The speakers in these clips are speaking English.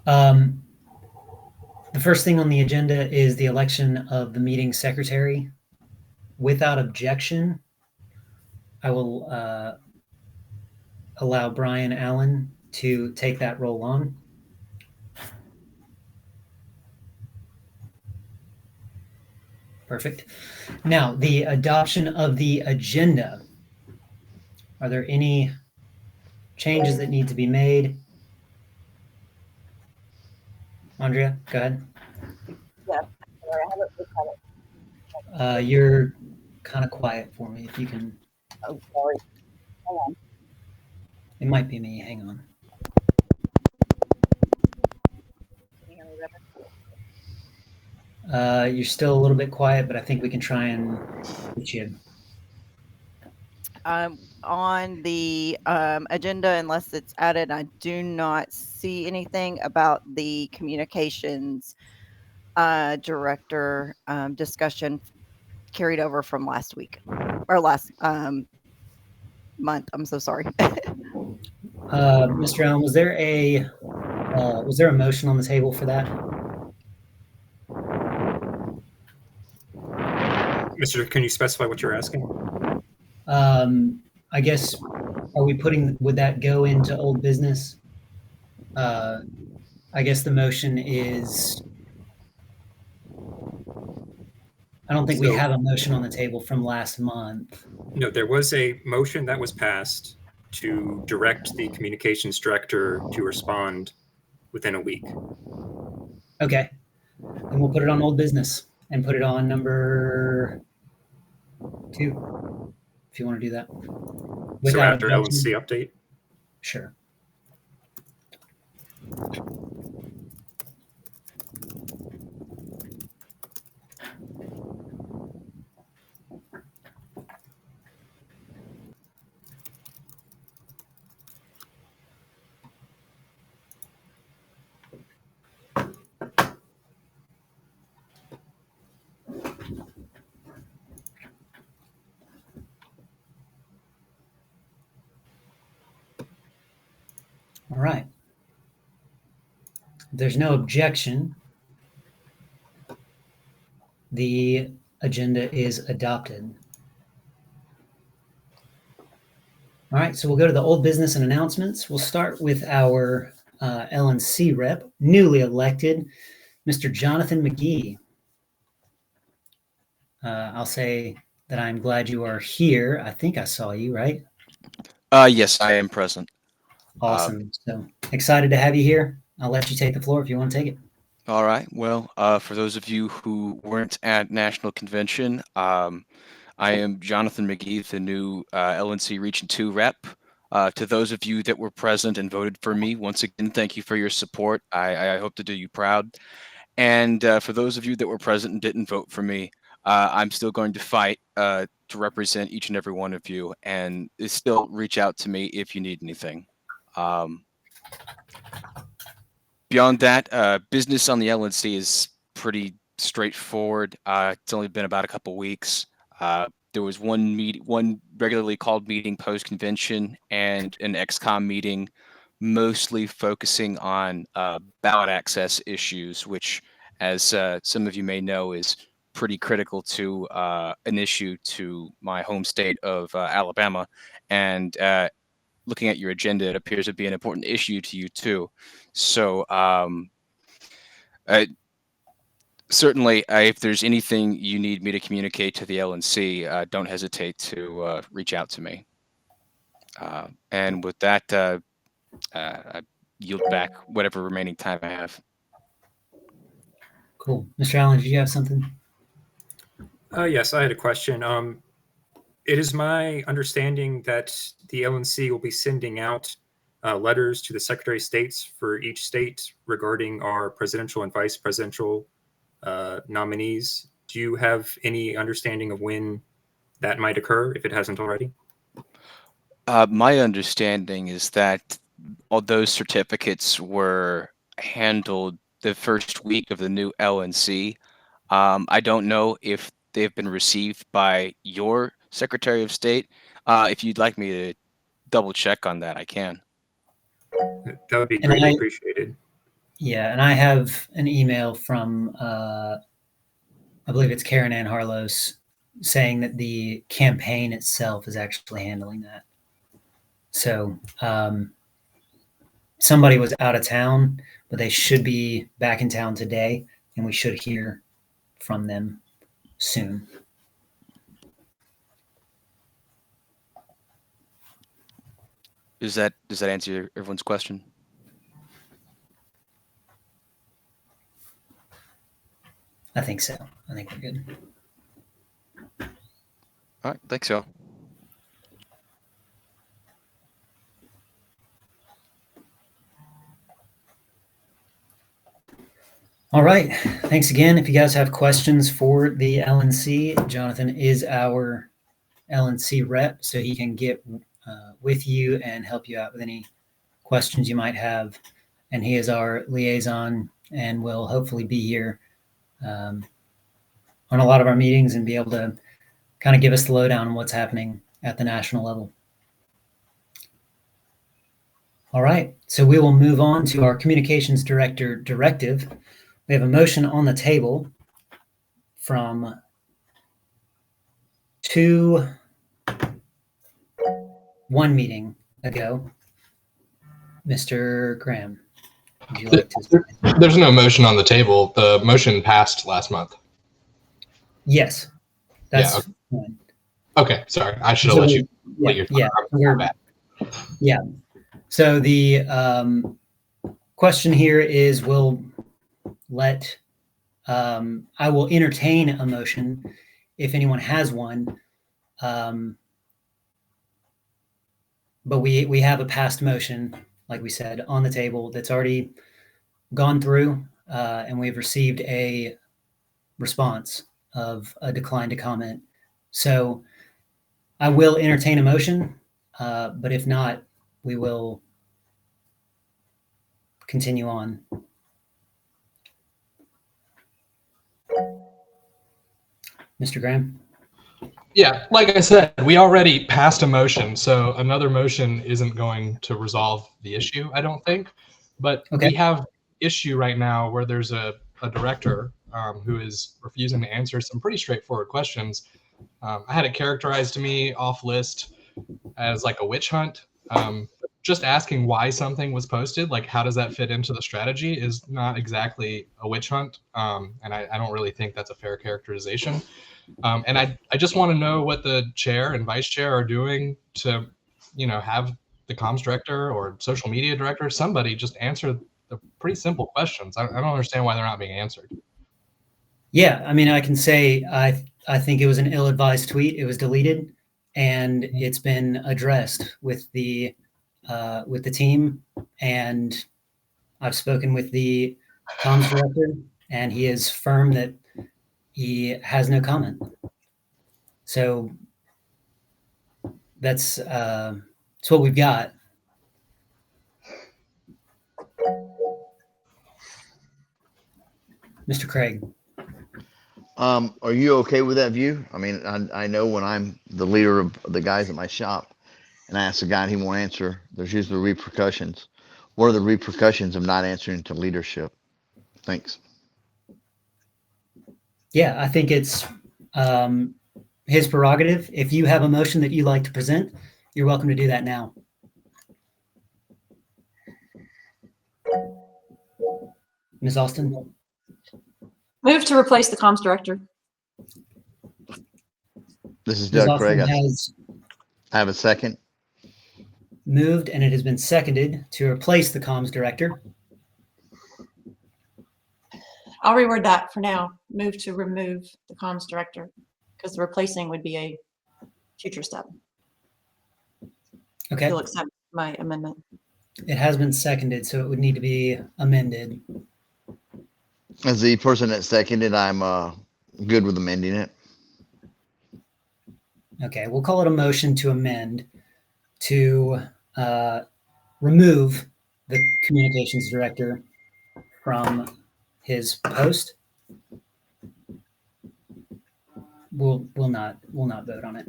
Um, the first thing on the agenda is the election of the meeting secretary. Without objection, I will allow Brian Allen to take that role on. Perfect. Now, the adoption of the agenda. Are there any changes that need to be made? Andrea, go ahead. Yeah, sorry, I haven't looked at it. You're kind of quiet for me. If you can. Oh, sorry. Hang on. It might be me. Hang on. Can you hear me better? You're still a little bit quiet, but I think we can try and get you. On the agenda, unless it's added, I do not see anything about the communications director discussion carried over from last week or last month. I'm so sorry. Mr. Allen, was there a motion on the table for that? Mr. Can you specify what you're asking? I guess, would that go into old business? I guess the motion is, I don't think we have a motion on the table from last month. No, there was a motion that was passed to direct the communications director to respond within a week. Okay. Then we'll put it on old business and put it on number 2, if you want to do that. So after LNC update? Sure. All right. There's no objection. The agenda is adopted. All right, so we'll go to the old business and announcements. We'll start with our LNC rep, newly elected, Mr. Jonathan McGee. I'll say that I'm glad you are here. I think I saw you, right? Yes, I am present. Awesome. So excited to have you here. I'll let you take the floor if you want to take it. All right. Well, for those of you who weren't at National Convention, I am Jonathan McGee, the new LNC Region 2 rep. To those of you that were present and voted for me, once again, thank you for your support. I hope to do you proud. And for those of you that were present and didn't vote for me, I'm still going to fight to represent each and every one of you, and still reach out to me if you need anything. Beyond that, business on the LNC is pretty straightforward. It's only been about a couple weeks. There was one regularly called meeting post-convention and an XCOM meeting, mostly focusing on ballot access issues, which, as some of you may know, is pretty critical to an issue to my home state of Alabama. And looking at your agenda, it appears to be an important issue to you too. So certainly, if there's anything you need me to communicate to the LNC, don't hesitate to reach out to me. And with that, I yield back whatever remaining time I have. Cool. Mr. Allen, did you have something? Yes, I had a question. It is my understanding that the LNC will be sending out letters to the Secretary of States for each state regarding our presidential and vice presidential nominees. Do you have any understanding of when that might occur, if it hasn't already? My understanding is that all those certificates were handled the first week of the new LNC. I don't know if they've been received by your Secretary of State. If you'd like me to double check on that, I can. That would be greatly appreciated. Yeah, and I have an email from I believe it's Karen Ann Harlos saying that the campaign itself is actually handling that. So somebody was out of town, but they should be back in town today, and we should hear from them soon. Does that answer everyone's question? I think so. I think we're good. All right, thanks, y'all. All right. Thanks again. If you guys have questions for the LNC, Jonathan is our LNC rep, so he can get with you and help you out with any questions you might have. And he is our liaison and will hopefully be here on a lot of our meetings and be able to kind of give us the lowdown on what's happening at the national level. All right. So we will move on to our communications director directive. We have a motion on the table from one meeting ago. Mr. Graham, would you like to? There's no motion on the table. The motion passed last month. Yes, that's Yeah, fine. Okay, sorry. I should have let you complete your thought. Yeah. So the question here is, I will entertain a motion if anyone has one. But we have a passed motion, like we said, on the table that's already gone through, and we've received a response of a decline to comment. So I will entertain a motion, but if not, we will continue on. Mr. Graham? Yeah, like I said, we already passed a motion, so another motion isn't going to resolve the issue, I don't think. But Okay. we have issue right now where there's a director who is refusing to answer some pretty straightforward questions. I had it characterized to me off list as like a witch hunt. Just asking why something was posted, like how does that fit into the strategy, is not exactly a witch hunt. And I don't really think that's a fair characterization. And I just want to know what the chair and vice chair are doing to, have the comms director or social media director, somebody just answer the pretty simple questions. I don't understand why they're not being answered. Yeah, I mean, I can say I think it was an ill-advised tweet. It was deleted, and it's been addressed with the team. And I've spoken with the comms director, and he is firm that he has no comment. So that's what we've got. Mr. Craig. Are you okay with that view? I mean, I know when I'm the leader of the guys at my shop and I ask a guy and he won't answer, there's usually repercussions. What are the repercussions of not answering to leadership? Thanks. Yeah, I think it's his prerogative. If you have a motion that you'd like to present, you're welcome to do that now. Ms. Austin? Move to replace the comms director. This is Ms. Doug Craig. Austin has I have a second. moved, and it has been seconded to replace the comms director. I'll reword that for now. Move to remove the comms director because the replacing would be a future step. Okay. You'll accept my amendment. It has been seconded, so it would need to be amended. As the person that seconded, I'm good with amending it. Okay, we'll call it a motion to amend to remove the communications director from his post. We'll not vote on it.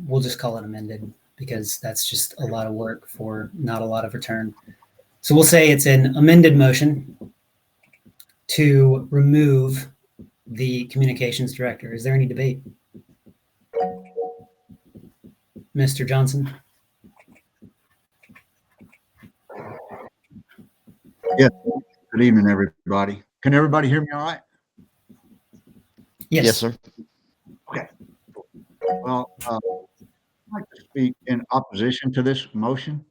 We'll just call it amended because that's just a lot of work for not a lot of return. So we'll say it's an amended motion to remove the communications director. Is there any debate? Mr. Johnson? Yes. Good evening, everybody. Can everybody hear me all right? Yes. Yes, sir. Well, I'd like to speak in opposition to this motion.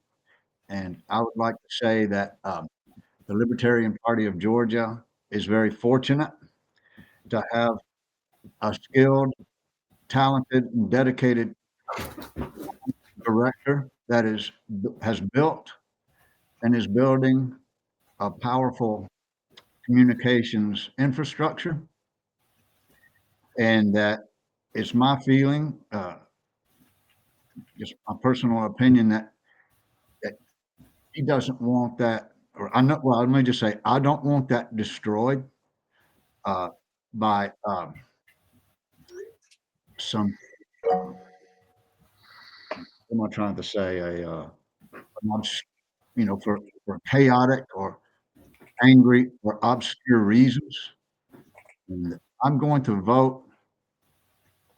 And I would like to say that the Libertarian Party of Georgia is very fortunate to have a skilled, talented, and dedicated director that has built and is building a powerful communications infrastructure. And that it's my feeling, just my personal opinion, that he doesn't want that, or I know, well, let me just say, I don't want that destroyed by some, what am I trying to say, for chaotic or angry or obscure reasons. And I'm going to vote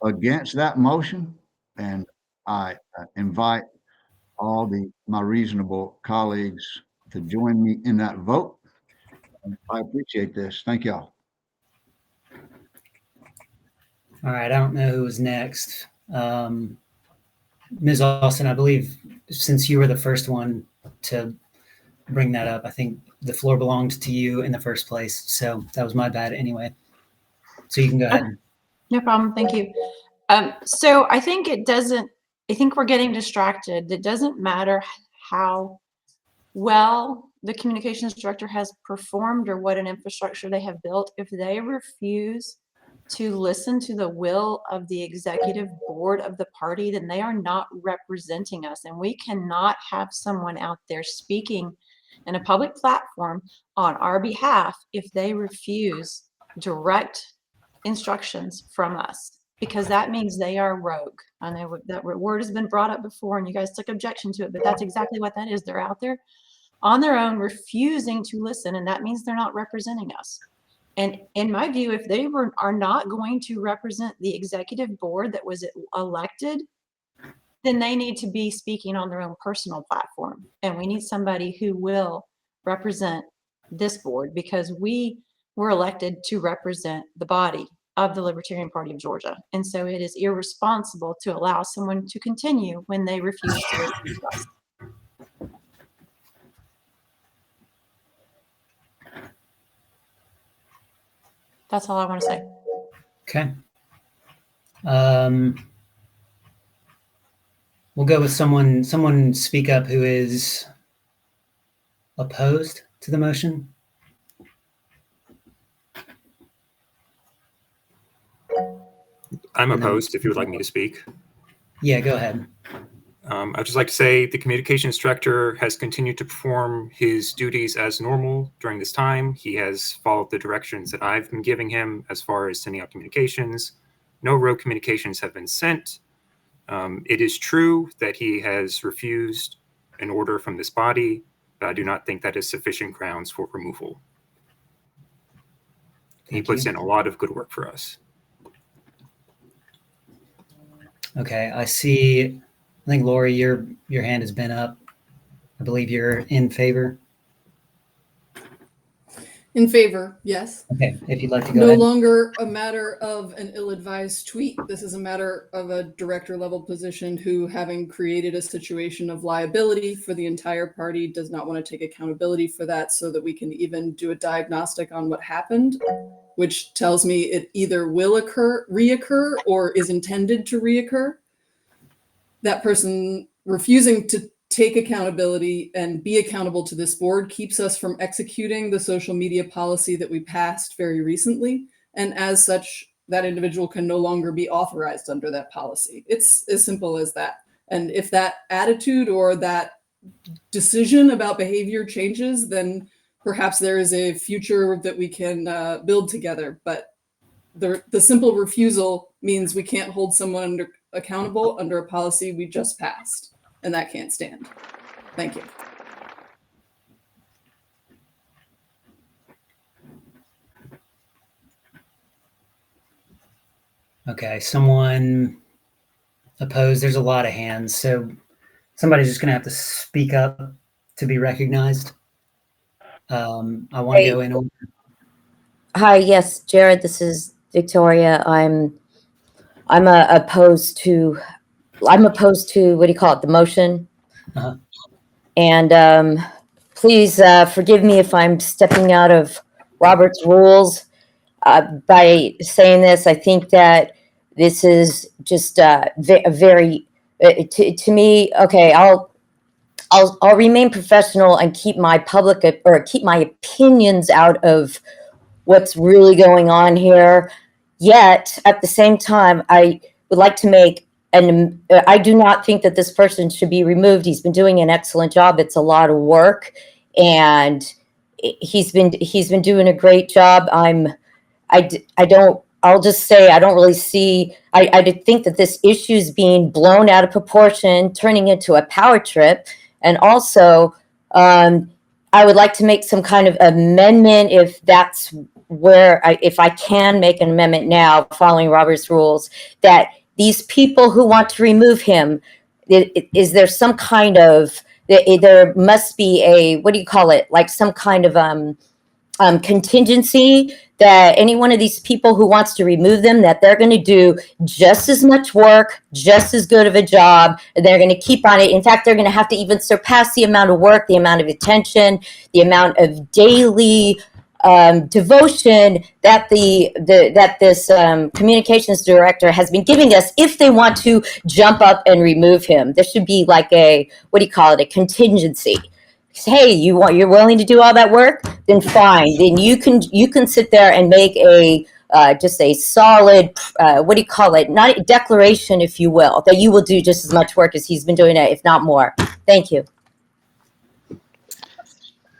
against that motion, and I invite all my reasonable colleagues to join me in that vote. And I appreciate this. Thank y'all. All right. I don't know who was next. Ms. Austin, I believe since you were the first one to bring that up, I think the floor belonged to you in the first place. So that was my bad anyway. So you can go ahead. No problem. Thank you. So I think I think we're getting distracted. It doesn't matter how well the communications director has performed or what an infrastructure they have built. If they refuse to listen to the will of the executive board of the party, then they are not representing us. And we cannot have someone out there speaking in a public platform on our behalf if they refuse direct instructions from us, because that means they are rogue. I know that word has been brought up before and you guys took objection to it, but that's exactly what that is. They're out there on their own, refusing to listen, and that means they're not representing us. And in my view, if they are not going to represent the executive board that was elected, then they need to be speaking on their own personal platform. And we need somebody who will represent this board, because we were elected to represent the body of the Libertarian Party of Georgia. And so it is irresponsible to allow someone to continue when they refuse to listen to us. That's all I want to say. Okay. We'll go with someone speak up who is opposed to the motion. I'm opposed if you would like me to speak. Yeah, go ahead. I'd just like to say the communications director has continued to perform his duties as normal during this time. He has followed the directions that I've been giving him as far as sending out communications. No rogue communications have been sent. It is true that he has refused an order from this body, but I do not think that is sufficient grounds for removal. He puts in a lot of good work for us. Okay, I see. I think Lori, your hand has been up. I believe you're in favor. In favor, yes. Okay, if you'd like to go No ahead. longer a matter of an ill-advised tweet. This is a matter of a director level position who, having created a situation of liability for the entire party, does not want to take accountability for that, so that we can even do a diagnostic on what happened, which tells me it either will reoccur or is intended to reoccur. That person refusing to take accountability and be accountable to this board keeps us from executing the social media policy that we passed very recently. And as such, that individual can no longer be authorized under that policy. It's as simple as that. And if that attitude or that decision about behavior changes, then perhaps there is a future that we can build together. But the simple refusal means we can't hold someone accountable under a policy we just passed, and that can't stand. Thank you. Okay, someone opposed. There's a lot of hands, so somebody's just going to have to speak up to be recognized. I want to go in order. Hi, yes, Jared, this is Victoria. I'm opposed to what do you call it, the motion? Uh-huh. And please forgive me if I'm stepping out of Robert's rules by saying this. I think that this is just a very to me. Okay, I'll remain professional and keep my keep my opinions out of what's really going on here. Yet, at the same time, I would like to make I do not think that this person should be removed. He's been doing an excellent job. It's a lot of work, and he's been doing a great job. I don't. I'll just say I don't really see. I think that this issue is being blown out of proportion, turning into a power trip, and also. I would like to make some kind of amendment if that's if I can make an amendment now, following Robert's rules, that these people who want to remove him, is there some kind of, there must be a, what do you call it? Like some kind of contingency that any one of these people who wants to remove them, that they're going to do just as much work, just as good of a job, and they're going to keep on it. In fact, they're going to have to even surpass the amount of work, the amount of attention, the amount of daily devotion that this communications director has been giving us if they want to jump up and remove him. There should be like a, what do you call it, a contingency. Hey, you're willing to do all that work? Then fine. Then you can sit there and make a just a solid, what do you call it? Not a declaration, if you will, that you will do just as much work as he's been doing it, if not more. Thank you.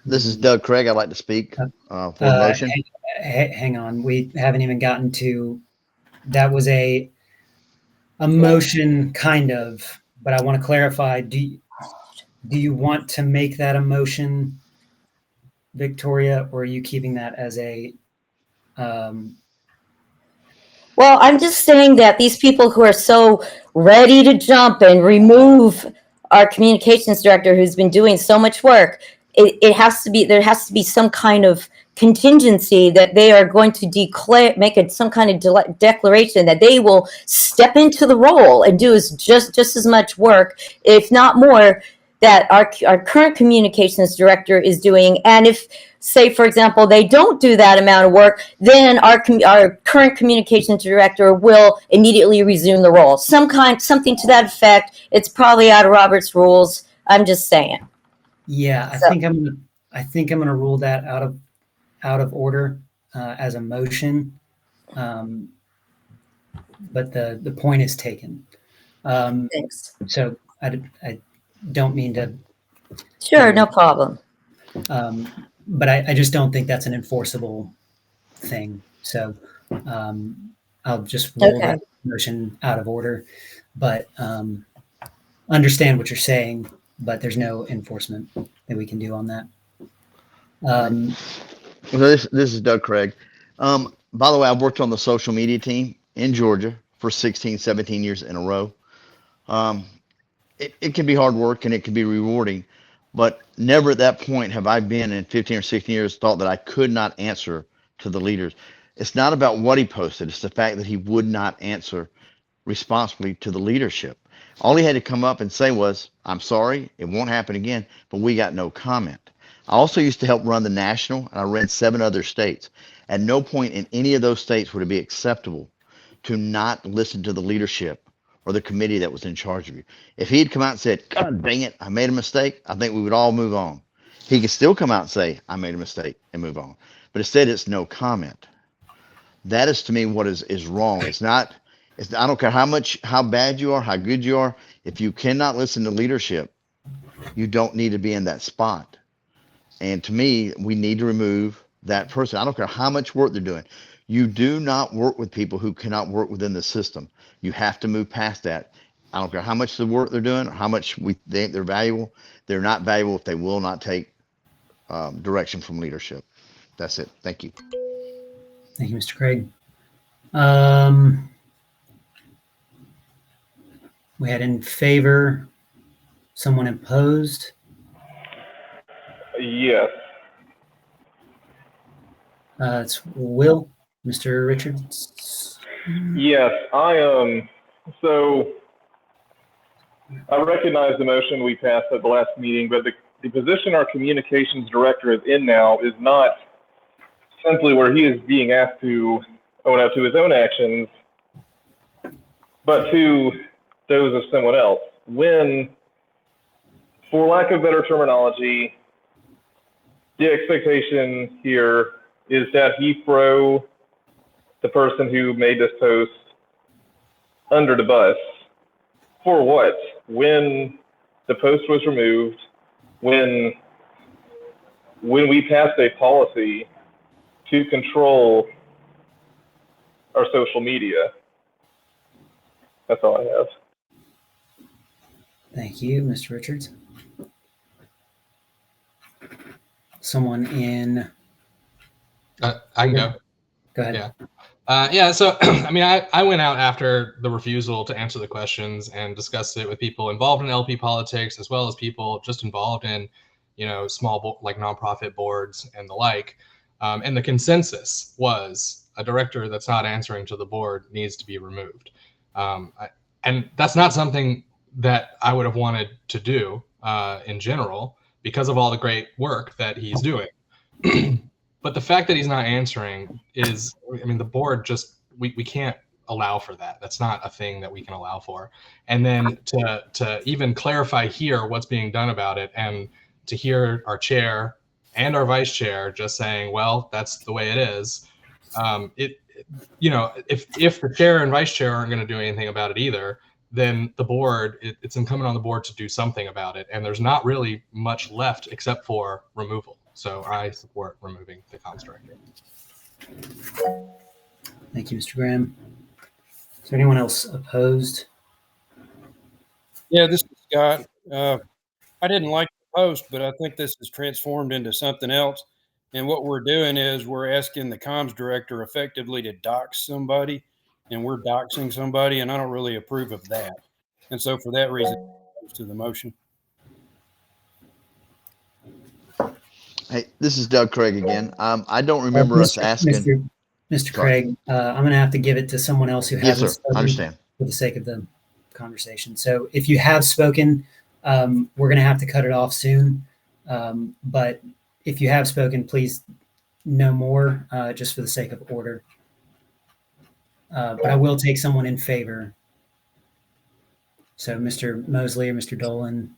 This is Doug Craig. I'd like to speak for the motion. Hang on. We haven't even gotten to, that was a motion kind of, but I want to clarify. Do you want to make that a motion, Victoria, or are you keeping that as a Well, I'm just saying that these people who are so ready to jump and remove our communications director who's been doing so much work, there has to be some kind of contingency that they are going to declare, some kind of declaration that they will step into the role and do just as much work, if not more, that our current communications director is doing. And if, say, for example, they don't do that amount of work, then our current communications director will immediately resume the role. Something to that effect. It's probably out of Robert's rules. I'm just saying. Yeah, I think I'm gonna rule that out of order as a motion. But the point is taken. Thanks. So I don't mean to. Sure, no problem. But I just don't think that's an enforceable thing. So I'll just rule that motion out of order. But understand what you're saying, but there's no enforcement that we can do on that. This is Doug Craig. By the way, I've worked on the social media team in Georgia for 16, 17 years in a row. It can be hard work and it can be rewarding, but never at that point have I been in 15 or 16 years thought that I could not answer to the leaders. It's not about what he posted. It's the fact that he would not answer responsibly to the leadership. All he had to come up and say was, I'm sorry, it won't happen again, but we got no comment. I also used to help run the national, and I ran 7 other states. At no point in any of those states would it be acceptable to not listen to the leadership or the committee that was in charge of you. If he had come out and said, God dang it, I made a mistake, I think we would all move on. He could still come out and say, I made a mistake and move on. But instead, it's no comment. That is to me what is wrong. I don't care how bad you are, how good you are. If you cannot listen to leadership, you don't need to be in that spot. And to me, we need to remove that person. I don't care how much work they're doing. You do not work with people who cannot work within the system. You have to move past that. I don't care how much the work they're doing or how much they think they're valuable. They're not valuable if they will not take direction from leadership. That's it. Thank you. Thank you, Mr. Craig. We had in favor, someone opposed. Yes. It's Will, Mr. Richards. Yes, so I recognize the motion we passed at the last meeting, but the position our communications director is in now is not simply where he is being asked to own up to his own actions, but to those of someone else. When, for lack of better terminology, the expectation here is that he throw the person who made this post under the bus. For what? When the post was removed, when we passed a policy to control our social media. That's all I have. Thank you, Mr. Richards. Someone in. I can go. Go ahead. Yeah. So, I mean, I went out after the refusal to answer the questions and discussed it with people involved in LP politics, as well as people just involved in, small, like nonprofit boards and the like. And the consensus was a director that's not answering to the board needs to be removed. And that's not something that I would have wanted to do in general because of all the great work that he's doing. But the fact that he's not answering is, I mean, the board just, we can't allow for that. That's not a thing that we can allow for. And then to even clarify here what's being done about it, and to hear our chair and our vice chair just saying, well, that's the way it is. If the chair and vice chair aren't going to do anything about it either, then the board, it's incumbent on the board to do something about it. And there's not really much left except for removal. So I support removing the comms director. Thank you, Mr. Graham. Is there anyone else opposed? Yeah, this is Scott. I didn't like the post, but I think this is transformed into something else. And what we're doing is we're asking the comms director effectively to dox somebody, and we're doxing somebody, and I don't really approve of that. And so for that reason, to the motion. Hey, this is Doug Craig again. I don't remember us asking. Mr. Craig, I'm going to have to give it to someone else who hasn't Yes, sir. I understand. for the sake of the conversation. So if you have spoken, we're going to have to cut it off soon. But if you have spoken, please no more, just for the sake of order. But I will take someone in favor. So Mr. Mosley or Mr. Dolan.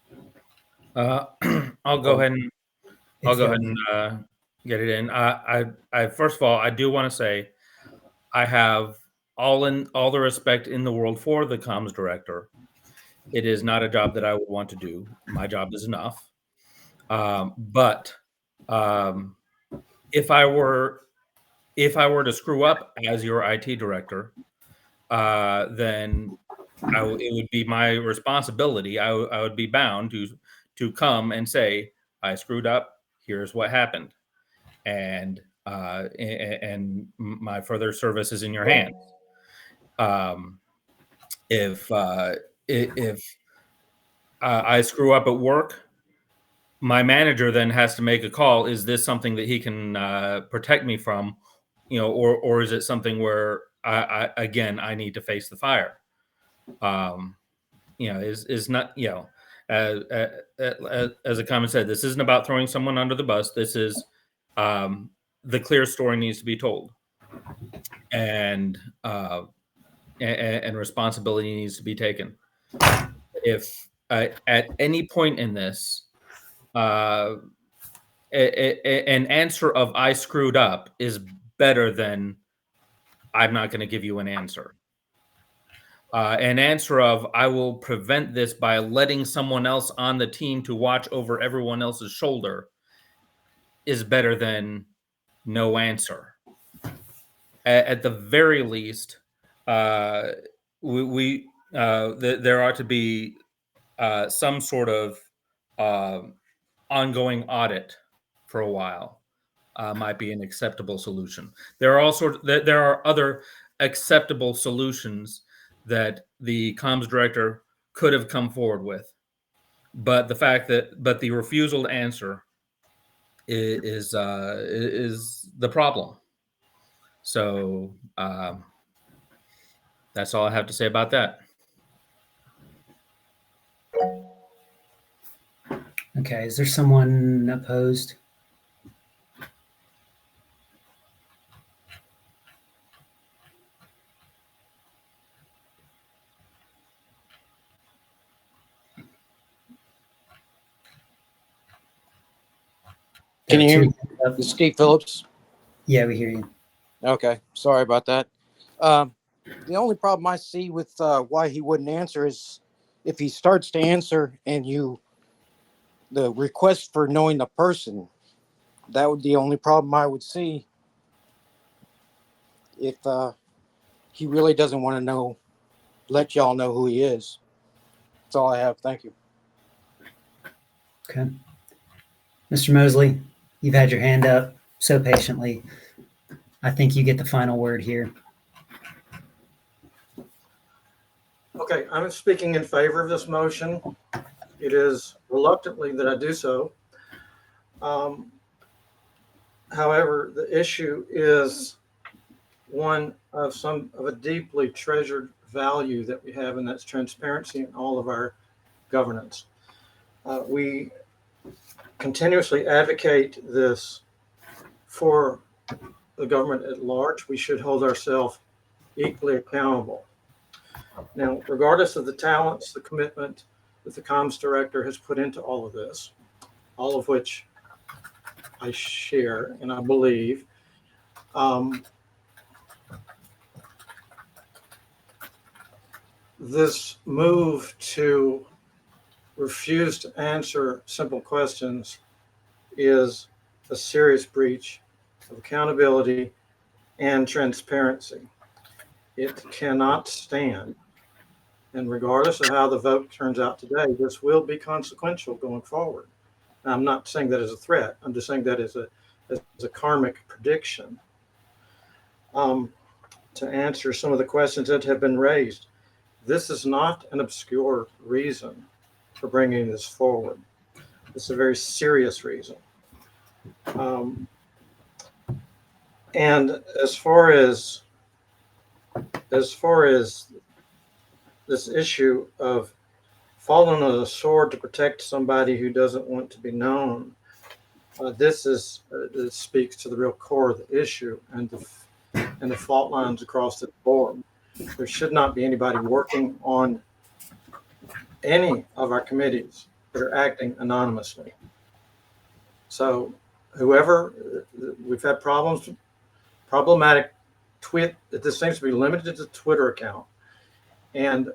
I'll go ahead and get it in. I first of all, I do want to say I have all the respect in the world for the comms director. It is not a job that I would want to do. My job is enough. But if I were to screw up as your IT director, then it would be my responsibility. I would be bound to come and say, I screwed up. Here's what happened, and my further service is in your hands. If I screw up at work, my manager then has to make a call. Is this something that he can protect me from, or is it something where I need to face the fire? Is not, as a comment said, this isn't about throwing someone under the bus. This is the clear story needs to be told, and responsibility needs to be taken. If at any point in this, an answer of "I screwed up" is better than "I'm not going to give you an answer." An answer of "I will prevent this by letting someone else on the team to watch over everyone else's shoulder" is better than no answer. At the very least, there ought to be some sort of ongoing audit for a while. Might be an acceptable solution. There are other acceptable solutions that the comms director could have come forward with. But the refusal to answer is the problem. So that's all I have to say about that. Okay, is there someone opposed? Can you hear me? Two. This is Steve Phillips. Yeah, we hear you. Okay, sorry about that. The only problem I see with why he wouldn't answer is if he starts to answer and the request for knowing the person, that would be the only problem I would see. If he really doesn't want to know, let y'all know who he is. That's all I have. Thank you. Okay. Mr. Mosley, you've had your hand up so patiently. I think you get the final word here. Okay, I'm speaking in favor of this motion. It is reluctantly that I do so. However, the issue is one of a deeply treasured value that we have, and that's transparency in all of our governance. We continuously advocate this for the government at large. We should hold ourselves equally accountable. Now, regardless of the talents, the commitment that the comms director has put into all of this, all of which I share and I believe, this move to refuse to answer simple questions is a serious breach of accountability and transparency. It cannot stand. And regardless of how the vote turns out today, this will be consequential going forward. Now, I'm not saying that as a threat. I'm just saying that as a karmic prediction. To answer some of the questions that have been raised, this is not an obscure reason for bringing this forward. It's a very serious reason. And as far as this issue of falling on a sword to protect somebody who doesn't want to be known, this speaks to the real core of the issue and the fault lines across the board. There should not be anybody working on any of our committees that are acting anonymously. So whoever, we've had problematic tweet, this seems to be limited to the Twitter account. And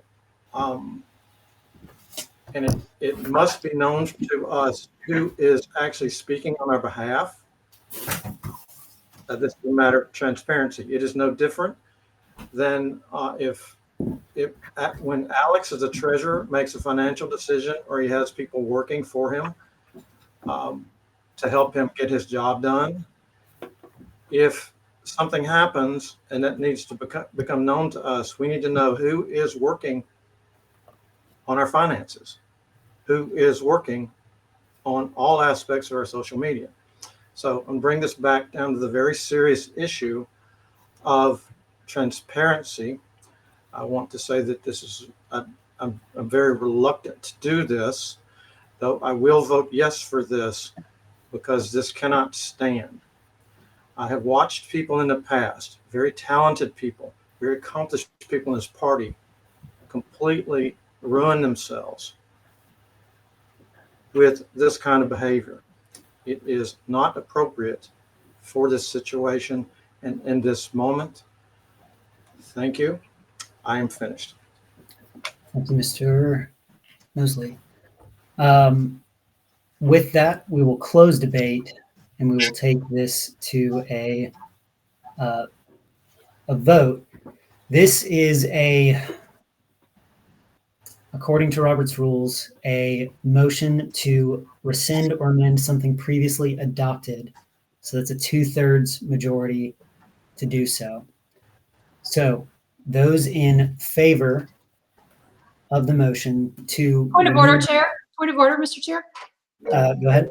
it must be known to us who is actually speaking on our behalf. This is a matter of transparency. It is no different than when Alex as a treasurer makes a financial decision or he has people working for him to help him get his job done. If something happens and that needs to become known to us, we need to know who is working on our finances, who is working on all aspects of our social media. So I'm going to bring this back down to the very serious issue of transparency. I want to say that this is, I'm very reluctant to do this, though I will vote yes for this because this cannot stand. I have watched people in the past, very talented people, very accomplished people in this party, completely ruin themselves with this kind of behavior. It is not appropriate for this situation and in this moment. Thank you. I am finished. Thank you, Mr. Mosley. With that, we will close debate and we will take this to a vote. This is according to Robert's rules, a motion to rescind or amend something previously adopted. So that's a 2/3 majority to do so. So those in favor of the motion to Point of order, remove- Chair. Point of order, Mr. Chair. Go ahead.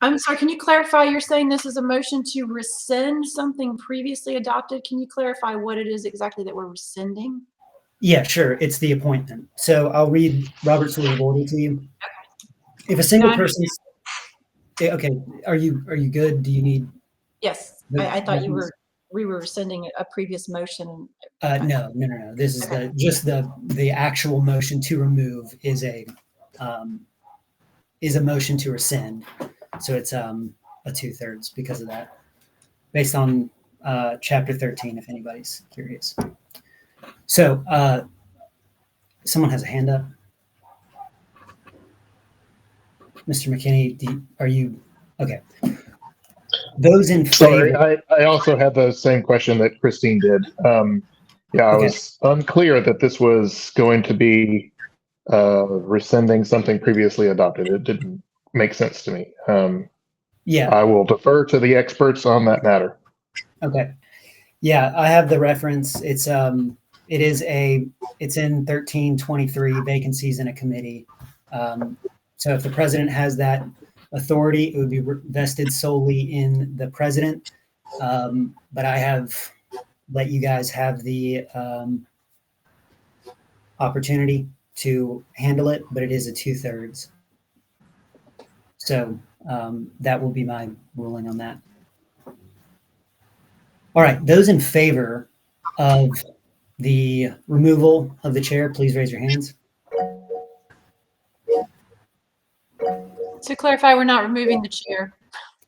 I'm sorry, can you clarify? You're saying this is a motion to rescind something previously adopted. Can you clarify what it is exactly that we're rescinding? Yeah, sure. It's the appointment. So I'll read Robert's Rule of Order to you. If a single person, okay, are you good? Do you need? Yes, I thought we were rescinding a previous motion. No. This is just the actual motion to remove is a motion to rescind. So it's a 2/3 because of that, based on chapter 13, if anybody's curious. So someone has a hand up. Mr. McKinney, are you okay? Those in favor. Sorry, I also had the same question that Christine did. I was unclear that this was going to be rescinding something previously adopted. It didn't make sense to me. I will defer to the experts on that matter. Okay. Yeah, I have the reference. It's in 1323 vacancies in a committee. So if the president has that authority, it would be vested solely in the president. But I have let you guys have the opportunity to handle it, but it is a 2/3. So that will be my ruling on that. All right, those in favor of the removal of the chair, please raise your hands. To clarify, we're not removing the chair.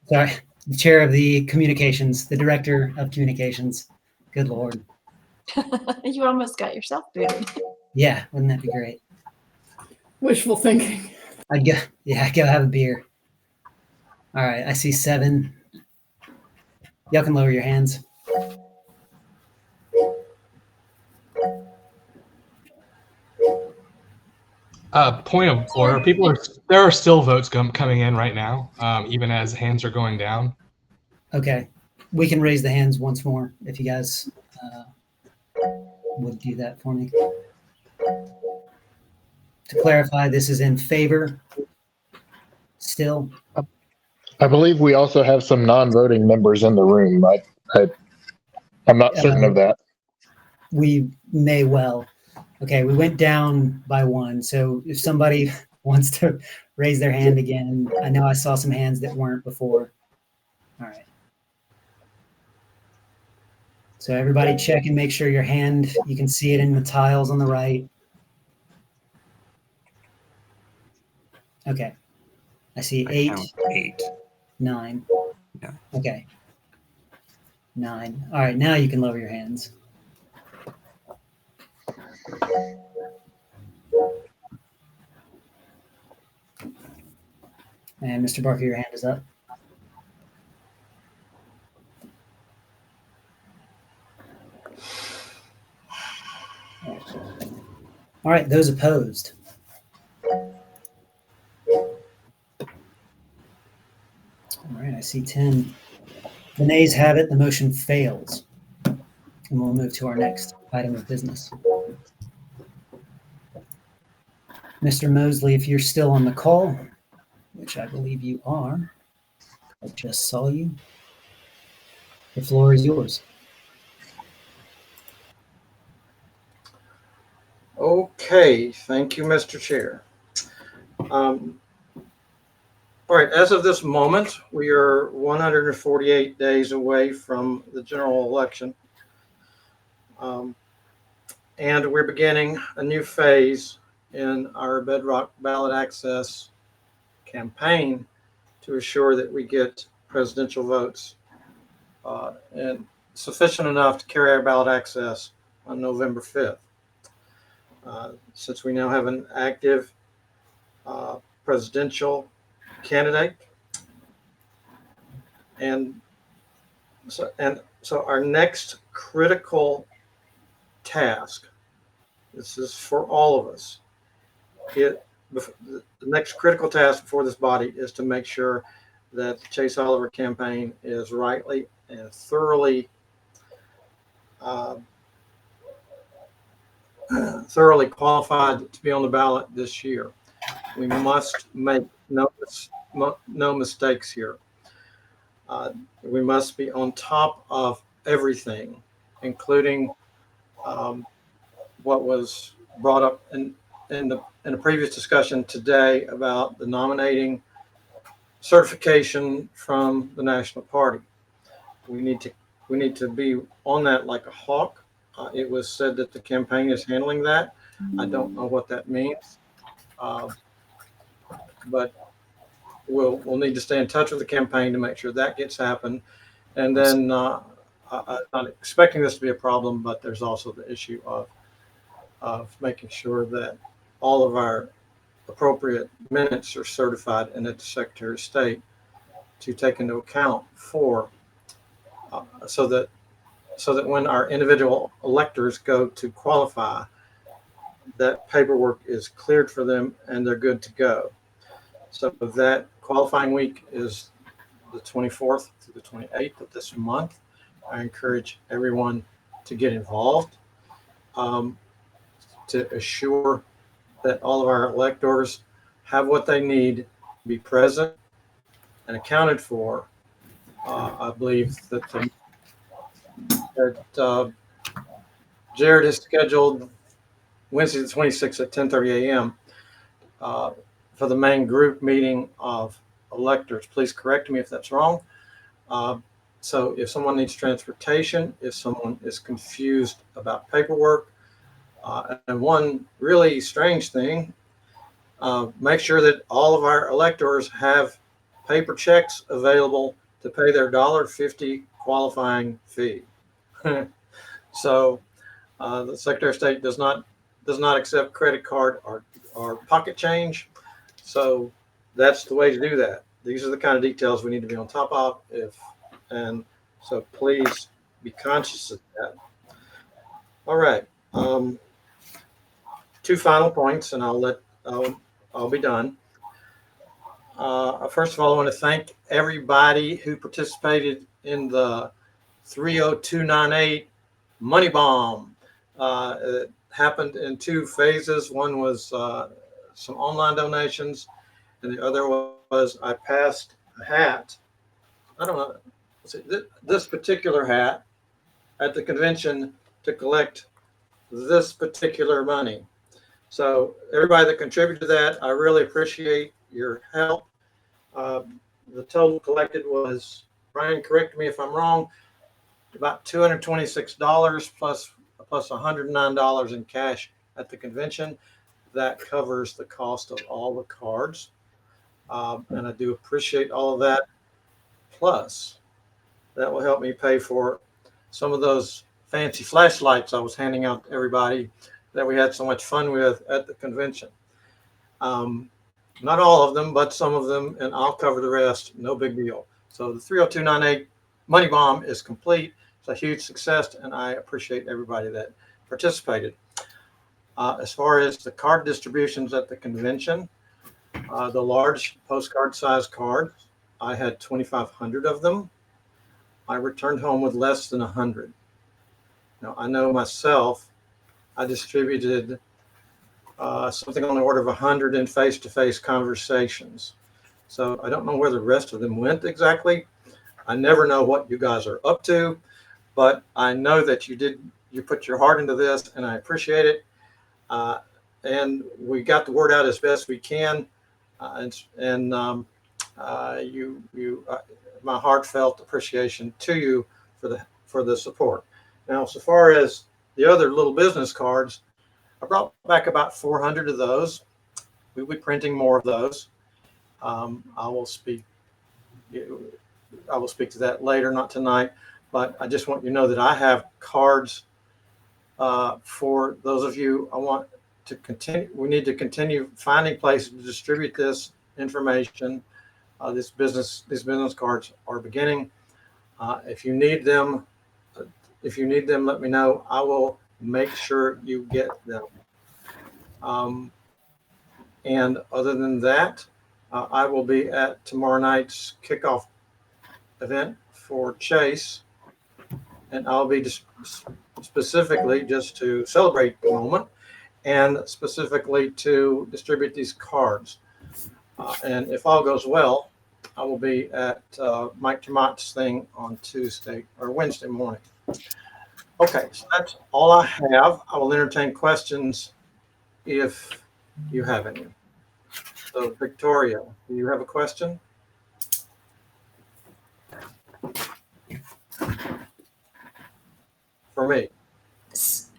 Sorry, the chair of the communications, the director of communications. Good Lord. You almost got yourself booted. Yeah, wouldn't that be great? Wishful thinking. I'd go have a beer. All right, I see 7. Y'all can lower your hands. Point of order. There are still votes coming in right now, even as hands are going down. Okay, we can raise the hands once more if you guys would do that for me. To clarify, this is in favor still. I believe we also have some non-voting members in the room. I'm not certain of that. We may well. Okay, we went down by 1. So if somebody wants to raise their hand again, I know I saw some hands that weren't before. All right. So everybody check and make sure your hand, you can see it in the tiles on the right. Okay. I see 8. 8. 9. Yeah. Okay. 9. All right, now you can lower your hands. And Mr. Barker, your hand is up. All right, those opposed. All right, I see 10. The nays have it. The motion fails. And we'll move to our next item of business. Mr. Mosley, if you're still on the call, which I believe you are, I just saw you. The floor is yours. Okay, thank you, Mr. Chair. All right, as of this moment, we are 148 days away from the general election. And we're beginning a new phase in our Bedrock ballot access campaign to assure that we get presidential votes and sufficient enough to carry our ballot access on November 5th. Since we now have an active presidential candidate. And so our next critical task, this is for all of us, the next critical task before this body is to make sure that the Chase Oliver campaign is rightly and thoroughly thoroughly qualified to be on the ballot this year. We must make no mistakes here. We must be on top of everything, including what was brought up in a previous discussion today about the nominating certification from the National Party. We need to be on that like a hawk. It was said that the campaign is handling that. I don't know what that means, but we'll need to stay in touch with the campaign to make sure that gets happen. And then I'm not expecting this to be a problem, but there's also the issue of making sure that all of our appropriate minutes are certified and that the Secretary of State to take into account for so that when our individual electors go to qualify, that paperwork is cleared for them and they're good to go. So that qualifying week is the 24th to the 28th of this month. I encourage everyone to get involved, to assure that all of our electors have what they need to be present and accounted for. I believe that Jared has scheduled Wednesday the 26th at 10:30 a.m. For the main group meeting of electors. Please correct me if that's wrong. So if someone needs transportation, if someone is confused about paperwork, and one really strange thing, make sure that all of our electors have paper checks available to pay their $1.50 qualifying fee. So the Secretary of State does not accept credit card or pocket change. So that's the way to do that. These are the kind of details we need to be on top of. And so please be conscious of that. All right. Two final points, and I'll be done. First of all, I want to thank everybody who participated in the 30298 money bomb. It happened in two phases. One was some online donations, and the other was I passed a hat. I don't know, this particular hat at the convention to collect this particular money. So everybody that contributed to that, I really appreciate your help. The total collected was, Brian, correct me if I'm wrong, about $226 plus $109 in cash at the convention. That covers the cost of all the cards. And I do appreciate all of that. Plus, that will help me pay for some of those fancy flashlights I was handing out to everybody that we had so much fun with at the convention. Not all of them, but some of them, and I'll cover the rest. No big deal. So the 30298 money bomb is complete. It's a huge success, and I appreciate everybody that participated. As far as the card distributions at the convention, the large postcard size cards, I had 2,500 of them. I returned home with less than 100. Now, I know myself, I distributed something on the order of 100 in face-to-face conversations. So I don't know where the rest of them went exactly. I never know what you guys are up to, but I know that you put your heart into this, and I appreciate it. And we got the word out as best we can. My heartfelt appreciation to you for the support. Now, so far as the other little business cards, I brought back about 400 of those. We'll be printing more of those. I will speak to that later, not tonight. But I just want you to know that I have cards for those of you. I want to continue. We need to continue finding places to distribute this information. These business cards are beginning. If you need them, let me know. I will make sure you get them. And other than that, I will be at tomorrow night's kickoff event for Chase, and I'll be specifically just to celebrate the moment. and specifically to distribute these cards. And if all goes well, I will be at Mike Tremont's thing on Tuesday or Wednesday morning. Okay, so that's all I have. I will entertain questions if you have any. So Victoria, do you have a question? For me.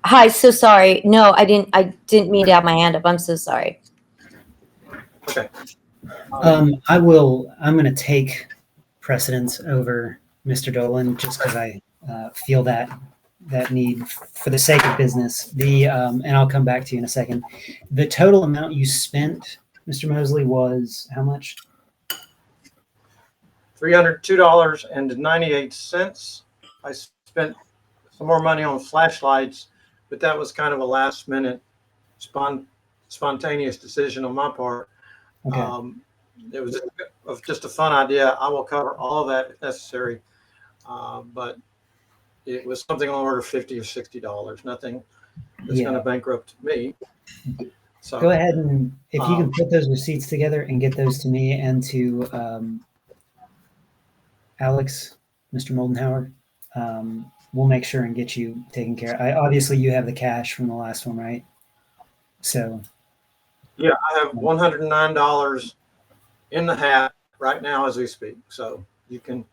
Hi, so sorry. No, I didn't mean to have my hand up. I'm so sorry. Okay. I'm going to take precedence over Mr. Dolan just because I feel that need for the sake of business. And I'll come back to you in a second. The total amount you spent, Mr. Mosley, was how much? $302.98. I spent some more money on flashlights, but that was kind of a last minute spontaneous decision on my part. Okay. It was just a fun idea. I will cover all of that if necessary, but it was something on the order of $50 or $60. Nothing that's going to bankrupt me. So go ahead and if you can put those receipts together and get those to me and to Alex, Mr. Moldenhauer, we'll make sure and get you taken care of. Obviously, you have the cash from the last one, right? So. Yeah, I have $109 in the hat right now as we speak. So you can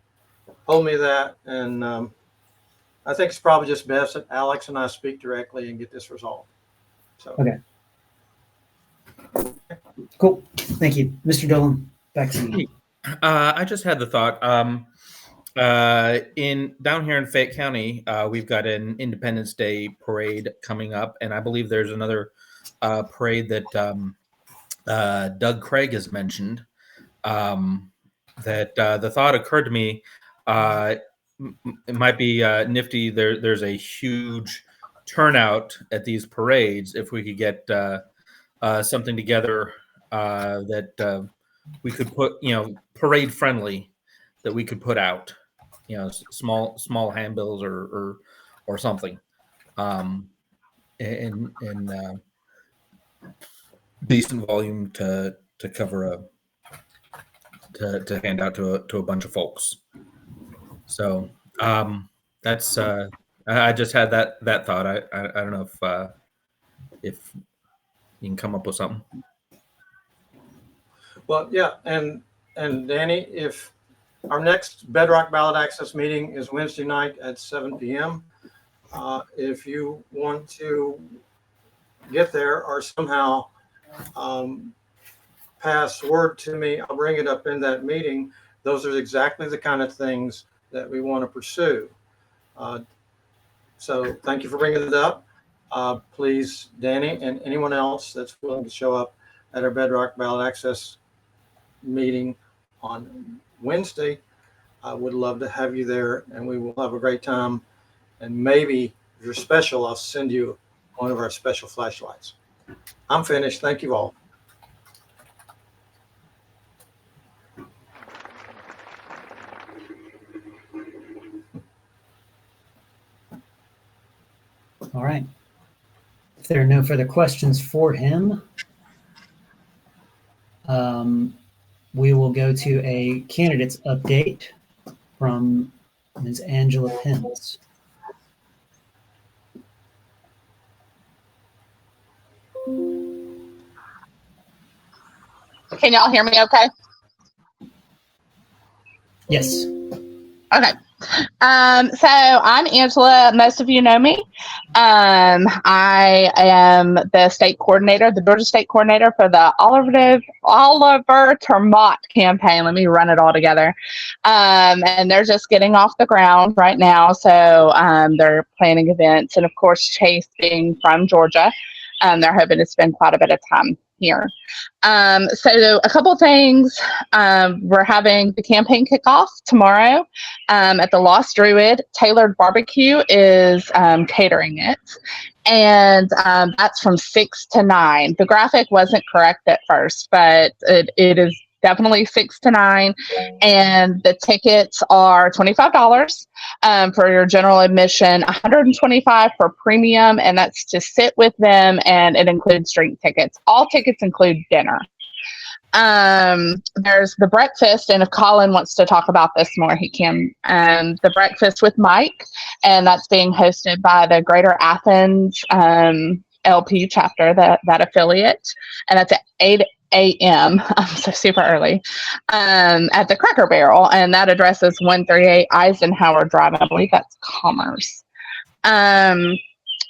hold me that. And I think it's probably just best that Alex and I speak directly and get this resolved. So. Okay. Cool. Thank you. Mr. Dolan, back to you. I just had the thought. Down here in Fayette County, we've got an Independence Day parade coming up, and I believe there's another parade that Doug Craig has mentioned. That the thought occurred to me, it might be nifty. There's a huge turnout at these parades. If we could get something together that we could put, parade friendly, that we could put out, small handbills or something, and decent volume to cover to hand out to a bunch of folks. So that's I just had that thought. I don't know if you can come up with something. Well, yeah, and Danny, if our next Bedrock Ballot Access meeting is Wednesday night at 7 p.m., if you want to get there or somehow pass word to me, I'll bring it up in that meeting. Those are exactly the kind of things that we want to pursue. So thank you for bringing it up. Please, Danny and anyone else that's willing to show up at our Bedrock Ballot Access meeting on Wednesday, I would love to have you there, and we will have a great time. And maybe if you're special, I'll send you one of our special flashlights. I'm finished. Thank you all. All right. If there are no further questions for him, we will go to a candidates update from Ms. Angela Pence. Can y'all hear me okay? Yes. Okay. So I'm Angela. Most of you know me. I am the state coordinator, the Georgia state coordinator for the Oliver Termott campaign. Let me run it all together. And they're just getting off the ground right now. So they're planning events. And of course, Chase being from Georgia, they're hoping to spend quite a bit of time here. So a couple things. We're having the campaign kickoff tomorrow at the Lost Druid. Tailored Barbecue is catering it. And that's from 6 to 9. The graphic wasn't correct at first, but it is definitely 6 to 9. And the tickets are $25 for your general admission, $125 for premium, and that's to sit with them, and it includes drink tickets. All tickets include dinner. There's the breakfast, and if Colin wants to talk about this more, he can. The breakfast with Mike, and that's being hosted by the Greater Athens LP chapter, that affiliate, and that's at 8 a.m. So super early at the Cracker Barrel, and that address is 138 Eisenhower Drive, and I believe that's Commerce. And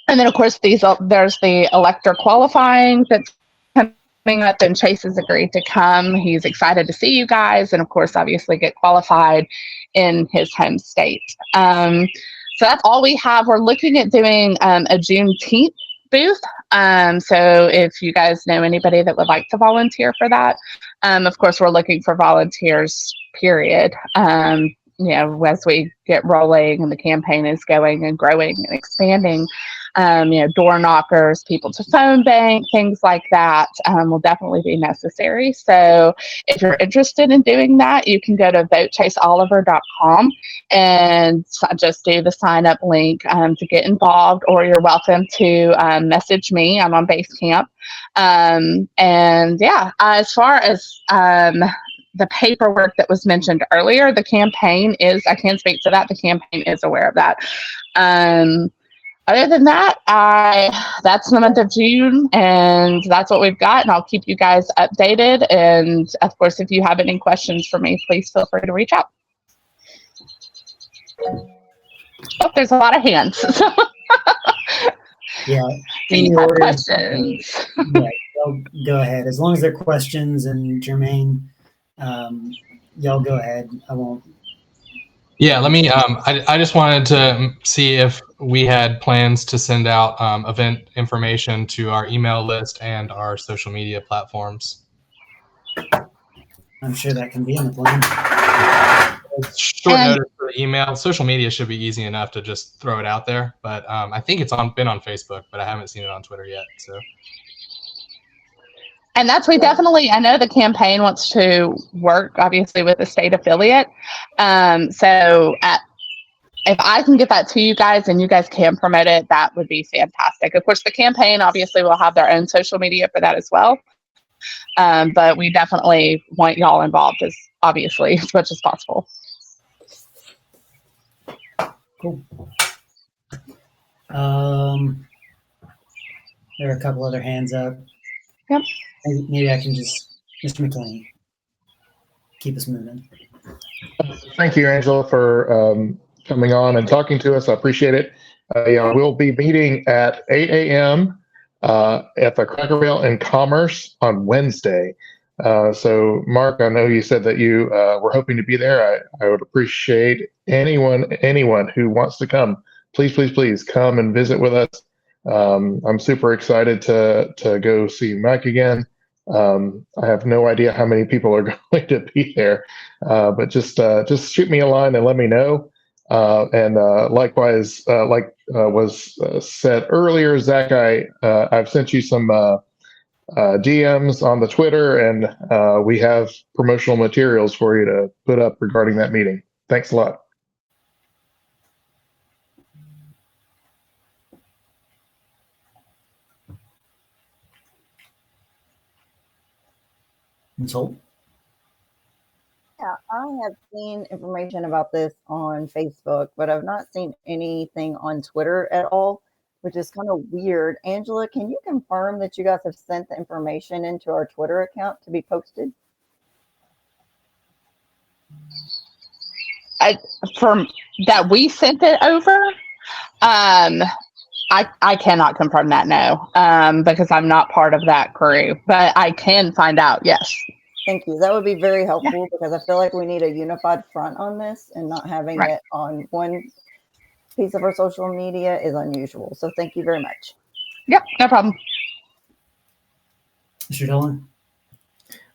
then of course there's the elector qualifying that's coming up, and Chase has agreed to come. He's excited to see you guys, and of course obviously get qualified in his home state. So that's all we have. We're looking at doing a Juneteenth booth. So if you guys know anybody that would like to volunteer for that, of course we're looking for volunteers, period. As we get rolling and the campaign is going and growing and expanding, door knockers, people to phone bank, things like that will definitely be necessary. So if you're interested in doing that, you can go to votechaseoliver.com and just do the sign up link to get involved, or you're welcome to message me. I'm on Basecamp. As far as the paperwork that was mentioned earlier, the campaign is, I can speak to that, the campaign is aware of that. Other than that, that's the month of June, and that's what we've got, and I'll keep you guys updated. And of course, if you have any questions for me, please feel free to reach out. Oh, there's a lot of hands. Yeah. Do you have questions? Yeah, go ahead. As long as they're questions, and Jermaine, y'all go ahead. I won't. Yeah, let me. I just wanted to see if we had plans to send out event information to our email list and our social media platforms. I'm sure that can be in the plan. Short notice for the email. Social media should be easy enough to just throw it out there, but I think it's been on Facebook, but I haven't seen it on Twitter yet. So. And that's, we definitely, I know the campaign wants to work, obviously, with the state affiliate. If I can get that to you guys and you guys can promote it, that would be fantastic. Of course, the campaign obviously will have their own social media for that as well. But we definitely want y'all involved as much as possible. Cool. There are a couple other hands up. Yep. Maybe I can just, Mr. McLean, keep us moving. Thank you, Angela, for coming on and talking to us. I appreciate it. We'll be meeting at 8 a.m. At the Cracker Barrel in Commerce on Wednesday. So, Mark, I know you said that you were hoping to be there. I would appreciate anyone who wants to come. Please come and visit with us. I'm super excited to go see Mike again. I have no idea how many people are going to be there, but just shoot me a line and let me know. Likewise, was said earlier, Zach, I've sent you some DMs on the Twitter, and we have promotional materials for you to put up regarding that meeting. Thanks a lot. Ms. Holt? Yeah, I have seen information about this on Facebook, but I've not seen anything on Twitter at all, which is kind of weird. Angela, can you confirm that you guys have sent the information into our Twitter account to be posted? From that we sent it over, I cannot confirm that, no, because I'm not part of that crew, but I can find out, yes. Thank you. That would be very helpful because I feel like we need a unified front on this, and not having it on one piece of our social media is unusual. So thank you very much. Yep, no problem. Mr. Dolan?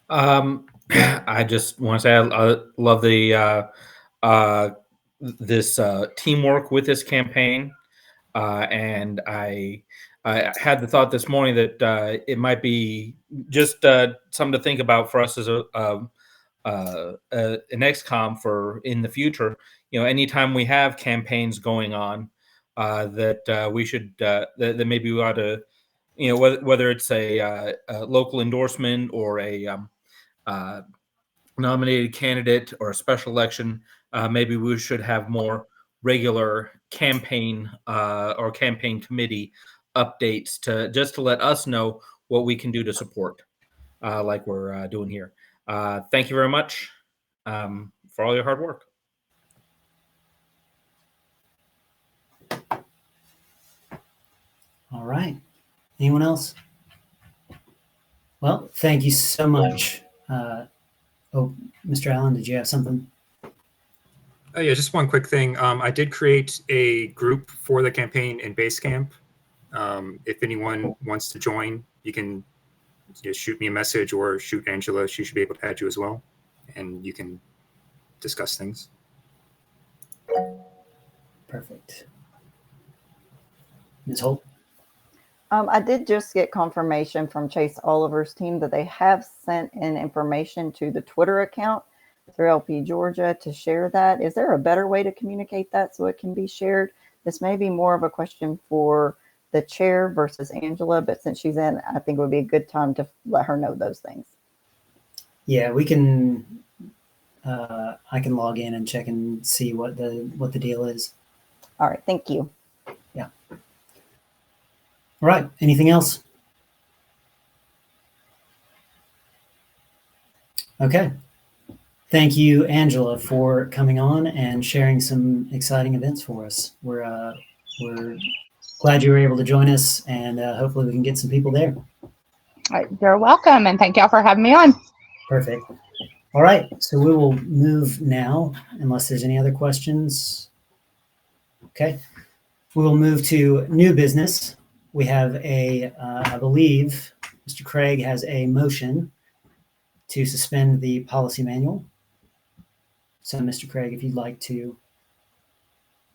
I just want to say I love the this teamwork with this campaign, and I had the thought this morning that it might be just something to think about for us as an XCOM for in the future. Anytime we have campaigns going on, that we should that maybe we ought to, whether it's a local endorsement or a nominated candidate or a special election, maybe we should have more regular campaign or campaign committee updates to let us know what we can do to support, like we're doing here. Thank you very much for all your hard work. All right. Anyone else? Well, thank you so much. Mr. Allen, did you have something? Yeah, just one quick thing. I did create a group for the campaign in Basecamp. If anyone wants to join, you can just shoot me a message or shoot Angela. She should be able to add you as well, and you can discuss things. Perfect. Ms. Holt? I did just get confirmation from Chase Oliver's team that they have sent in information to the Twitter account through LP Georgia to share that. Is there a better way to communicate that so it can be shared? This may be more of a question for the chair versus Angela, but since she's in, I think it would be a good time to let her know those things. Yeah, we can. I can log in and check and see what the deal is. All right, thank you. Yeah. All right. Anything else? Okay. Thank you, Angela, for coming on and sharing some exciting events for us. We're glad you were able to join us, and hopefully we can get some people there. All right, you're welcome, and thank y'all for having me on. Perfect. All right, so we will move now, unless there's any other questions. Okay, we will move to new business. We have I believe Mr. Craig has a motion to suspend the policy manual. So, Mr. Craig, if you'd like to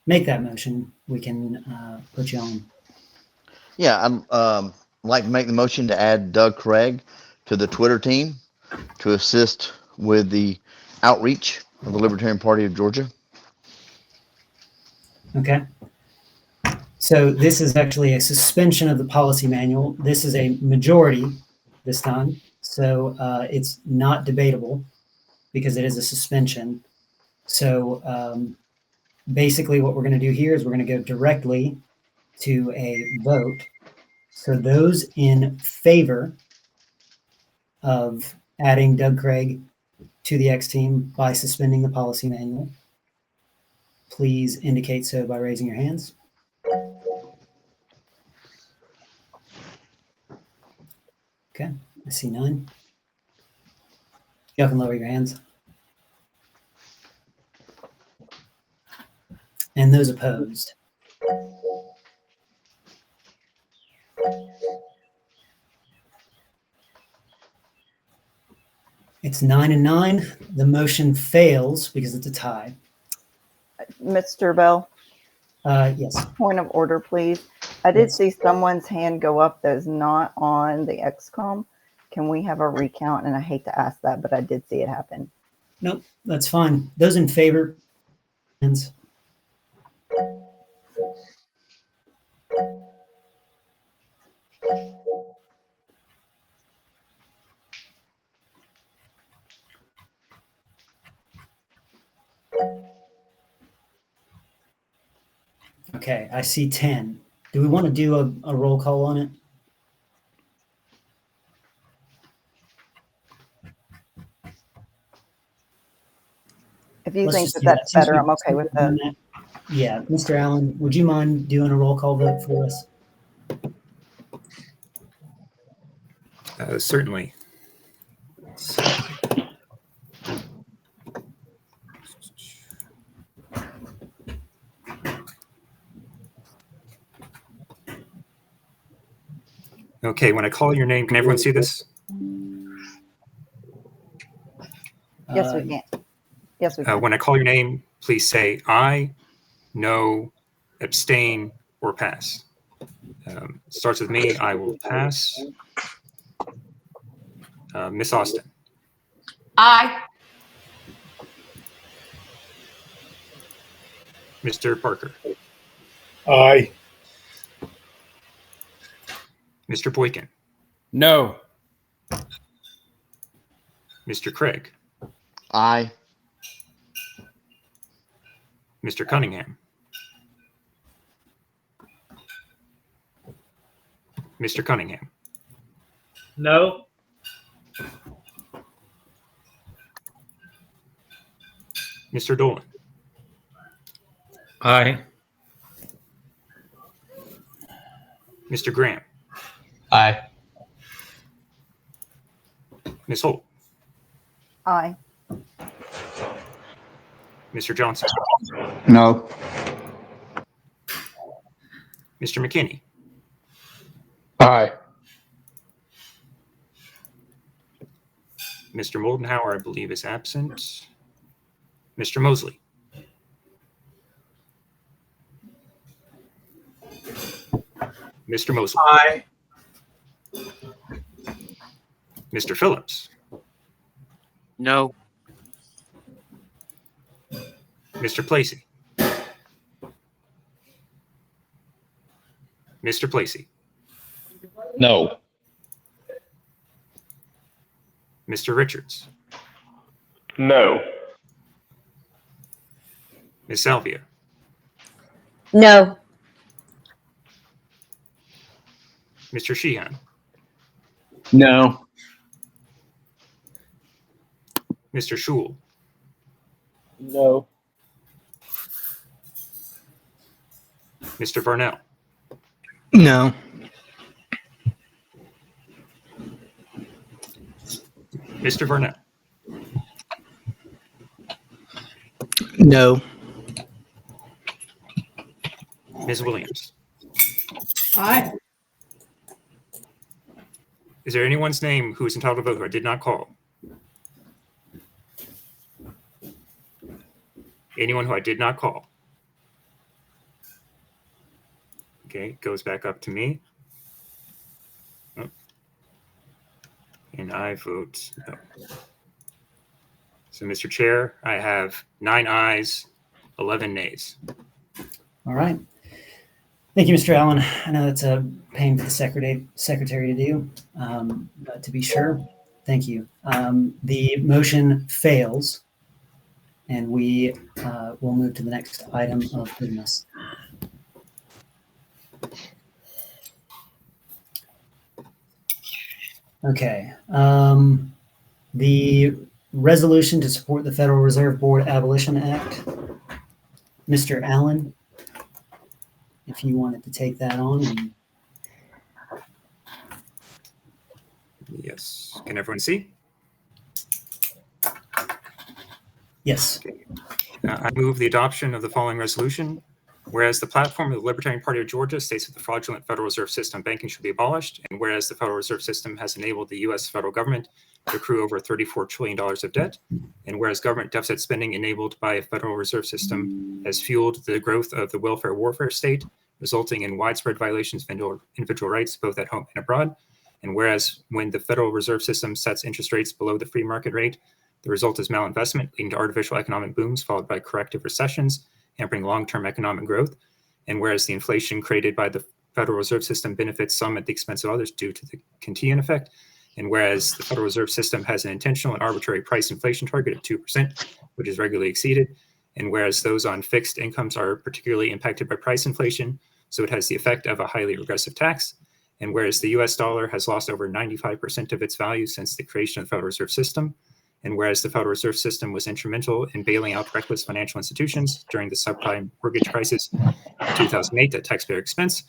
make that motion, we can put you on. Yeah, I'd like to make the motion to add Doug Craig to the Twitter team to assist with the outreach of the Libertarian Party of Georgia. Okay. So this is actually a suspension of the policy manual. This is a majority this time. So it's not debatable because it is a suspension. So basically what we're going to do here is we're going to go directly to a vote. So those in favor of adding Doug Craig to the X team by suspending the policy manual, please indicate so by raising your hands. Okay, I see none. You can lower your hands. And those opposed. It's 9-9. The motion fails because it's a tie. Mr. Bell? Yes. Point of order, please. I did see someone's hand go up that is not on the XCOM. Can we have a recount? And I hate to ask that, but I did see it happen. Nope, that's fine. Those in favor, hands. Okay, I see 10. Do we want to do a roll call on it? If you think that's better, I'm okay with that. Yeah, Mr. Allen, would you mind doing a roll call vote for us? Certainly. Okay, when I call your name, can everyone see this? Yes, we can. Yes, we can. When I call your name, please say aye, no, abstain, or pass. Starts with me. I will pass. Miss Austin. Aye. Mr. Parker, Aye. Mr. Boykin, No. Mr. Craig, Aye. Mr. Cunningham, Mr. Cunningham, No. Mr. Dolan, Aye. Mr. Graham, Aye. Ms. Holt, Aye. Mr. Johnson, No. Mr. McKinney, Aye. Mr. Moldenhauer, I believe, is absent. Mr. Mosley, Mr. Mosley, Aye. Mr. Phillips, No. Mr. Placey, Mr. Placey, No. Mr. Richards, No. Ms. Salvia, No. Mr. Sheehan, No. Mr. Shule, No. Mr. Varnell, No. Mr. Varnell, No. Ms. Williams. Aye. Is there anyone's name who is entitled to vote who I did not call? Anyone who I did not call? Okay, goes back up to me. Oh. And I vote no. So, Mr. Chair, I have 9 ayes, 11 nays. All right. Thank you, Mr. Allen. I know that's a pain for the secretary to do, but to be sure, thank you. The motion fails, and we will move to the next item of business. Okay. The resolution to support the Federal Reserve Board Abolition Act. Mr. Allen, if you wanted to take that on. Yes. Can everyone see? Yes. Okay. I move the adoption of the following resolution. Whereas the platform of the Libertarian Party of Georgia states that the fraudulent Federal Reserve System banking should be abolished, and whereas the Federal Reserve System has enabled the U.S. federal government to accrue over $34 trillion of debt, and whereas government deficit spending enabled by a Federal Reserve System has fueled the growth of the welfare warfare state, resulting in widespread violations of individual rights both at home and abroad, and whereas when the Federal Reserve System sets interest rates below the free market rate, the result is malinvestment, leading to artificial economic booms followed by corrective recessions, hampering long-term economic growth. And whereas the inflation created by the Federal Reserve System benefits some at the expense of others due to the Commitee effect. And whereas the Federal Reserve System has an intentional and arbitrary price inflation target of 2%, which is regularly exceeded. And whereas those on fixed incomes are particularly impacted by price inflation, so it has the effect of a highly regressive tax. And whereas the US dollar has lost over 95% of its value since the creation of the Federal Reserve System, and whereas the Federal Reserve System was instrumental in bailing out reckless financial institutions during the subprime mortgage crisis in 2008 at taxpayer expense,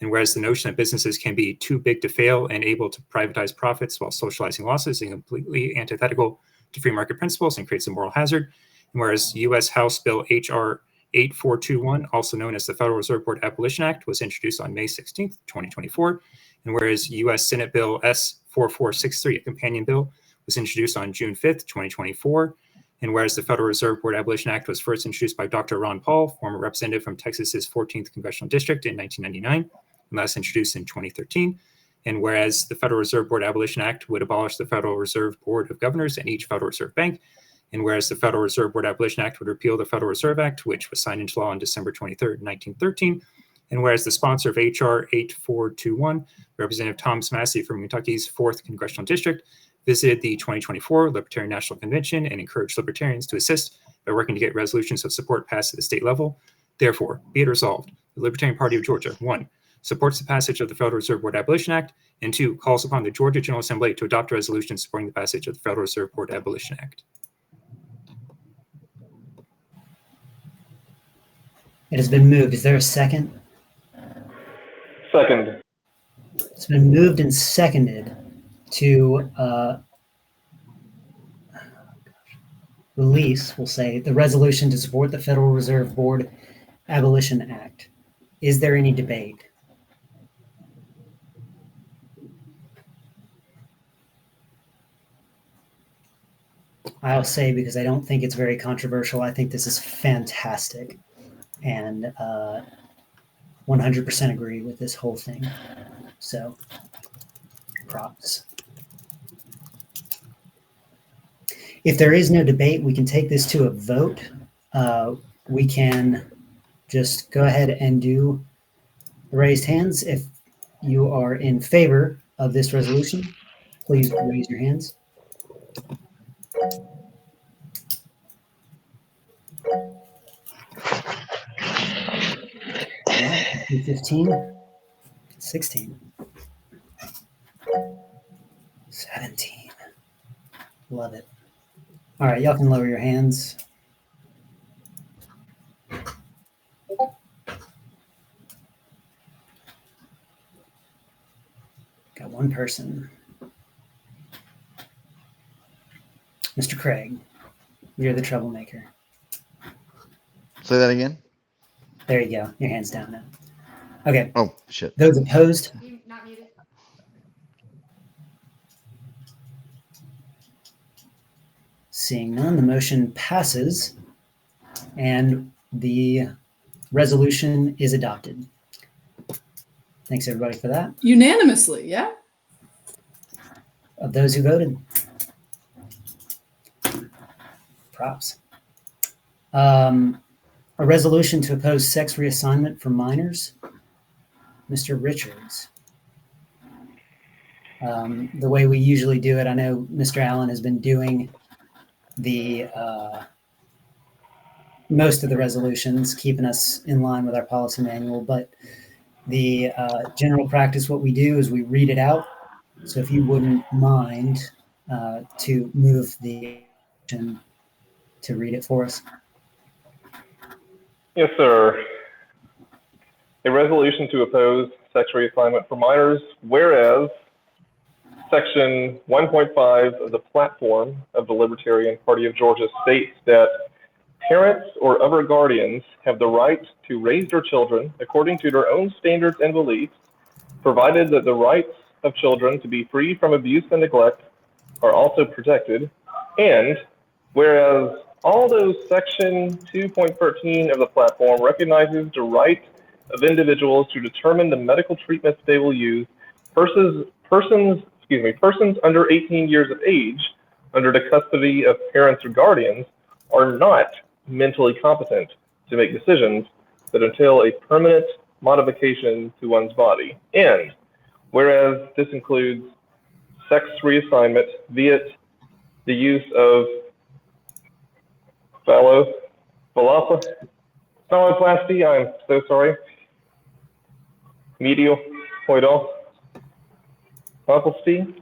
and whereas the notion that businesses can be too big to fail and able to privatize profits while socializing losses is completely antithetical to free market principles and creates a moral hazard, and whereas U.S. House Bill H.R. 8421, also known as the Federal Reserve Board Abolition Act, was introduced on May 16th, 2024, and whereas U.S. Senate Bill S. 4463, a companion bill, was introduced on June 5th, 2024. And whereas the Federal Reserve Board Abolition Act was first introduced by Dr. Ron Paul, former representative from Texas's 14th Congressional District in 1999, and last introduced in 2013. And whereas the Federal Reserve Board Abolition Act would abolish the Federal Reserve Board of Governors and each Federal Reserve Bank. And whereas the Federal Reserve Board Abolition Act would repeal the Federal Reserve Act, which was signed into law on December 23rd, 1913. And whereas the sponsor of H.R. 8421, Representative Thomas Massey from Kentucky's 4th Congressional District, visited the 2024 Libertarian National Convention and encouraged Libertarians to assist by working to get resolutions of support passed at the state level. Therefore, be it resolved, the Libertarian Party of Georgia, 1, supports the passage of the Federal Reserve Board Abolition Act, and 2, calls upon the Georgia General Assembly to adopt a resolution supporting the passage of the Federal Reserve Board Abolition Act. It has been moved. Is there a second? Second. It's been moved and seconded to release, we'll say, the resolution to support the Federal Reserve Board Abolition Act. Is there any debate? I'll say, because I don't think it's very controversial, I think this is fantastic. And 100% agree with this whole thing. So, props. If there is no debate, we can take this to a vote. We can just go ahead and do the raised hands. If you are in favor of this resolution, please raise your hands. Yeah, 15, 16, 17. Love it. All right, y'all can lower your hands. Got one person. Mr. Craig, you're the troublemaker. Say that again. There you go. Your hand's down now. Okay. Oh, shit. Those opposed? Seeing none, the motion passes and the resolution is adopted. Thanks, everybody, for that. Unanimously, yeah? Of those who voted. Props. A resolution to oppose sex reassignment for minors. Mr. Richards. The way we usually do it, I know Mr. Allen has been doing the most of the resolutions, keeping us in line with our policy manual, but the general practice, what we do is we read it out. So if you wouldn't mind to move the to read it for us. Yes, sir. A resolution to oppose sex reassignment for minors, whereas Section 1.5 of the platform of the Libertarian Party of Georgia states that parents or other guardians have the right to raise their children according to their own standards and beliefs, provided that the rights of children to be free from abuse and neglect are also protected. And whereas although Section 2.13 of the platform recognizes the right of individuals to determine the medical treatments they will use, persons under 18 years of age under the custody of parents or guardians are not mentally competent to make decisions that entail a permanent modification to one's body. And whereas this includes sex reassignment via the use of phalloplasty, I'm so sorry, medial coital phalloplasty,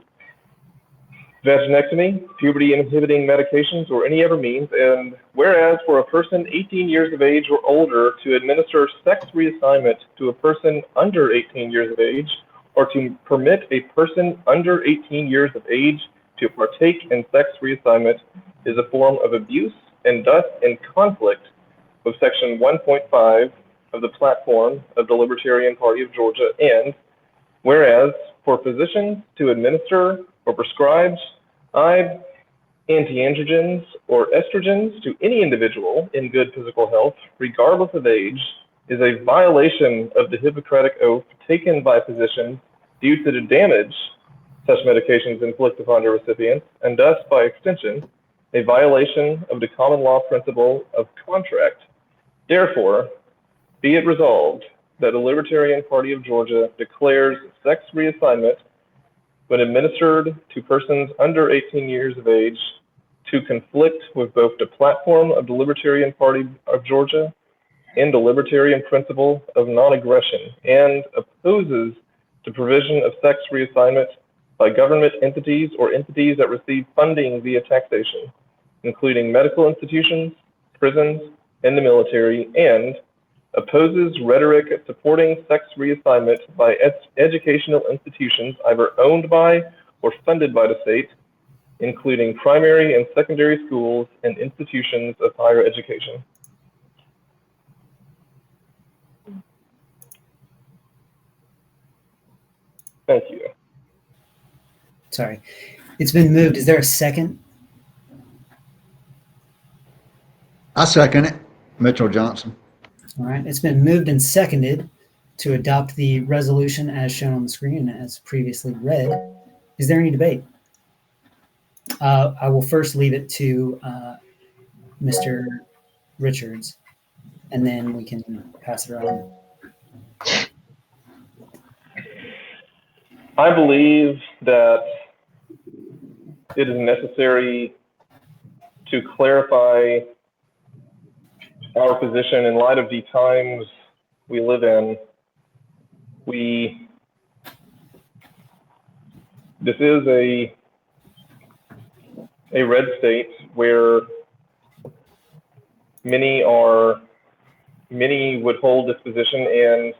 vaginectomy, puberty inhibiting medications, or any other means. And whereas for a person 18 years of age or older to administer sex reassignment to a person under 18 years of age, or to permit a person under 18 years of age to partake in sex reassignment is a form of abuse and thus in conflict with Section 1.5 of the platform of the Libertarian Party of Georgia. And whereas for physicians to administer or prescribe anti-androgens or estrogens to any individual in good physical health, regardless of age, is a violation of the Hippocratic Oath taken by physicians due to the damage such medications inflict upon their recipients, and thus, by extension, a violation of the common law principle of contract. Therefore, be it resolved that the Libertarian Party of Georgia declares sex reassignment when administered to persons under 18 years of age to conflict with both the platform of the Libertarian Party of Georgia and the Libertarian principle of non-aggression, and opposes the provision of sex reassignment by government entities or entities that receive funding via taxation, including medical institutions, prisons, and the military, and opposes rhetoric supporting sex reassignment by educational institutions either owned by or funded by the state, including primary and secondary schools and institutions of higher education. Thank you. Sorry. It's been moved. Is there a second? I second it. Mitchell Johnson. All right. It's been moved and seconded to adopt the resolution as shown on the screen as previously read. Is there any debate? I will first leave it to Mr. Richards, and then we can pass it around. I believe that it is necessary to clarify our position in light of the times we live in. This is a red state where many would hold this position,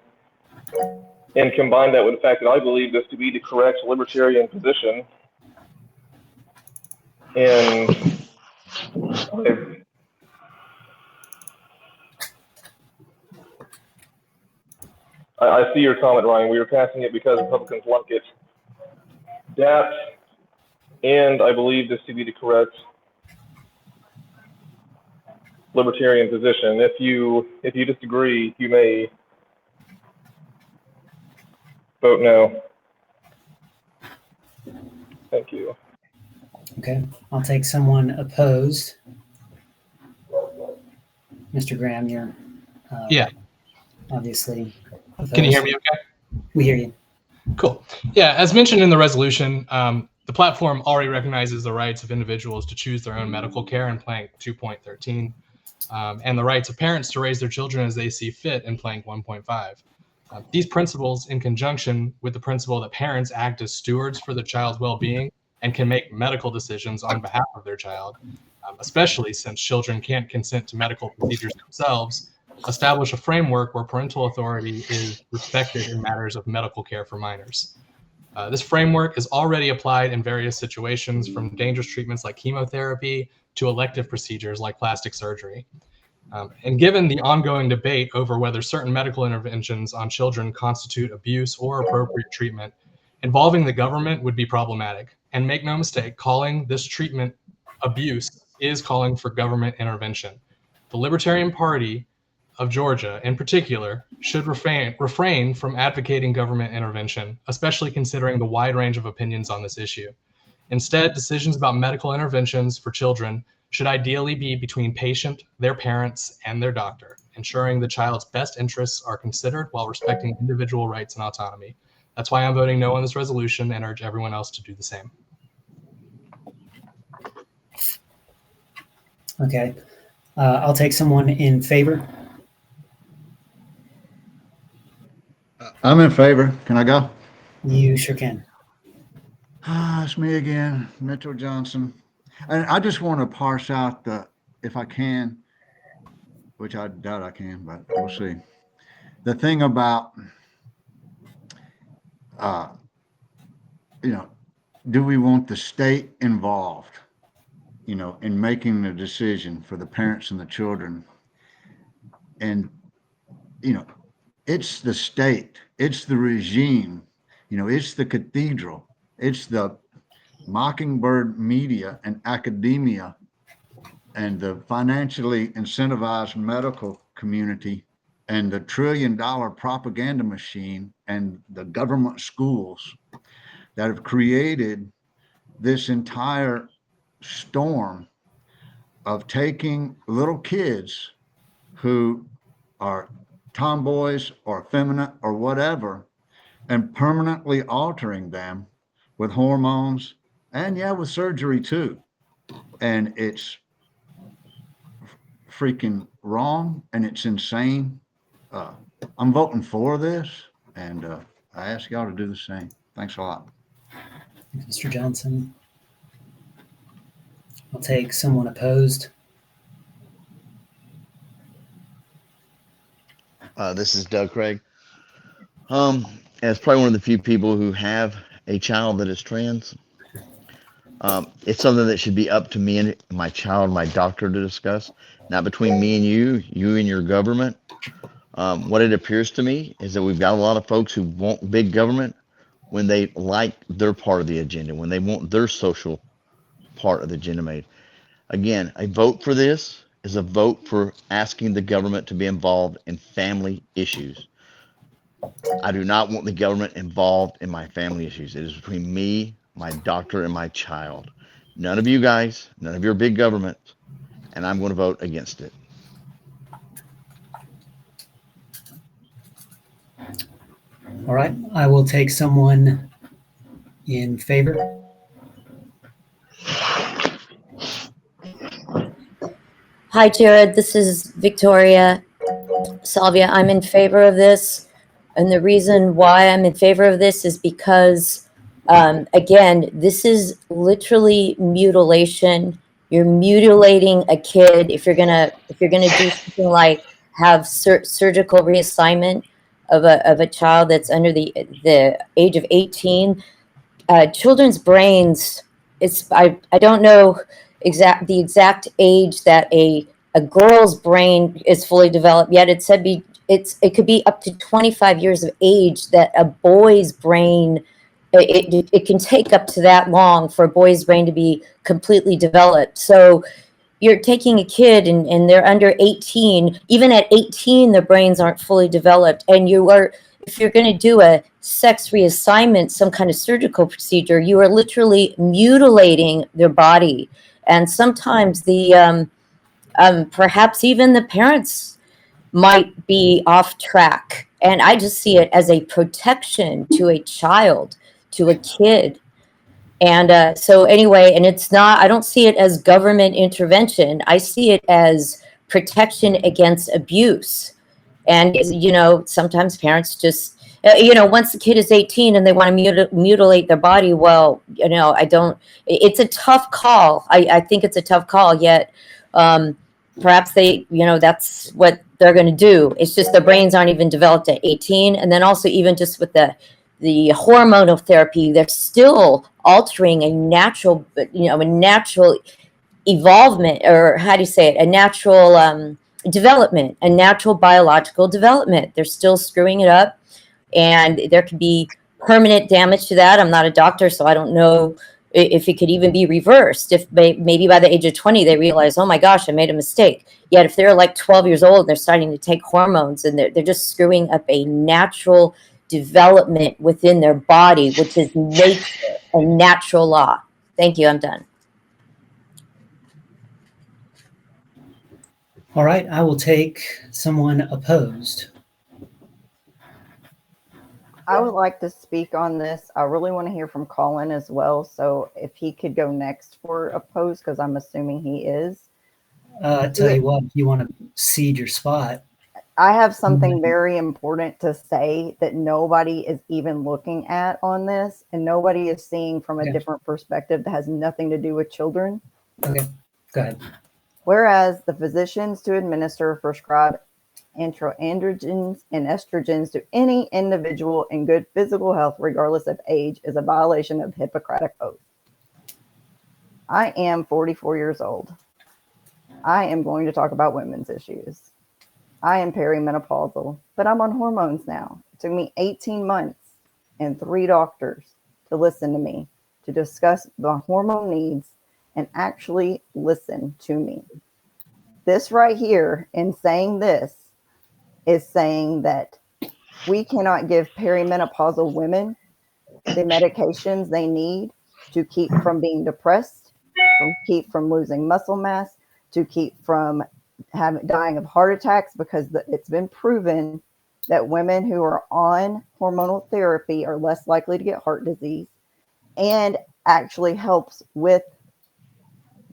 and combine that with the fact that I believe this to be the correct libertarian position. And I see your comment, Ryan. We were passing it because Republicans like it. That, and I believe this to be the correct libertarian position. If you disagree, you may vote no. Thank you. Okay, I'll take someone opposed. Mr. Graham, you're Yeah. obviously opposed. Can you hear me okay? We hear you. Cool. Yeah, as mentioned in the resolution, the platform already recognizes the rights of individuals to choose their own medical care in Plank 2.13, and the rights of parents to raise their children as they see fit in Plank 1.5. These principles, in conjunction with the principle that parents act as stewards for the child's well-being and can make medical decisions on behalf of their child, especially since children can't consent to medical procedures themselves, establish a framework where parental authority is respected in matters of medical care for minors. This framework is already applied in various situations, from dangerous treatments like chemotherapy to elective procedures like plastic surgery. And given the ongoing debate over whether certain medical interventions on children constitute abuse or appropriate treatment, involving the government would be problematic. And make no mistake, calling this treatment abuse is calling for government intervention. The Libertarian Party of Georgia, in particular, should refrain from advocating government intervention, especially considering the wide range of opinions on this issue. Instead, decisions about medical interventions for children should ideally be between patient, their parents, and their doctor, ensuring the child's best interests are considered while respecting individual rights and autonomy. That's why I'm voting no on this resolution and urge everyone else to do the same. Okay. I'll take someone in favor. I'm in favor. Can I go? You sure can. It's me again, Mitchell Johnson. And I just want to parse out if I can, which I doubt I can, but we'll see. The thing about, do we want the state involved, in making the decision for the parents and the children? And, it's the state, it's the regime, it's the cathedral, it's the mockingbird media and academia and the financially incentivized medical community and the $1 trillion propaganda machine and the government schools that have created this entire storm of taking little kids who are tomboys or effeminate or whatever and permanently altering them with hormones and, yeah, with surgery too. And it's freaking wrong and it's insane. I'm voting for this, and I ask y'all to do the same. Thanks a lot. Mr. Johnson. I'll take someone opposed. This is Doug Craig. As probably one of the few people who have a child that is trans, it's something that should be up to me and my child, my doctor to discuss, not between me and you and your government. What it appears to me is that we've got a lot of folks who want big government when they like their part of the agenda, when they want their social part of the agenda made. Again, a vote for this is a vote for asking the government to be involved in family issues. I do not want the government involved in my family issues. It is between me, my doctor, and my child. None of you guys, none of your big government, and I'm going to vote against it. All right, I will take someone in favor. Hi, Jared. This is Victoria Salvia. I'm in favor of this. And the reason why I'm in favor of this is because, again, this is literally mutilation. You're mutilating a kid if you're gonna do something like have surgical reassignment of a child that's under the age of 18. Children's brains, I don't know the exact age that a girl's brain is fully developed yet. It said it could be up to 25 years of age that a boy's brain, it can take up to that long for a boy's brain to be completely developed. So you're taking a kid and they're under 18. Even at 18, their brains aren't fully developed. And if you're going to do a sex reassignment, some kind of surgical procedure, you are literally mutilating their body. And sometimes perhaps even the parents might be off track. And I just see it as a protection to a child, to a kid. And so anyway, and I don't see it as government intervention. I see it as protection against abuse. And, sometimes parents just, once the kid is 18 and they want to mutilate their body, well, it's a tough call. I think it's a tough call, yet perhaps that's what they're going to do. It's just their brains aren't even developed at 18. And then also even just with the hormonal therapy, they're still altering a natural evolvement, or how do you say it? A natural development, a natural biological development. They're still screwing it up, and there could be permanent damage to that. I'm not a doctor, so I don't know if it could even be reversed. If maybe by the age of 20, they realize, oh my gosh, I made a mistake. Yet if they're like 12 years old, they're starting to take hormones and they're just screwing up a natural development within their body, which is nature, a natural law. Thank you. I'm done. All right, I will take someone opposed. I would like to speak on this. I really want to hear from Colin as well. So if he could go next for opposed, because I'm assuming he is. Tell you what, if you want to cede your spot. I have something very important to say that nobody is even looking at on this, and nobody is seeing from a different perspective that has nothing to do with children. Okay, go ahead. Whereas the physicians to administer prescribe androgens and estrogens to any individual in good physical health, regardless of age, is a violation of Hippocratic oath. I am 44 years old. I am going to talk about women's issues. I am perimenopausal, but I'm on hormones now. It took me 18 months and 3 doctors to listen to me, to discuss the hormone needs and actually listen to me. This right here, in saying this, is saying that we cannot give perimenopausal women the medications they need to keep from being depressed, keep from losing muscle mass, to keep from dying of heart attacks, because it's been proven that women who are on hormonal therapy are less likely to get heart disease, and actually helps with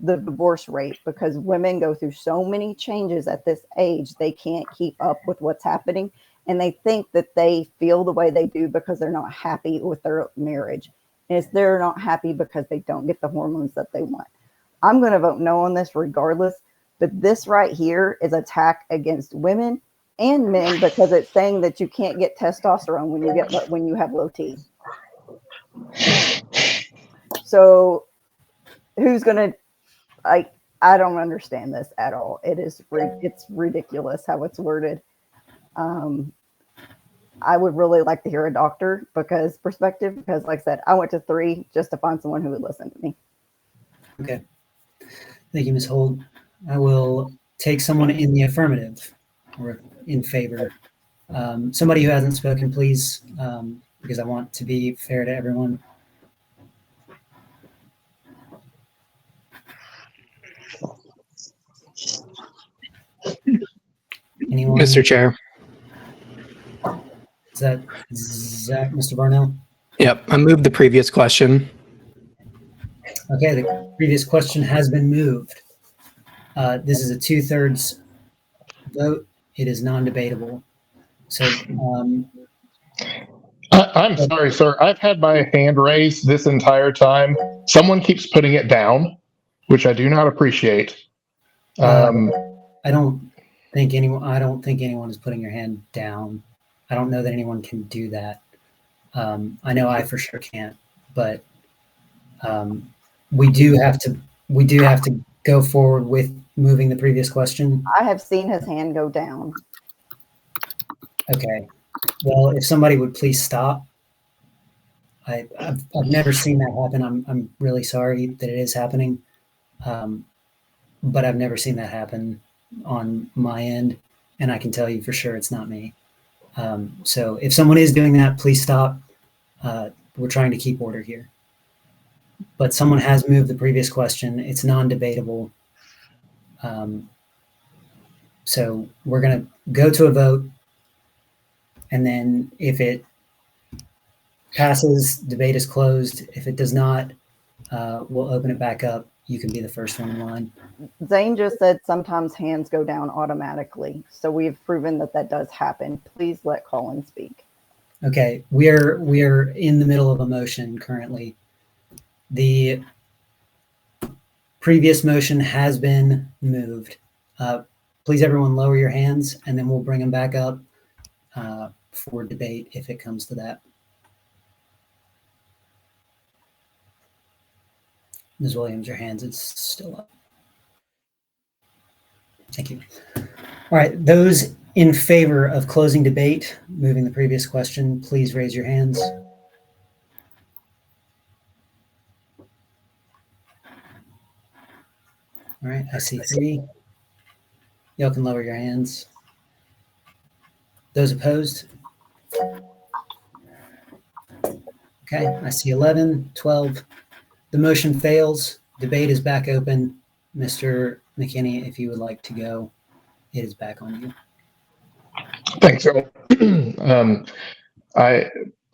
the divorce rate, because women go through so many changes at this age, they can't keep up with what's happening. And they think that they feel the way they do because they're not happy with their marriage. And they're not happy because they don't get the hormones that they want. I'm going to vote no on this regardless. But this right here is an attack against women and men, because it's saying that you can't get testosterone when you have low T. So who's going to, I don't understand this at all. It's ridiculous how it's worded. I would really like to hear a doctor perspective, because like I said, I went to 3 just to find someone who would listen to me. Okay. Thank you, Ms. Holt. I will take someone in the affirmative or in favor. Somebody who hasn't spoken, please, because I want to be fair to everyone. Anyone? Mr. Chair. Is that Zach, Mr. Barnell? Yep, I moved the previous question. Okay, the previous question has been moved. This is a 2/3 vote. It is non-debatable. So, I'm sorry, sir. I've had my hand raised this entire time. Someone keeps putting it down, which I do not appreciate. I don't think anyone is putting your hand down. I don't know that anyone can do that. I know I for sure can't, but we do have to go forward with moving the previous question. I have seen his hand go down. Okay. Well, if somebody would please stop. I've never seen that happen. I'm really sorry that it is happening, but I've never seen that happen on my end, and I can tell you for sure it's not me. So if someone is doing that, please stop. We're trying to keep order here. But someone has moved the previous question. It's non-debatable. So we're going to go to a vote. And then if it passes, debate is closed. If it does not, we'll open it back up. You can be the first one in line. Zane just said sometimes hands go down automatically. So we've proven that does happen. Please let Colin speak. Okay, we are in the middle of a motion currently. The previous motion has been moved. Please, everyone, lower your hands, and then we'll bring them back up for debate if it comes to that. Ms. Williams, your hands is still up. Thank you. All right, those in favor of closing debate, moving the previous question, please raise your hands. All right, I see 3. Y'all can lower your hands. Those opposed? Okay, I see 11, 12. The motion fails. Debate is back open. Mr. McKinney, if you would like to go, it is back on you. Thanks, Earl.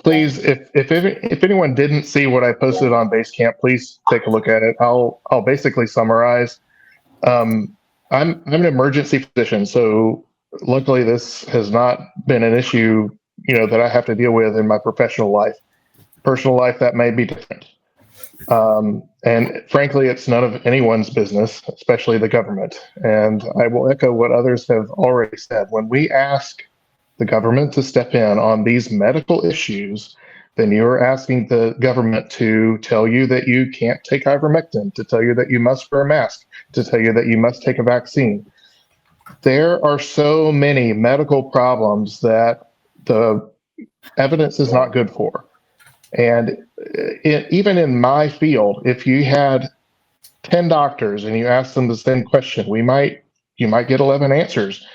Please, if anyone didn't see what I posted on Basecamp, please take a look at it. I'll basically summarize. I'm an emergency physician, so luckily this has not been an issue, that I have to deal with in my professional life. Personal life, that may be different. And frankly, it's none of anyone's business, especially the government. And I will echo what others have already said. When we ask the government to step in on these medical issues, then you're asking the government to tell you that you can't take ivermectin, to tell you that you must wear a mask, to tell you that you must take a vaccine. There are so many medical problems that the evidence is not good for. And even in my field, if you had 10 doctors and you ask them the same question, you might get 11 answers.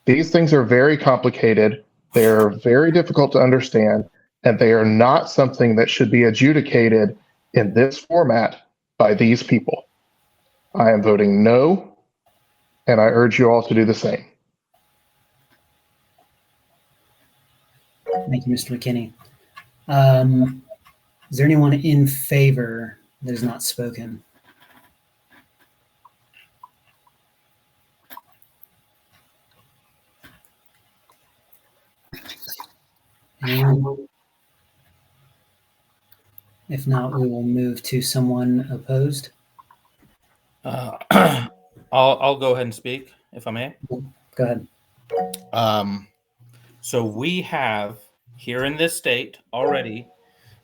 These things are very complicated. They're very difficult to understand, and they are not something that should be adjudicated in this format by these people. I am voting no, and I urge you all to do the same. Thank you, Mr. McKinney. Is there anyone in favor that has not spoken? Anyone? If not, we will move to someone opposed. I'll go ahead and speak, if I may. Go ahead. So we have here in this state already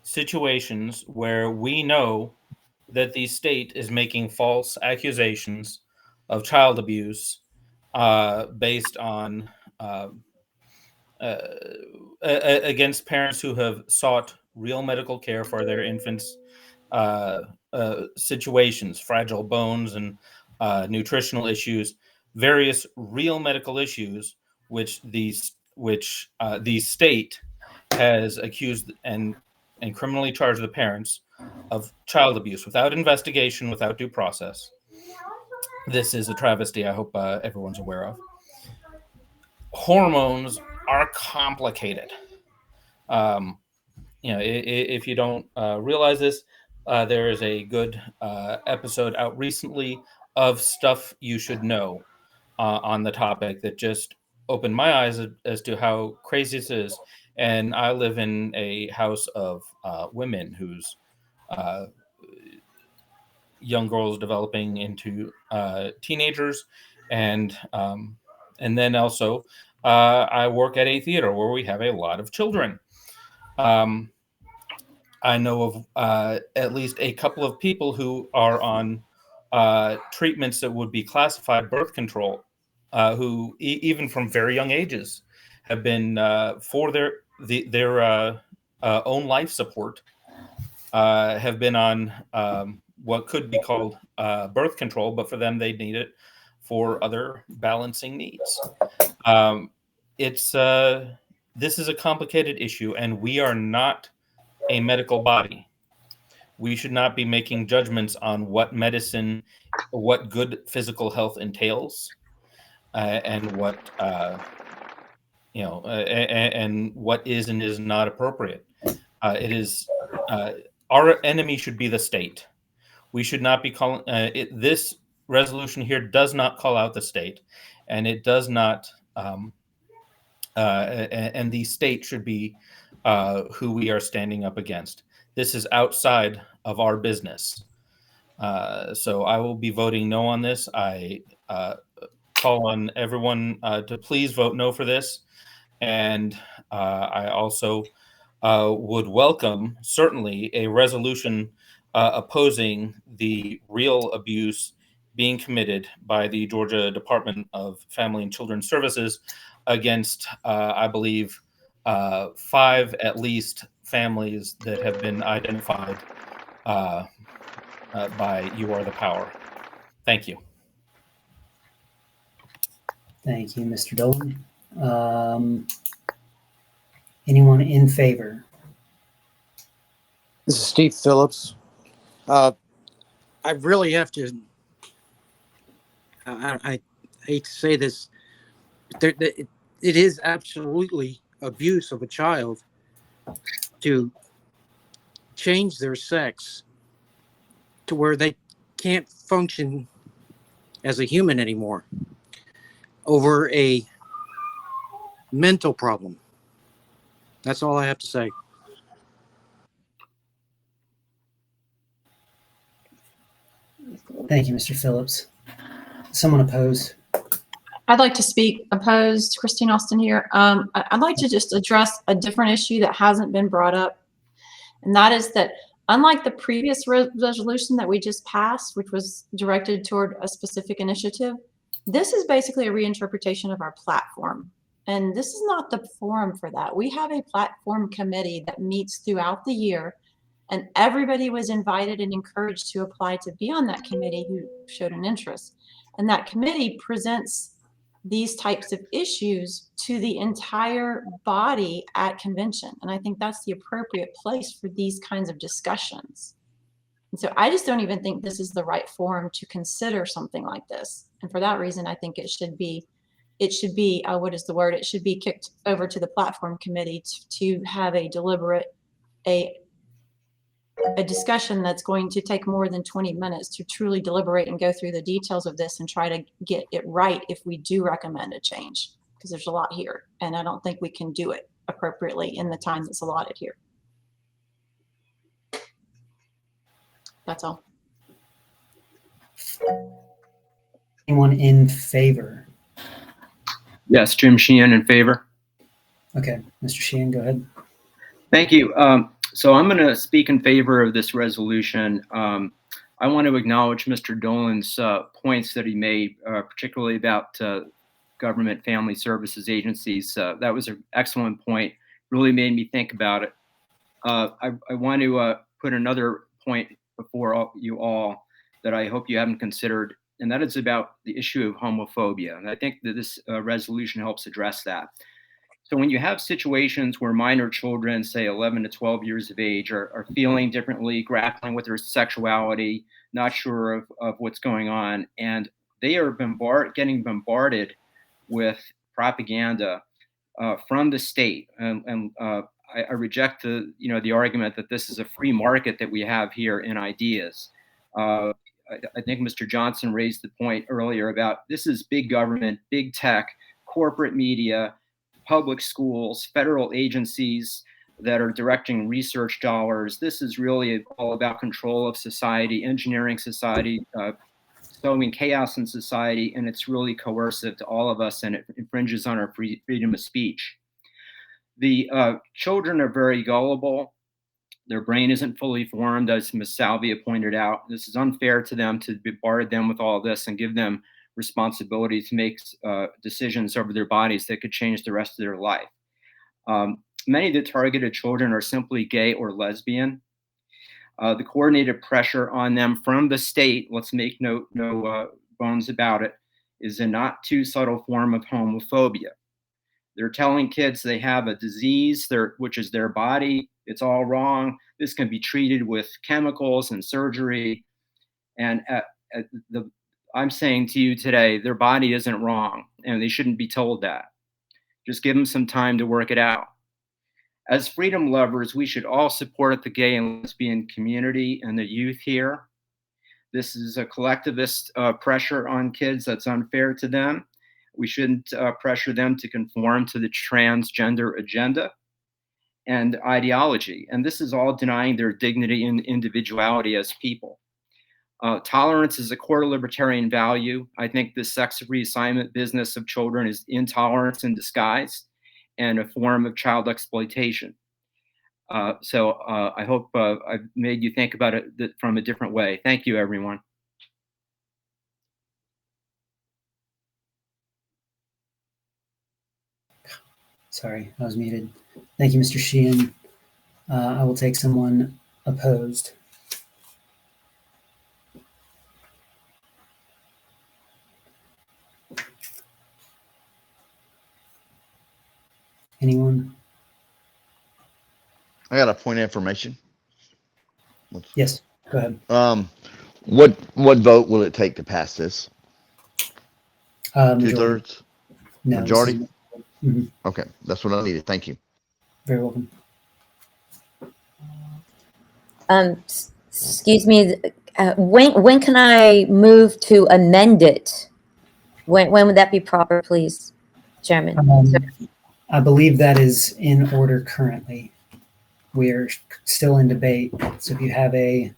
situations where we know that the state is making false accusations of child abuse based on against parents who have sought real medical care for their infants' situations, fragile bones and nutritional issues, various real medical issues, which the state has accused and criminally charged the parents of child abuse without investigation, without due process. This is a travesty I hope everyone's aware of. Hormones are complicated. If you don't realize this, there is a good episode out recently of Stuff You Should Know on the topic that just opened my eyes as to how crazy this is. And I live in a house of women whose young girls developing into teenagers, and then also I work at a theater where we have a lot of children. I know of at least a couple of people who are on treatments that would be classified birth control, who even from very young ages have been for their own life support, have been on what could be called birth control, but for them they need it for other balancing needs. This is a complicated issue, and we are not a medical body. We should not be making judgments on what good physical health entails, and what and what is and is not appropriate. It is our enemy should be the state. We should not be calling this resolution here does not call out the state, and it does not. And the state should be who we are standing up against. This is outside of our business. So I will be voting no on this. I call on everyone to please vote no for this. And I also would welcome certainly a resolution opposing the real abuse being committed by the Georgia Department of Family and Children's Services against, I believe, 5 at least families that have been identified by You Are the Power. Thank you. Thank you, Mr. Dolan. Anyone in favor? This is Steve Phillips. I really have to. I hate to say this. It is absolutely abuse of a child to change their sex to where they can't function as a human anymore over a mental problem. That's all I have to say. Thank you, Mr. Phillips. Someone opposed? I'd like to speak opposed. Christine Austin here. I'd like to just address a different issue that hasn't been brought up. And that is that unlike the previous resolution that we just passed, which was directed toward a specific initiative, this is basically a reinterpretation of our platform. And this is not the forum for that. We have a platform committee that meets throughout the year, and everybody was invited and encouraged to apply to be on that committee who showed an interest. And that committee presents these types of issues to the entire body at convention. And I think that's the appropriate place for these kinds of discussions. And so I just don't even think this is the right forum to consider something like this. And for that reason, I think it should be, what is the word? It should be kicked over to the platform committee to have a deliberate, a discussion that's going to take more than 20 minutes to truly deliberate and go through the details of this and try to get it right if we do recommend a change, because there's a lot here and I don't think we can do it appropriately in the time that's allotted here. That's all. Anyone in favor? Yes, Jim Sheehan in favor. Okay, Mr. Sheehan, go ahead. Thank you. So I'm going to speak in favor of this resolution. I want to acknowledge Mr. Dolan's points that he made, particularly about government family services agencies. That was an excellent point. Really made me think about it. I want to put another point before you all that I hope you haven't considered, and that is about the issue of homophobia. And I think that this resolution helps address that. So when you have situations where minor children, say 11 to 12 years of age, are feeling differently, grappling with their sexuality, not sure of what's going on, and they are getting bombarded with propaganda from the state, and I reject the argument that this is a free market that we have here in ideas. I think Mr. Johnson raised the point earlier about this is big government, big tech, corporate media, public schools, federal agencies that are directing research dollars. This is really all about control of society, engineering society, sowing chaos in society, and it's really coercive to all of us, and it infringes on our freedom of speech. The children are very gullible. Their brain isn't fully formed, as Ms. Salvia pointed out. This is unfair to them to bombard them with all this and give them responsibility to make decisions over their bodies that could change the rest of their life. Many of the targeted children are simply gay or lesbian. The coordinated pressure on them from the state, let's make no bones about it, is a not too subtle form of homophobia. They're telling kids they have a disease, which is their body. It's all wrong. This can be treated with chemicals and surgery. And I'm saying to you today, their body isn't wrong, and they shouldn't be told that. Just give them some time to work it out. As freedom lovers, we should all support the gay and lesbian community and the youth here. This is a collectivist pressure on kids that's unfair to them. We shouldn't pressure them to conform to the transgender agenda and ideology. And this is all denying their dignity and individuality as people. Tolerance is a core libertarian value. I think this sex reassignment business of children is intolerance in disguise and a form of child exploitation. So I hope I've made you think about it from a different way. Thank you, everyone. Sorry, I was muted. Thank you, Mr. Sheehan. I will take someone opposed. Anyone? I got a point of information. Yes, go ahead. What vote will it take to pass this? Majority. 2/3? No, Majority? Mm-hmm. Okay, that's what I needed. Thank you. Very welcome. Excuse me. When can I move to amend it? When would that be proper, please, Chairman? I believe that is in order currently. We are still in debate. So if you have a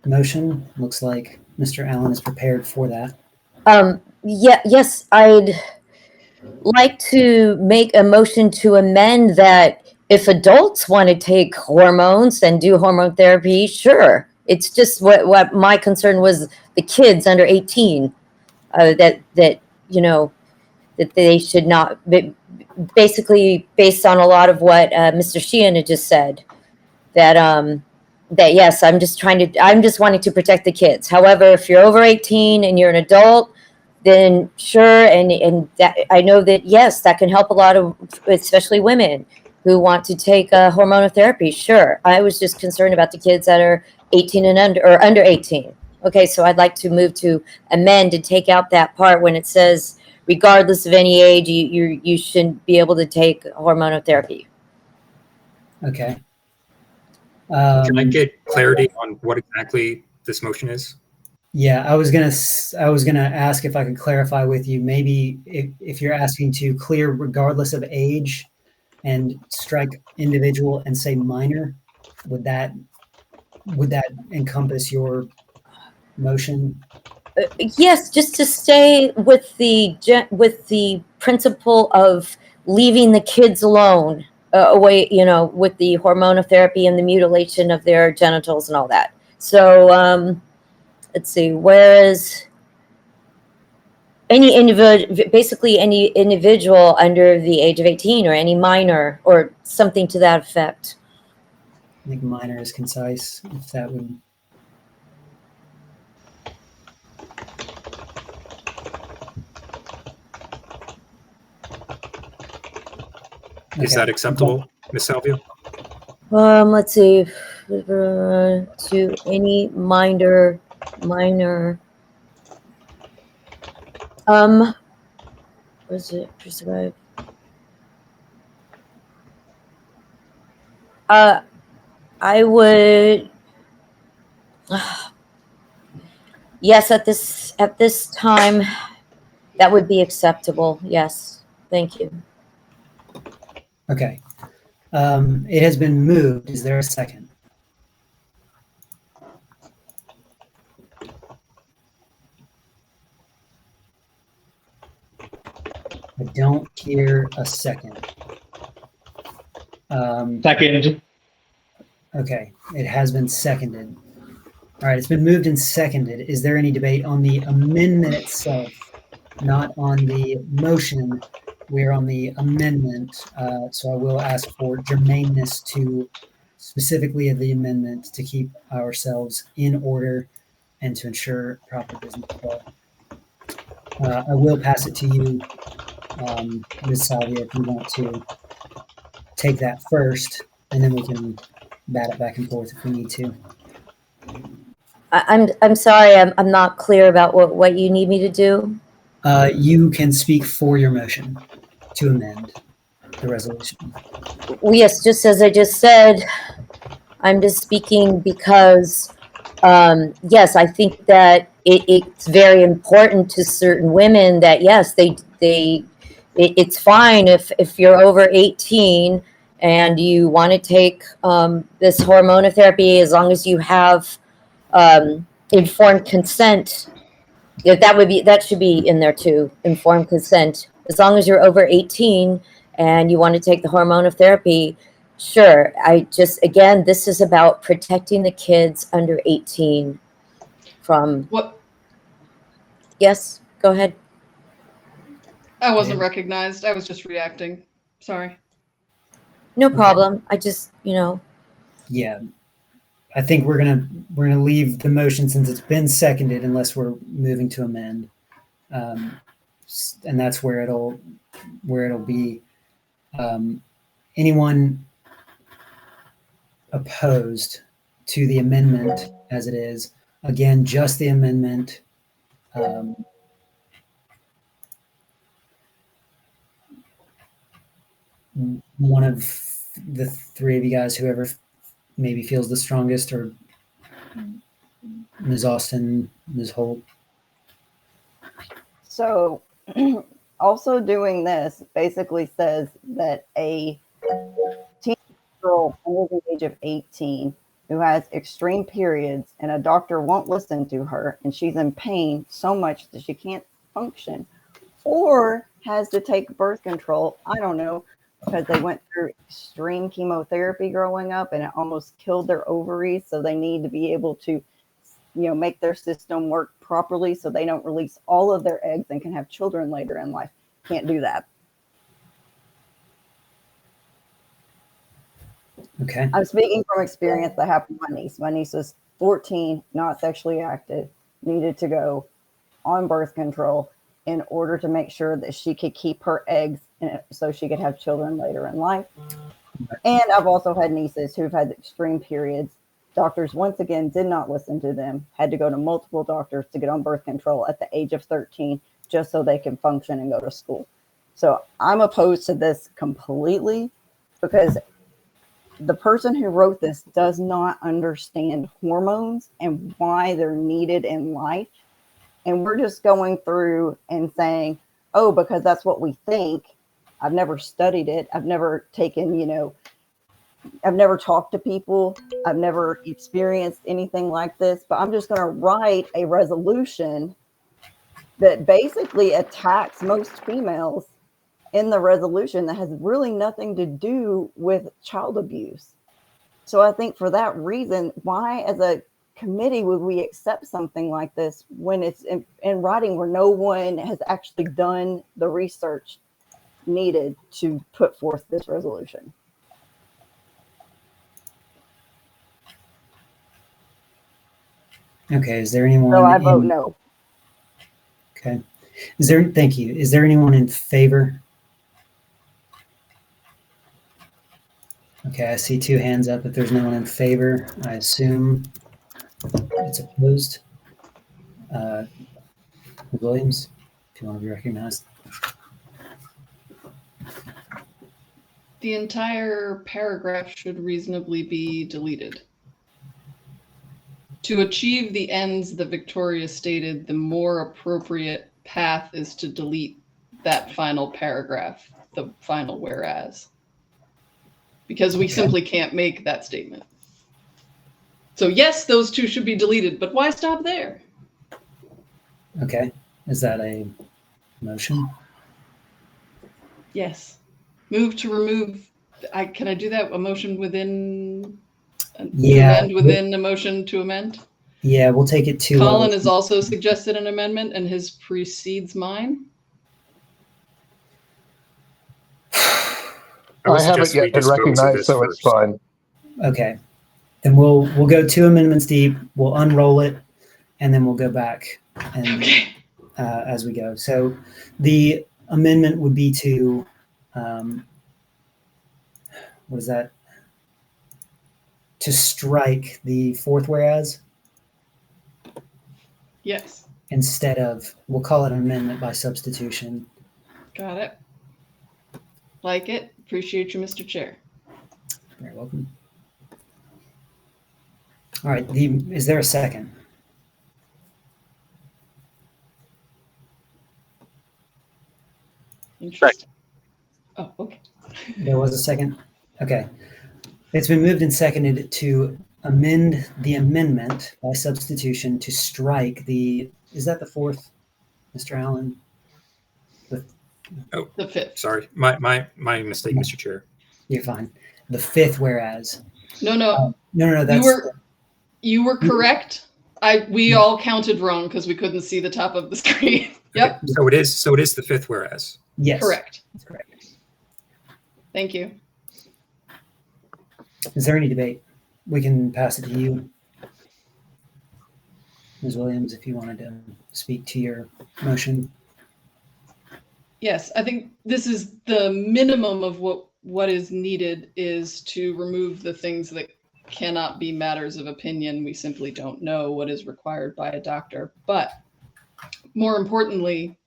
motion, looks like Mr. Allen is prepared for that. Yes, I'd like to make a motion to amend that. If adults want to take hormones and do hormone therapy, sure. It's just what my concern was, the kids under 18, that they should not, basically based on a lot of what Mr. Sheehan had just said, that yes, I'm just wanting to protect the kids. However, if you're over 18 and you're an adult, then sure, and that I know that yes, that can help a lot of, especially women who want to take hormonal therapy. Sure. I was just concerned about the kids that are 18 and under, or under 18. Okay, so I'd like to move to amend and take out that part when it says, regardless of any age, you shouldn't be able to take hormonal therapy. Okay. Can I get clarity on what exactly this motion is? Yeah, I was gonna ask if I could clarify with you. Maybe if you're asking to clear regardless of age, and strike individual and say minor, would that encompass your motion? Yes, just to stay with the principle of leaving the kids alone, away, with the hormonotherapy and the mutilation of their genitals and all that. So let's see. Whereas any individual, basically any individual under the age of 18, or any minor, or something to that effect. I think minor is concise. If that would. Is that acceptable, Ms. Salvio? Let's see. To any minor. Was it prescribed? I would. Yes, at this time, that would be acceptable. Yes, thank you. Okay. It has been moved. Is there a second? I don't hear a second. Second. Okay, it has been seconded. All right, it's been moved and seconded. Is there any debate on the amendment itself? Not on the motion. We're on the amendment. So I will ask for germaneness to specifically of the amendment to keep ourselves in order and to ensure proper business flow. I will pass it to you, Ms. Salvia, if you want to take that first, and then we can bat it back and forth if we need to. I'm sorry, I'm not clear about what you need me to do. You can speak for your motion to amend the resolution. Well, yes, just as I just said, I'm just speaking because, yes, I think that it's very important to certain women that, yes, it's fine if you're over 18 and you want to take this hormonotherapy, as long as you have informed consent. That should be in there too, informed consent. As long as you're over 18 and you want to take the hormonotherapy, sure. Again, this is about protecting the kids under 18 from. What? Yes, go ahead. I wasn't recognized. I was just reacting. Sorry. No problem. I just, Yeah, I think we're gonna leave the motion since it's been seconded, unless we're moving to amend, and that's where it'll be. Anyone opposed to the amendment as it is? Again, just the amendment. One of the three of you guys, whoever maybe feels the strongest, or Ms. Austin, Ms. Holt. So also doing this basically says that a teenage girl under the age of 18 who has extreme periods and a doctor won't listen to her and she's in pain so much that she can't function, or has to take birth control, I don't know, because they went through extreme chemotherapy growing up and it almost killed their ovaries, so they need to be able to make their system work properly so they don't release all of their eggs and can have children later in life. Can't do that. Okay. I'm speaking from experience that happened to my niece. My niece was 14, not sexually active, needed to go on birth control in order to make sure that she could keep her eggs so she could have children later in life. And I've also had nieces who've had extreme periods. Doctors, once again, did not listen to them, had to go to multiple doctors to get on birth control at the age of 13 just so they can function and go to school. So I'm opposed to this completely because the person who wrote this does not understand hormones and why they're needed in life. And we're just going through and saying, oh, because that's what we think. I've never studied it. I've never taken, I've never talked to people. I've never experienced anything like this, but I'm just going to write a resolution that basically attacks most females in the resolution that has really nothing to do with child abuse. So I think for that reason, why as a committee would we accept something like this when it's in writing where no one has actually done the research needed to put forth this resolution? Okay, is there anyone? So I vote no. Okay. Thank you. Is there anyone in favor? Okay, I see 2 hands up. If there's no one in favor, I assume it's opposed. Williams, if you want to be recognized. The entire paragraph should reasonably be deleted. To achieve the ends that Victoria stated, the more appropriate path is to delete that final paragraph, the final whereas, because we simply can't make that statement. So yes, those 2 should be deleted, but why stop there? Okay, is that a motion? Yes. Move to remove. Can I do that? A motion within? Yeah. To amend within a motion to amend? Yeah, we'll take it to. Colin has also suggested an amendment, and his precedes mine. I haven't yet been recognized, so it's fine. Okay, then we'll go 2 amendments deep. We'll unroll it, and then we'll go back and as we go. So the amendment would be to what is that? To strike the 4th whereas. Yes. Instead of, we'll call it an amendment by substitution. Got it. Like it. Appreciate you, Mr. Chair. You're welcome. All right. Is there a second? Interesting. Oh, okay. There was a second? Okay. It's been moved and seconded to amend the amendment by substitution to strike the, is that the 4th, Mr. Allen? The 5th. Sorry, my mistake, Mr. Chair. You're fine. The 5th whereas. No. No. That's you were correct. We all counted wrong because we couldn't see the top of the screen. Yep. Okay, so it is the 5th whereas. Yes. Correct. That's correct. Thank you. Is there any debate? We can pass it to you, Ms. Williams, if you wanted to speak to your motion. Yes, I think this is the minimum of what is needed is to remove the things that cannot be matters of opinion. We simply don't know what is required by a doctor. But more importantly,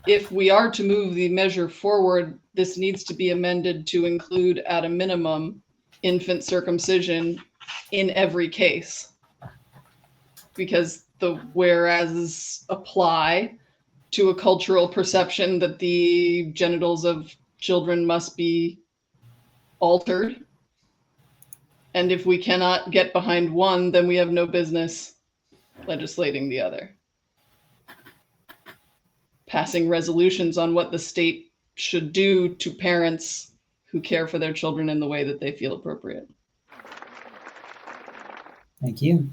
if we are to move the measure forward, this needs to be amended to include at a minimum infant circumcision in every case, because the whereas apply to a cultural perception that the genitals of children must be altered. And if we cannot get behind one, then we have no business legislating the other. Passing resolutions on what the state should do to parents who care for their children in the way that they feel appropriate. Thank you.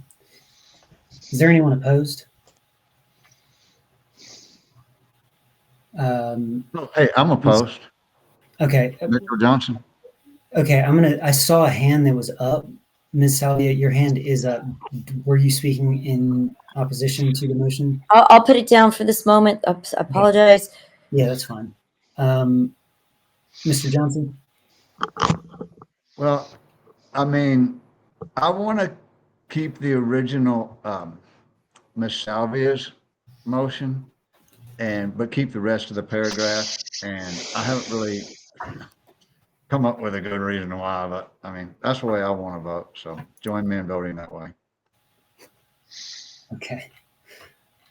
Is there anyone opposed? Hey, I'm opposed. Okay. Mitchell Johnson. Okay, I saw a hand that was up. Ms. Salvia, your hand is up. Were you speaking in opposition to the motion? I'll put it down for this moment. I apologize. Yeah, that's fine. Mr. Johnson? Well, I mean, I want to keep the original Ms. Salvia's motion, but keep the rest of the paragraph. And I haven't really come up with a good reason why, but I mean, that's the way I want to vote. So join me in voting that way. Okay.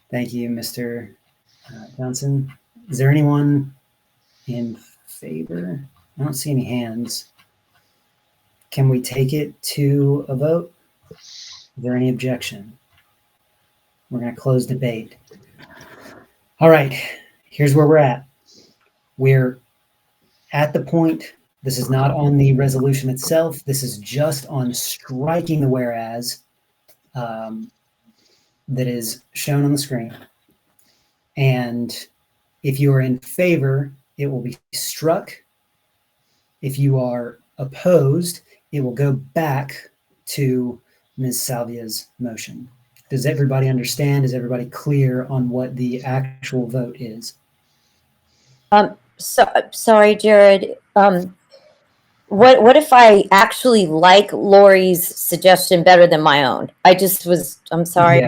Thank you, Mr. Johnson. Is there anyone in favor? I don't see any hands. Can we take it to a vote? Is there any objection? We're going to close debate. All right, here's where we're at. We're at the point, this is not on the resolution itself. This is just on striking the whereas that is shown on the screen. And if you are in favor, it will be struck. If you are opposed, it will go back to Ms. Salvia's motion. Does everybody understand? Is everybody clear on what the actual vote is? Sorry, Jared. What if I actually like Lori's suggestion better than my own? I'm sorry.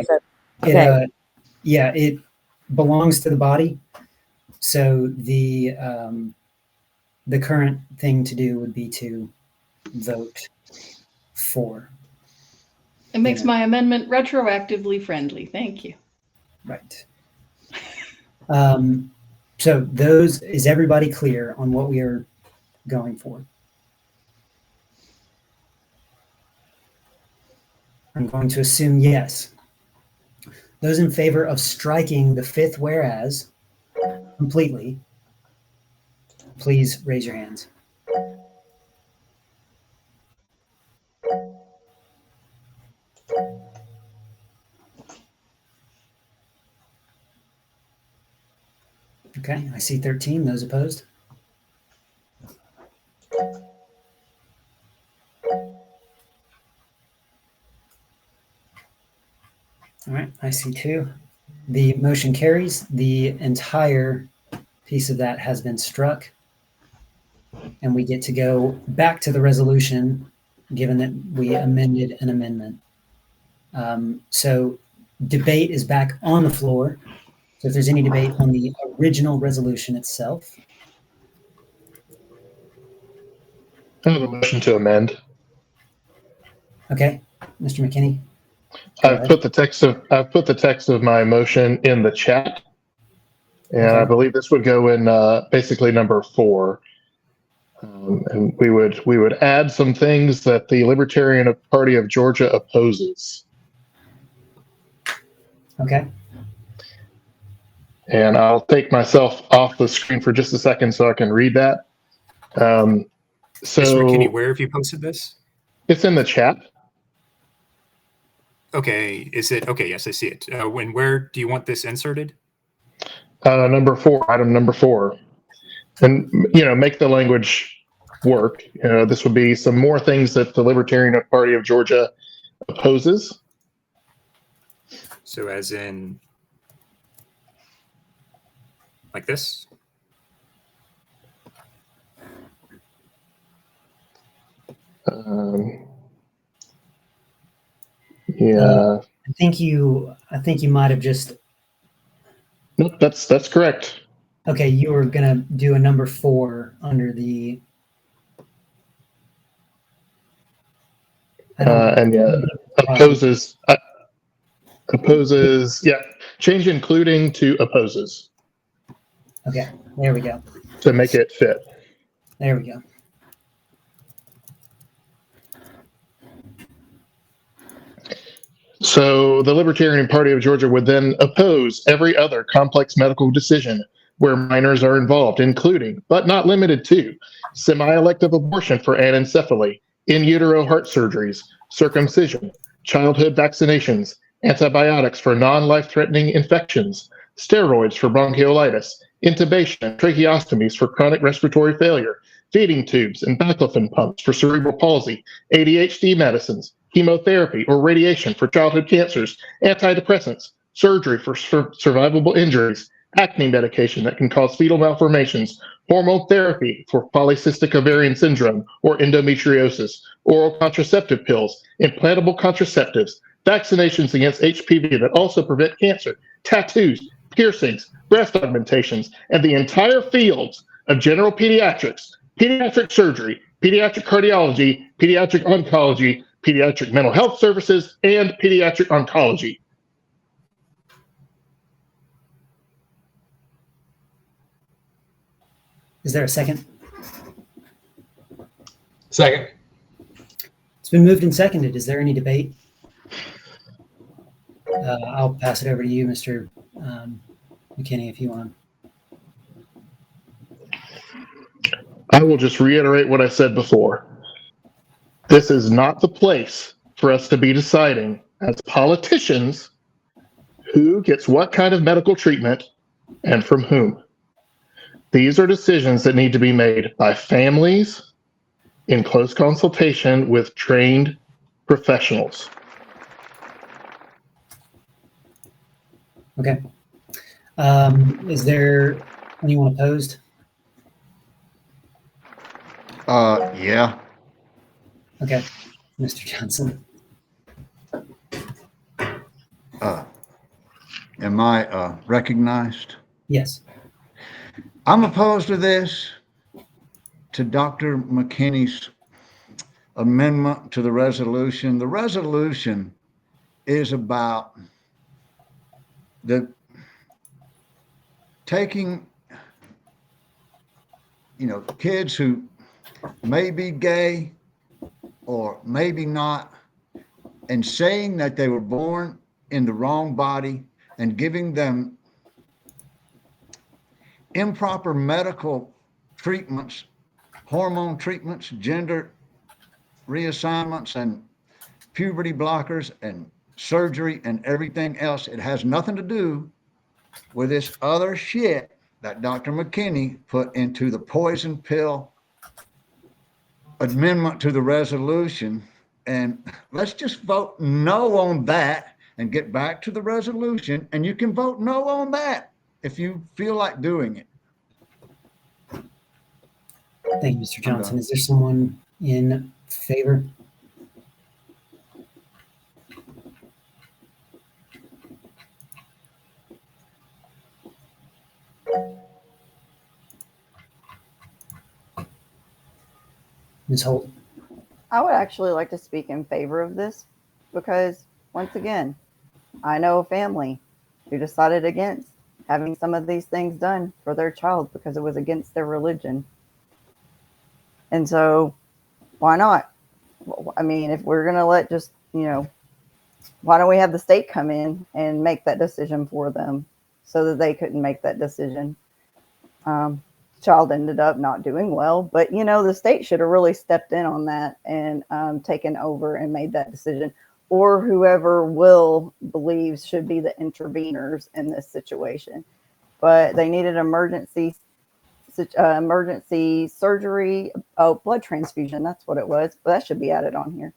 Yeah, it belongs to the body. So the current thing to do would be to vote for. It makes my amendment retroactively friendly. Thank you. Right. So is everybody clear on what we are going for? I'm going to assume yes. Those in favor of striking the fifth whereas completely, please raise your hands. Okay, I see 13. Those opposed? All right, I see 2. The motion carries. The entire piece of that has been struck. And we get to go back to the resolution, given that we amended an amendment. So debate is back on the floor. So if there's any debate on the original resolution itself. I have a motion to amend. Okay, Mr. McKinney. I've put the text of my motion in the chat, and Okay. I believe this would go in basically number 4. And we would add some things that the Libertarian Party of Georgia opposes. Okay. And I'll take myself off the screen for just a second so I can read that. Mr. McKinney, where have you posted this? It's in the chat. Okay, is it? Okay, yes, I see it. Where do you want this inserted? Number 4, item number 4. And, make the language work. This would be some more things that the Libertarian Party of Georgia opposes. So as in, like this? Yeah. I think you might have just. Nope, that's correct. Okay, you were gonna do a number 4 under the. Opposes. Yeah, change including to opposes. Okay, there we go. To make it fit. There we go. So the Libertarian Party of Georgia would then oppose every other complex medical decision where minors are involved, including, but not limited to, semi-elective abortion for anencephaly, in utero heart surgeries, circumcision, childhood vaccinations, antibiotics for non-life-threatening infections, steroids for bronchiolitis, intubation and tracheostomies for chronic respiratory failure, feeding tubes and baclofen pumps for cerebral palsy, ADHD medicines, chemotherapy or radiation for childhood cancers, antidepressants, surgery for survivable injuries, acne medication that can cause fetal malformations, hormone therapy for polycystic ovarian syndrome or endometriosis, oral contraceptive pills, implantable contraceptives, vaccinations against HPV that also prevent cancer, tattoos, piercings, breast augmentations, and the entire fields of general pediatrics, pediatric surgery, pediatric cardiology, pediatric oncology, pediatric mental health services, and pediatric oncology. Is there a second? Second. It's been moved and seconded. Is there any debate? I'll pass it over to you, Mr. McKinney, if you want. I will just reiterate what I said before. This is not the place for us to be deciding as politicians who gets what kind of medical treatment and from whom. These are decisions that need to be made by families in close consultation with trained professionals. Okay. Is there anyone opposed? Yeah. Okay. Mr. Johnson. Am I recognized? Yes. I'm opposed to this, to Dr. McKinney's amendment to the resolution. The resolution is about the taking, kids who may be gay or maybe not, and saying that they were born in the wrong body and giving them improper medical treatments, hormone treatments, gender reassignments, and puberty blockers and surgery and everything else. It has nothing to do with this other shit that Dr. McKinney put into the poison pill amendment to the resolution. And let's just vote no on that and get back to the resolution. And you can vote no on that if you feel like doing it. Thank you, Mr. Johnson. Is there someone in favor? Ms. Holt. I would actually like to speak in favor of this because, once again, I know a family who decided against having some of these things done for their child because it was against their religion. And so, why not? I mean, if we're going to let just, why don't we have the state come in and make that decision for them so that they couldn't make that decision? Child ended up not doing well, but the state should have really stepped in on that and taken over and made that decision, or whoever will believes should be the interveners in this situation. But they needed emergency surgery, blood transfusion, that's what it was, but that should be added on here.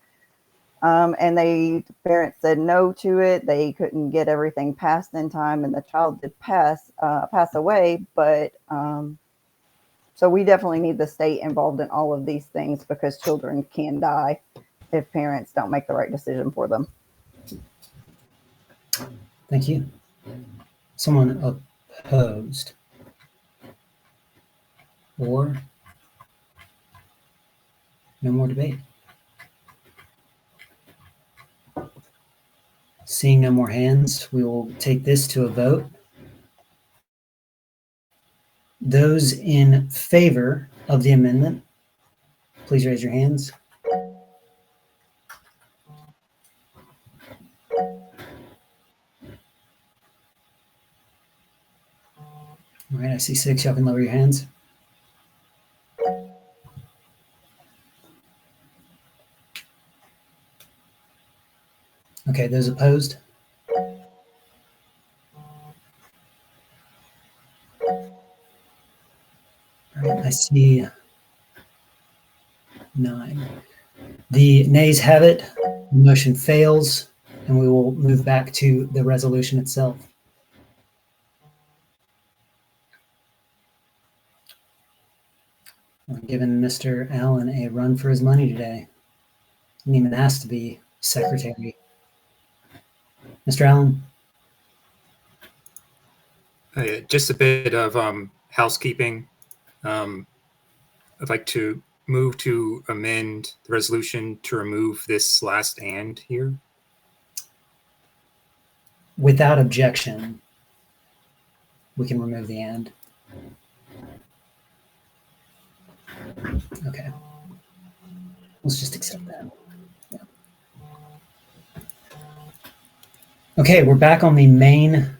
And the parents said no to it. They couldn't get everything passed in time, and the child did pass away, but so we definitely need the state involved in all of these things because children can die if parents don't make the right decision for them. Thank you. Someone opposed? Or no more debate? Seeing no more hands, we will take this to a vote. Those in favor of the amendment, please raise your hands. All right, I see 6. Y'all can lower your hands. Okay, those opposed? All right, I see 9. The nays have it. The motion fails, and we will move back to the resolution itself. I'm giving Mr. Allen a run for his money today. Didn't even ask to be secretary. Mr. Allen? Just a bit of housekeeping. I'd like to move to amend the resolution to remove this last "and" here. Without objection, we can remove the "and." Okay. Let's just accept that. Yeah. Okay, we're back on the main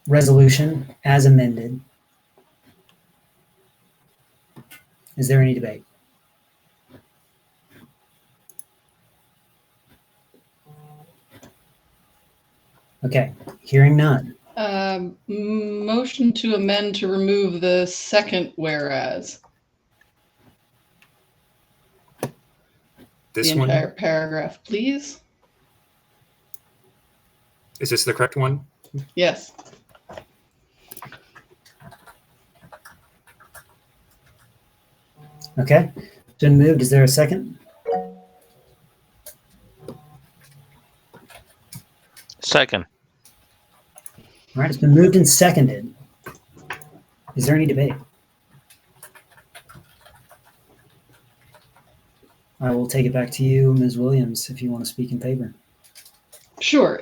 resolution as amended. Is there any debate? Okay, hearing none. Motion to amend to remove the second whereas. This the one? entire paragraph, please. Is this the correct one? Yes. Okay, it's been moved. Is there a second? Second. All right, it's been moved and seconded. Is there any debate? I will take it back to you, Ms. Williams, if you want to speak in favor. Sure.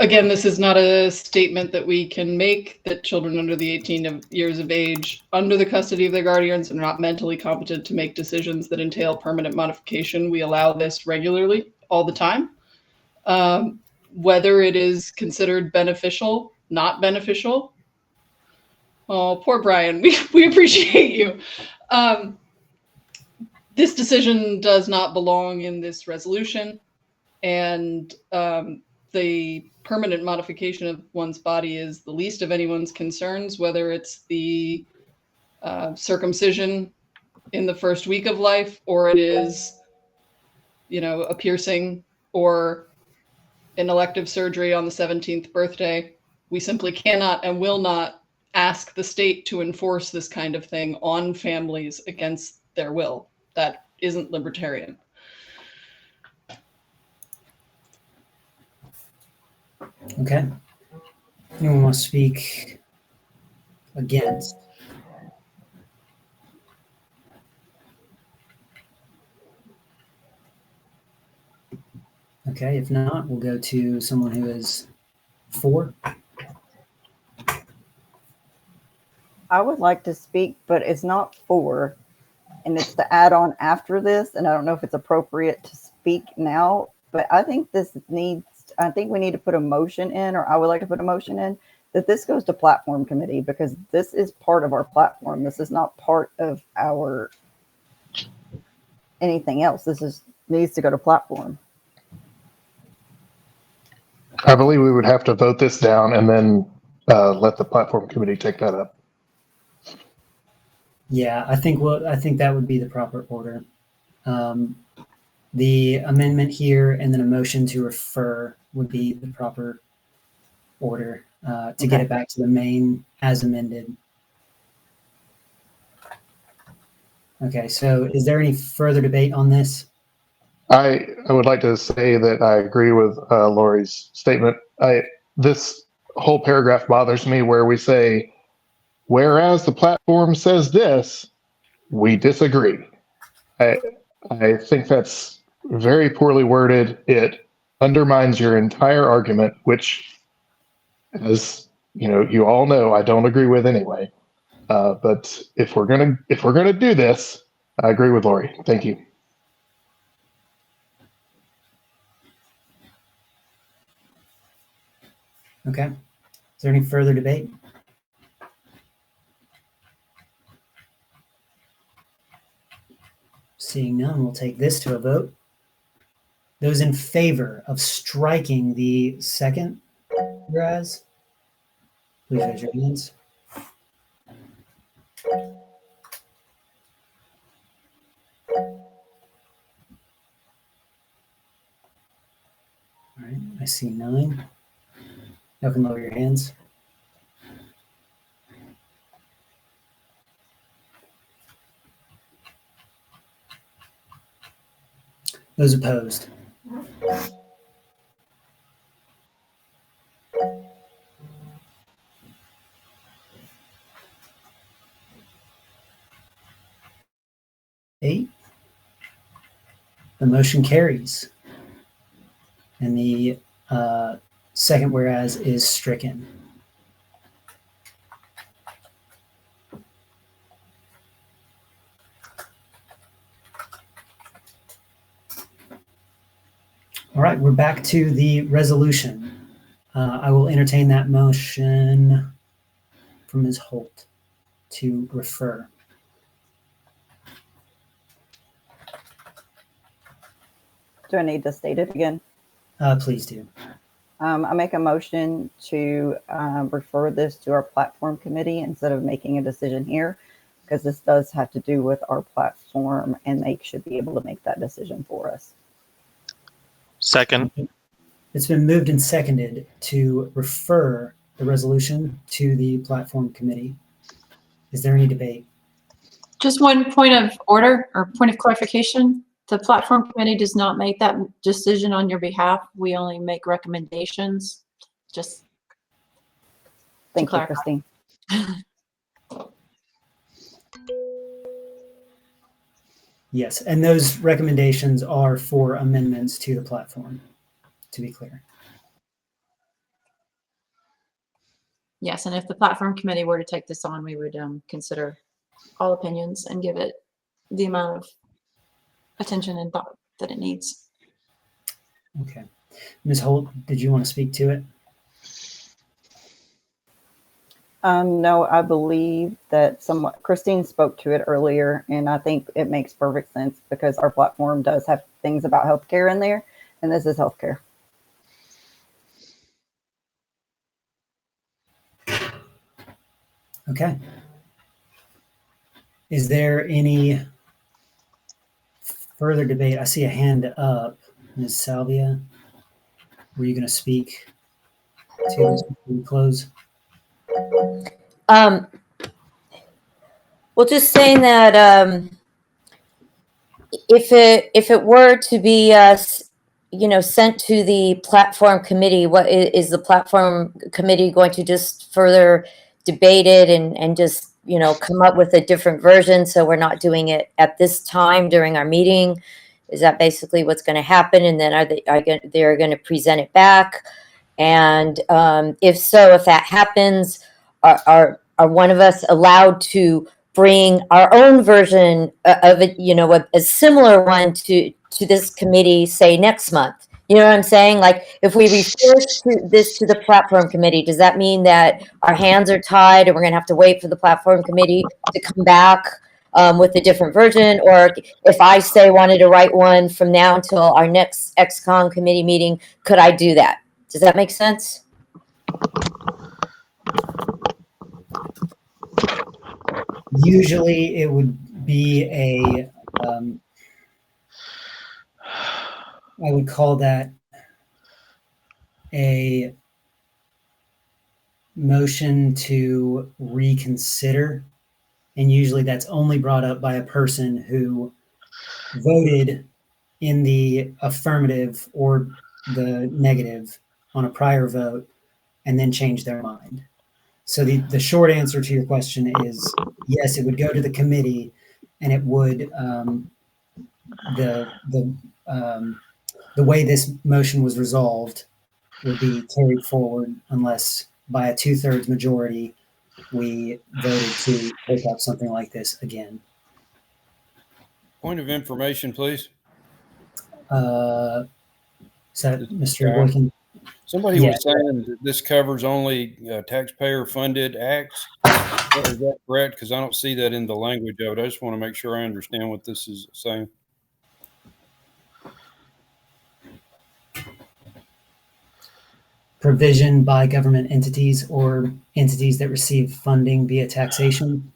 Again, this is not a statement that we can make that children under the 18 years of age under the custody of their guardians are not mentally competent to make decisions that entail permanent modification. We allow this regularly, all the time. Whether it is considered beneficial, not beneficial. Oh, poor Brian. We appreciate you. This decision does not belong in this resolution. And the permanent modification of one's body is the least of anyone's concerns, whether it's the circumcision in the first week of life, or it is, a piercing or an elective surgery on the 17th birthday. We simply cannot and will not ask the state to enforce this kind of thing on families against their will. That isn't libertarian. Okay. Anyone want to speak against? Okay, if not, we'll go to someone who is for. I would like to speak, but it's not for, and it's the add-on after this, and I don't know if it's appropriate to speak now, but I think we need to put a motion in, or I would like to put a motion in, that this goes to platform committee, because this is part of our platform. This is not part of our anything else. Needs to go to platform. I believe we would have to vote this down and then let the platform committee take that up. Yeah, I think that would be the proper order. The amendment here and then a motion to refer would be the proper order to get it back to the main as amended. Okay, so is there any further debate on this? I would like to say that I agree with Lori's statement. This whole paragraph bothers me where we say, whereas the platform says this, we disagree. I think that's very poorly worded. It undermines your entire argument, which, as you all know, I don't agree with anyway. But if we're gonna do this, I agree with Lori. Thank you. Okay. Is there any further debate? Seeing none, we'll take this to a vote. Those in favor of striking the second whereas, please raise your hands. All right, I see 9. You can lower your hands. Those opposed? Eight. The motion carries. And the second whereas is stricken. All right, we're back to the resolution. I will entertain that motion from Ms. Holt to refer. Do I need to state it again? Please do. I make a motion to refer this to our platform committee instead of making a decision here, because this does have to do with our platform and they should be able to make that decision for us. Second. It's been moved and seconded to refer the resolution to the platform committee. Is there any debate? Just one point of order or point of clarification. The platform committee does not make that decision on your behalf. We only make recommendations. Just thank you, Christine. Yes, and those recommendations are for amendments to the platform, to be clear. Yes, and if the platform committee were to take this on, we would consider all opinions and give it the amount of attention and thought that it needs. Okay. Ms. Holt, did you want to speak to it? No, I believe that Christine spoke to it earlier, and I think it makes perfect sense because our platform does have things about healthcare in there, and this is healthcare. Okay. Is there any further debate? I see a hand up. Ms. Salvia, were you going to speak to this before we close? Well, just saying that if it were to be sent to the platform committee, what is the platform committee going to just further debate it and just come up with a different version so we're not doing it at this time during our meeting? Is that basically what's going to happen? And then they're going to present it back? And if so, if that happens, are one of us allowed to bring our own version of it, a similar one to this committee, say next month? You know what I'm saying? Like if we refer this to the platform committee, does that mean that our hands are tied and we're going to have to wait for the platform committee to come back with a different version? Or if I say wanted to write one from now until our next XCOM committee meeting, could I do that? Does that make sense? Usually it would be I would call that a motion to reconsider. And usually that's only brought up by a person who voted in the affirmative or the negative on a prior vote and then changed their mind. So the short answer to your question is yes, it would go to the committee, and it would the way this motion was resolved would be carried forward unless by a 2/3 majority we voted to take up something like this again. Point of information, please. Is that Mr. Boykin? Somebody was saying that this covers only taxpayer-funded acts. Is that correct? Because I don't see that in the language of it. I just want to make sure I understand what this is saying. Provision by government entities or entities that receive funding via taxation.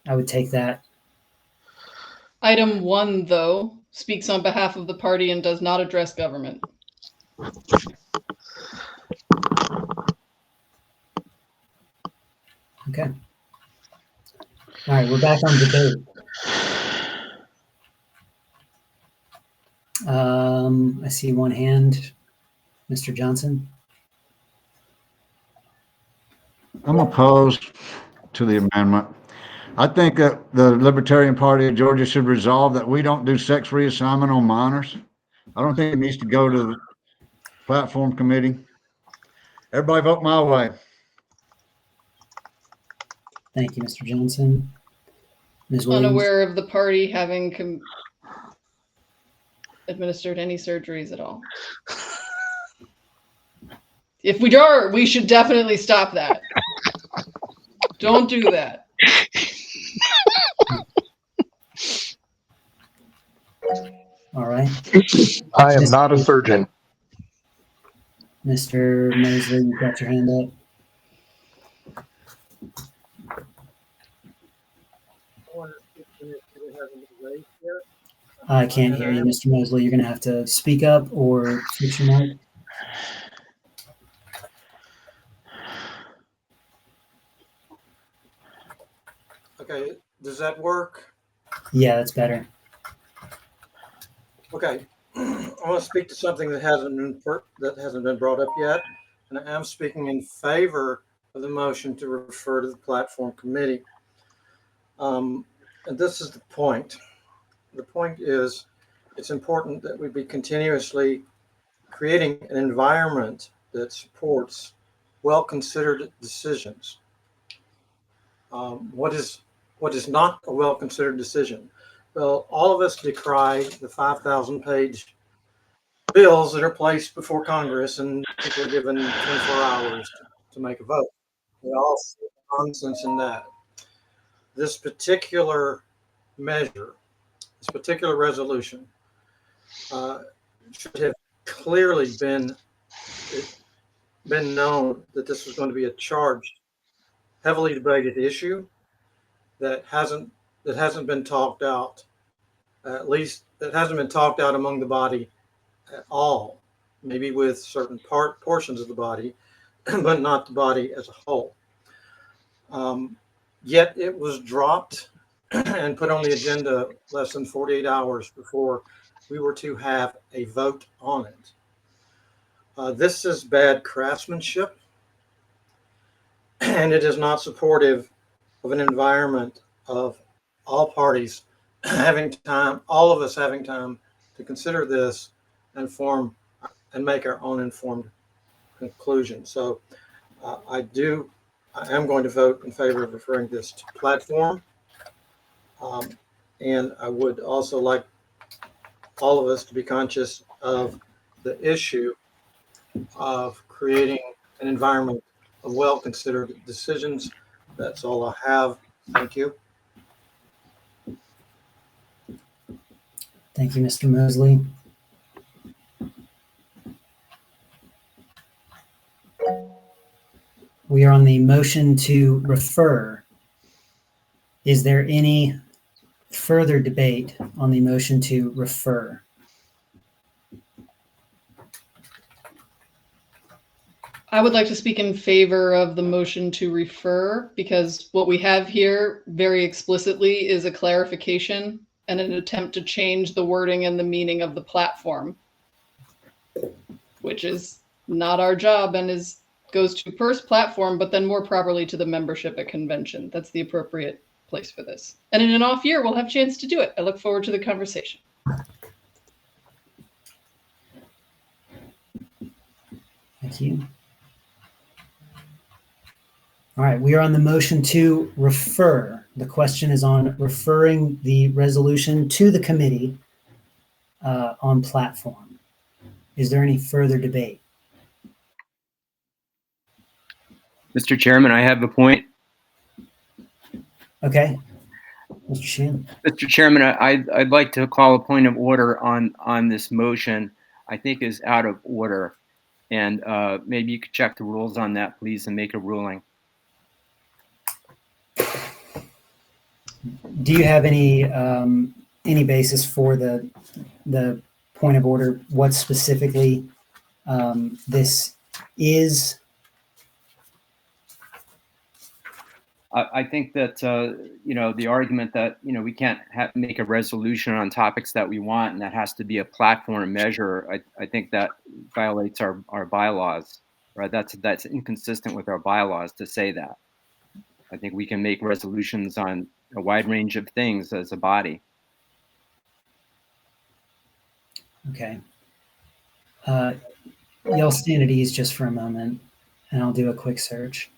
I would take that. Item 1, though, speaks on behalf of the party and does not address government. Okay. All right, we're back on debate. I see one hand. Mr. Johnson. I'm opposed to the amendment. I think that the Libertarian Party of Georgia should resolve that we don't do sex reassignment on minors. I don't think it needs to go to the platform committee. Everybody vote my way. Thank you, Mr. Johnson. Ms. Williams. Unaware of the party having administered any surgeries at all. If we are, we should definitely stop that. Don't do that. All right. I am not a surgeon. Mr. Mosley, you got your hand up. I can't hear you, Mr. Mosley. You're going to have to speak up or fix your mic. Okay, does that work? Yeah, that's better. Okay, I want to speak to something that hasn't been brought up yet, and I am speaking in favor of the motion to refer to the platform committee. And this is the point. The point is, it's important that we be continuously creating an environment that supports well-considered decisions. What is not a well-considered decision? Well, all of us decry the 5,000-page bills that are placed before Congress and people are given 24 hours to make a vote. We all see nonsense in that. This particular measure, this particular resolution, should have clearly been known that this was going to be a charged, heavily debated issue that hasn't been talked out. At least that hasn't been talked out among the body at all. Maybe with certain portions of the body, but not the body as a whole. Yet it was dropped and put on the agenda less than 48 hours before we were to have a vote on it. This is bad craftsmanship, and it is not supportive of an environment of all parties having time, all of us having time to consider this and form and make our own informed conclusion. So I am going to vote in favor of referring this to platform. And I would also like all of us to be conscious of the issue of creating an environment of well-considered decisions. That's all I have. Thank you. Thank you, Mr. Mosley. We are on the motion to refer. Is there any further debate on the motion to refer? I would like to speak in favor of the motion to refer because what we have here very explicitly is a clarification and an attempt to change the wording and the meaning of the platform, which is not our job and goes to first platform, but then more properly to the membership at convention. That's the appropriate place for this. And in an off year, we'll have a chance to do it. I look forward to the conversation. Thank you. All right, we are on the motion to refer. The question is on referring the resolution to the committee on platform. Is there any further debate? Mr. Chairman, I have a point. Okay, Mr. Sheehan. Mr. Chairman, I'd like to call a point of order on this motion. I think is out of order, and maybe you could check the rules on that, please, and make a ruling. Do you have any basis for the point of order? What specifically this is? I think that, the argument that, we can't make a resolution on topics that we want and that has to be a platform measure, I think that violates our bylaws, right? That's inconsistent with our bylaws to say that. I think we can make resolutions on a wide range of things as a body. Okay. Y'all stand at ease just for a moment, and I'll do a quick search.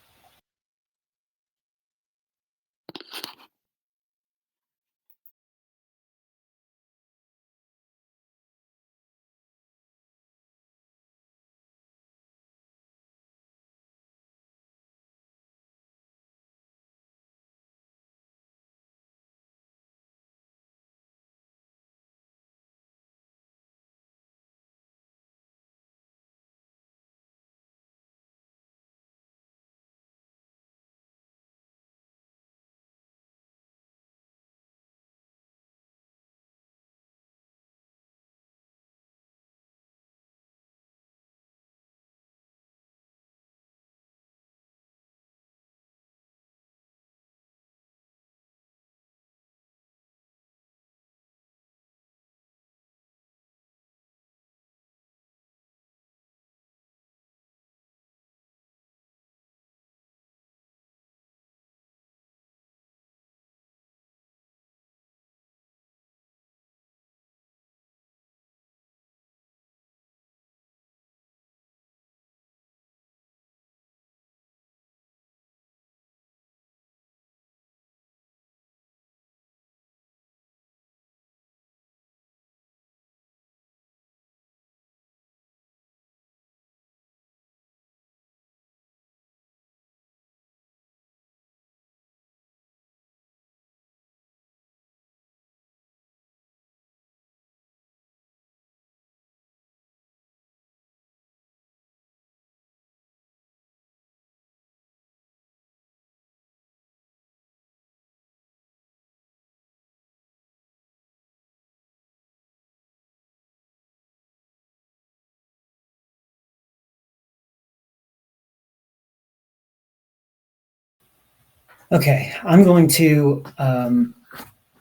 Okay, I'm going to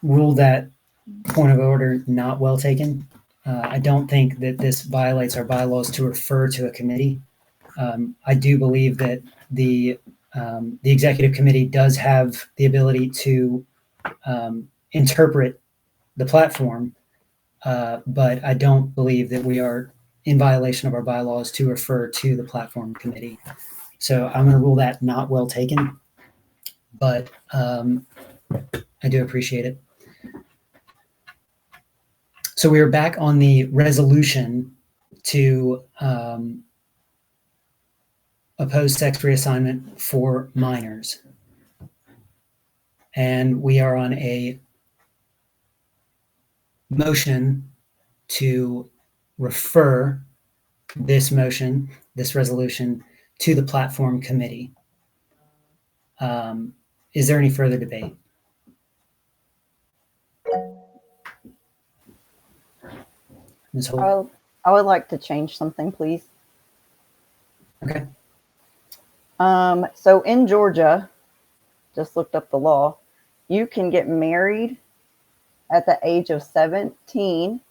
rule that point of order not well taken. I don't think that this violates our bylaws to refer to a committee. I do believe that the executive committee does have the ability to interpret the platform, but I don't believe that we are in violation of our bylaws to refer to the platform committee. So I'm going to rule that not well taken, but I do appreciate it. So we are back on the resolution to oppose sex reassignment for minors. And we are on a motion to refer this motion, this resolution, to the platform committee. Is there any further debate? Ms. Holt? I would like to change something, please. Okay. So in Georgia, just looked up the law, you can get married at the age of 17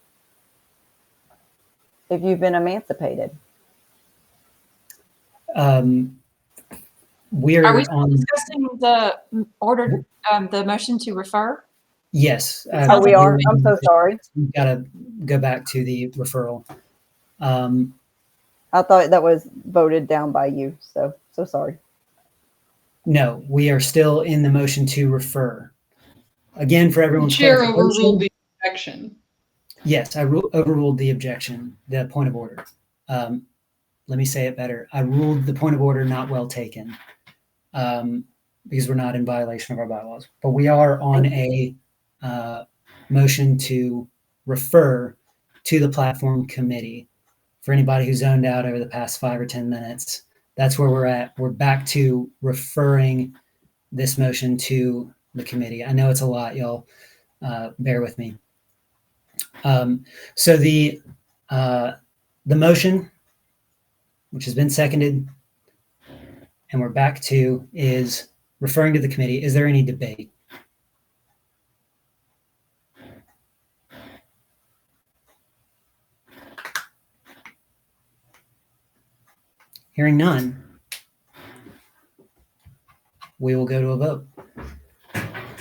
if you've been emancipated. We Are we discussing the order, the motion to refer? Yes. Oh, we are. I'm so sorry. We've got to go back to the referral. I thought that was voted down by you, so sorry. No, we are still in the motion to refer. Again, for everyone's Chair clarification. overruled the objection. Yes, I overruled the objection, the point of order. Let me say it better. I ruled the point of order not well taken because we're not in violation of our bylaws. But we are on a motion to refer to the platform committee. For anybody who zoned out over the past 5 or 10 minutes, that's where we're at. We're back to referring this motion to the committee. I know it's a lot, y'all. Bear with me. So the motion, which has been seconded, and we're back to, is referring to the committee. Is there any debate? Hearing none, we will go to a vote.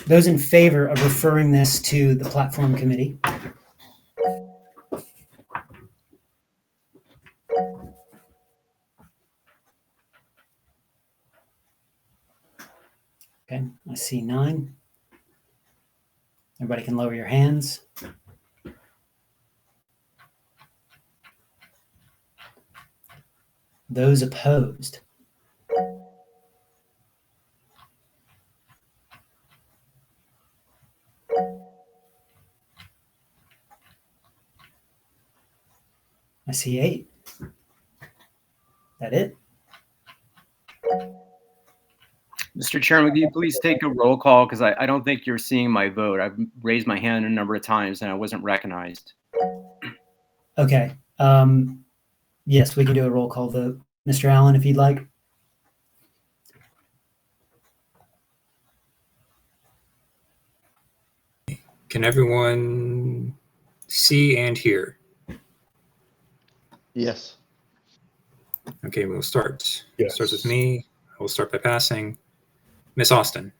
Those in favor of referring this to the platform committee? Okay, I see 9. Everybody can lower your hands. Those opposed? I see 8. That it? Mr. Chairman, would you please take a roll call, because I don't think you're seeing my vote. I've raised my hand a number of times and I wasn't recognized. Okay. Yes, we can do a roll call vote. Mr. Allen, if you'd like. Can everyone see and hear? Yes. Okay, we'll start. Yes. Starts with me. I will start by passing. Miss Austin.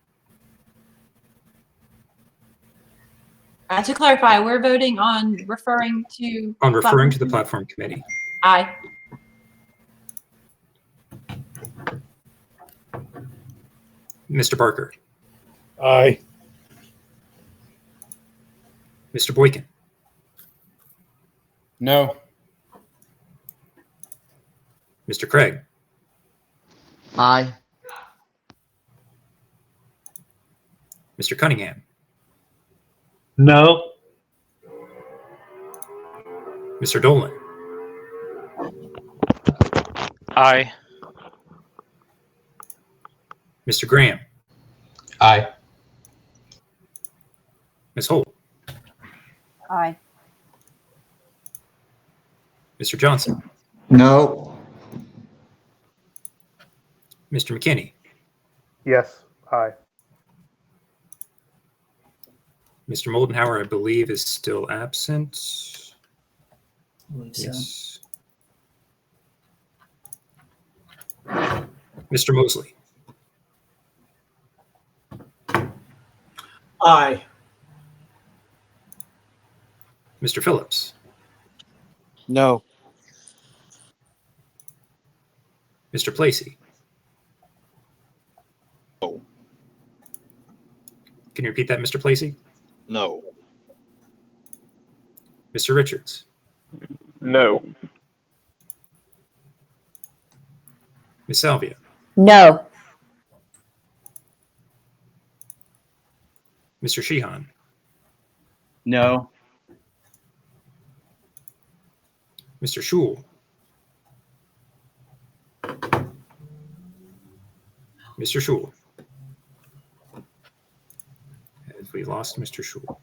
To clarify, we're voting on referring to On referring to the platform committee. Aye. Mr. Barker. Aye. Mr. Boykin. No. Mr. Craig. Aye. Mr. Cunningham. No. Mr. Dolan. Aye. Mr. Graham. Aye. Ms. Holt. Aye. Mr. Johnson. No. Mr. McKinney. Yes. Aye. Mr. Moldenhauer, I believe, is still absent. I believe so. Yes. Mr. Mosley. Aye. Mr. Phillips. No. Mr. Placey. No. Can you repeat that, Mr. Placey? No. Mr. Richards. No. Ms. Salvia. No. Mr. Sheehan. No. Mr. Schul. Mr. Schul. Have we lost Mr. Schul?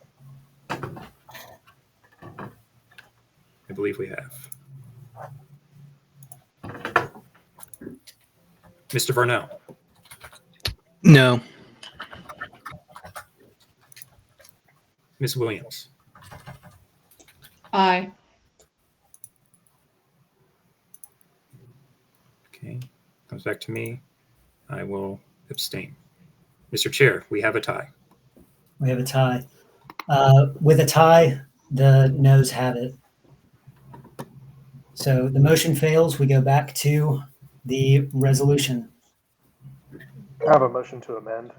I believe we have. Mr. Varnell. No. Ms. Williams. Aye. Okay, comes back to me. I will abstain. Mr. Chair, we have a tie. We have a tie. With a tie, the noes have it. So the motion fails. We go back to the resolution. I have a motion to amend.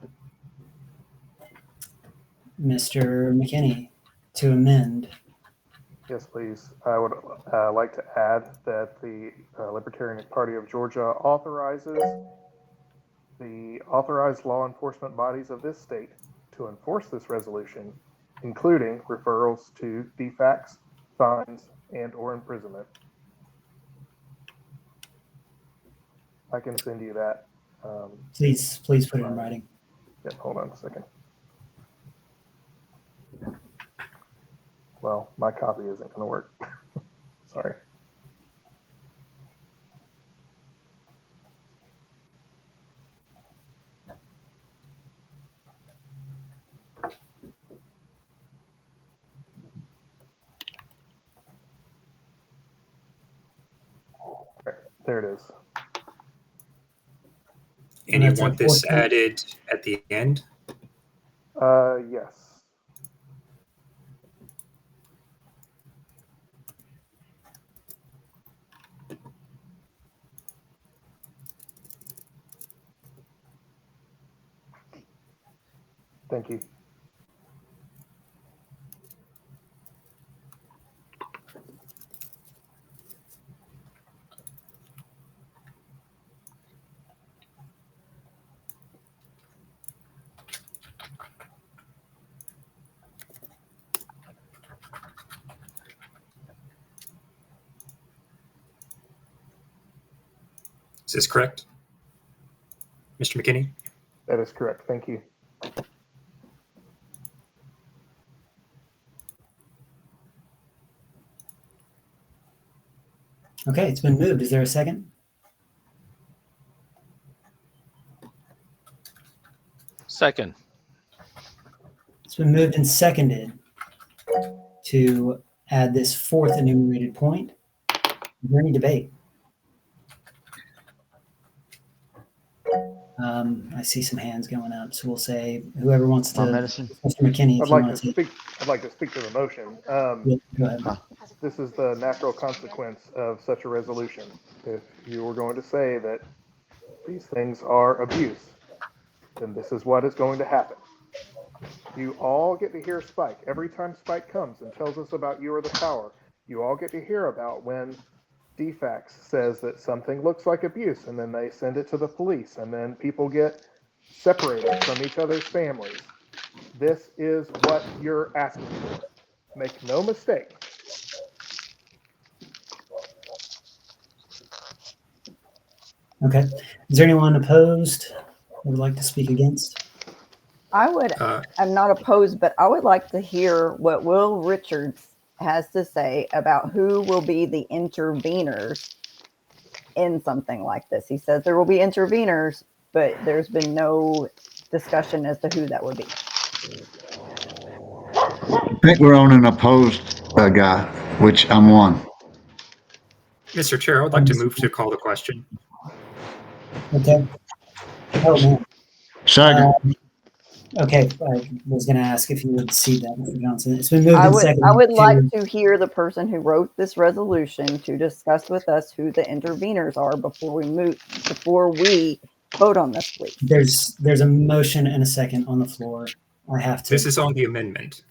Mr. McKinney, to amend. Yes, please. I would like to add that the Libertarian Party of Georgia authorizes the authorized law enforcement bodies of this state to enforce this resolution, including referrals to defacts, fines, and/or imprisonment. I can send you that. Please put it in writing. Yep, hold on a second. Well, my copy isn't going to work. Sorry. There it is. And you that's want this unfortunate. added at the end? Yes. Thank you. Is this correct, Mr. McKinney? That is correct. Thank you. Okay, it's been moved. Is there a second? Second. It's been moved and seconded to add this fourth enumerated point. Is there any debate? I see some hands going up, so we'll say whoever wants My to. medicine. Mr. McKinney, if I'd you like want to to take. speak. I'd like to speak to the motion. Yeah, go ahead. This is the natural consequence of such a resolution. If you were going to say that these things are abuse, then this is what is going to happen. You all get to hear Spike. Every time Spike comes and tells us about You Are the Power, you all get to hear about when DFAX says that something looks like abuse, and then they send it to the police, and then people get separated from each other's families. This is what you're asking for. Make no mistake. Okay. Is there anyone opposed who would like to speak against? I would, I'm not opposed, but I would like to hear what Will Richards has to say about who will be the interveners in something like this. He says there will be interveners, but there's been no discussion as to who that would be. I think we're on an opposed guy, which I'm one. Mr. Chair, I would like to move to call the question. Okay. Oh, man. Second. Okay, I was going to ask if you would see that, Mr. Johnson. It's been moved I and would, seconded. I would like to hear the person who wrote this resolution to discuss with us who the interveners are before we vote on this, please. There's a motion and a second on the floor. I have to. This is on the amendment.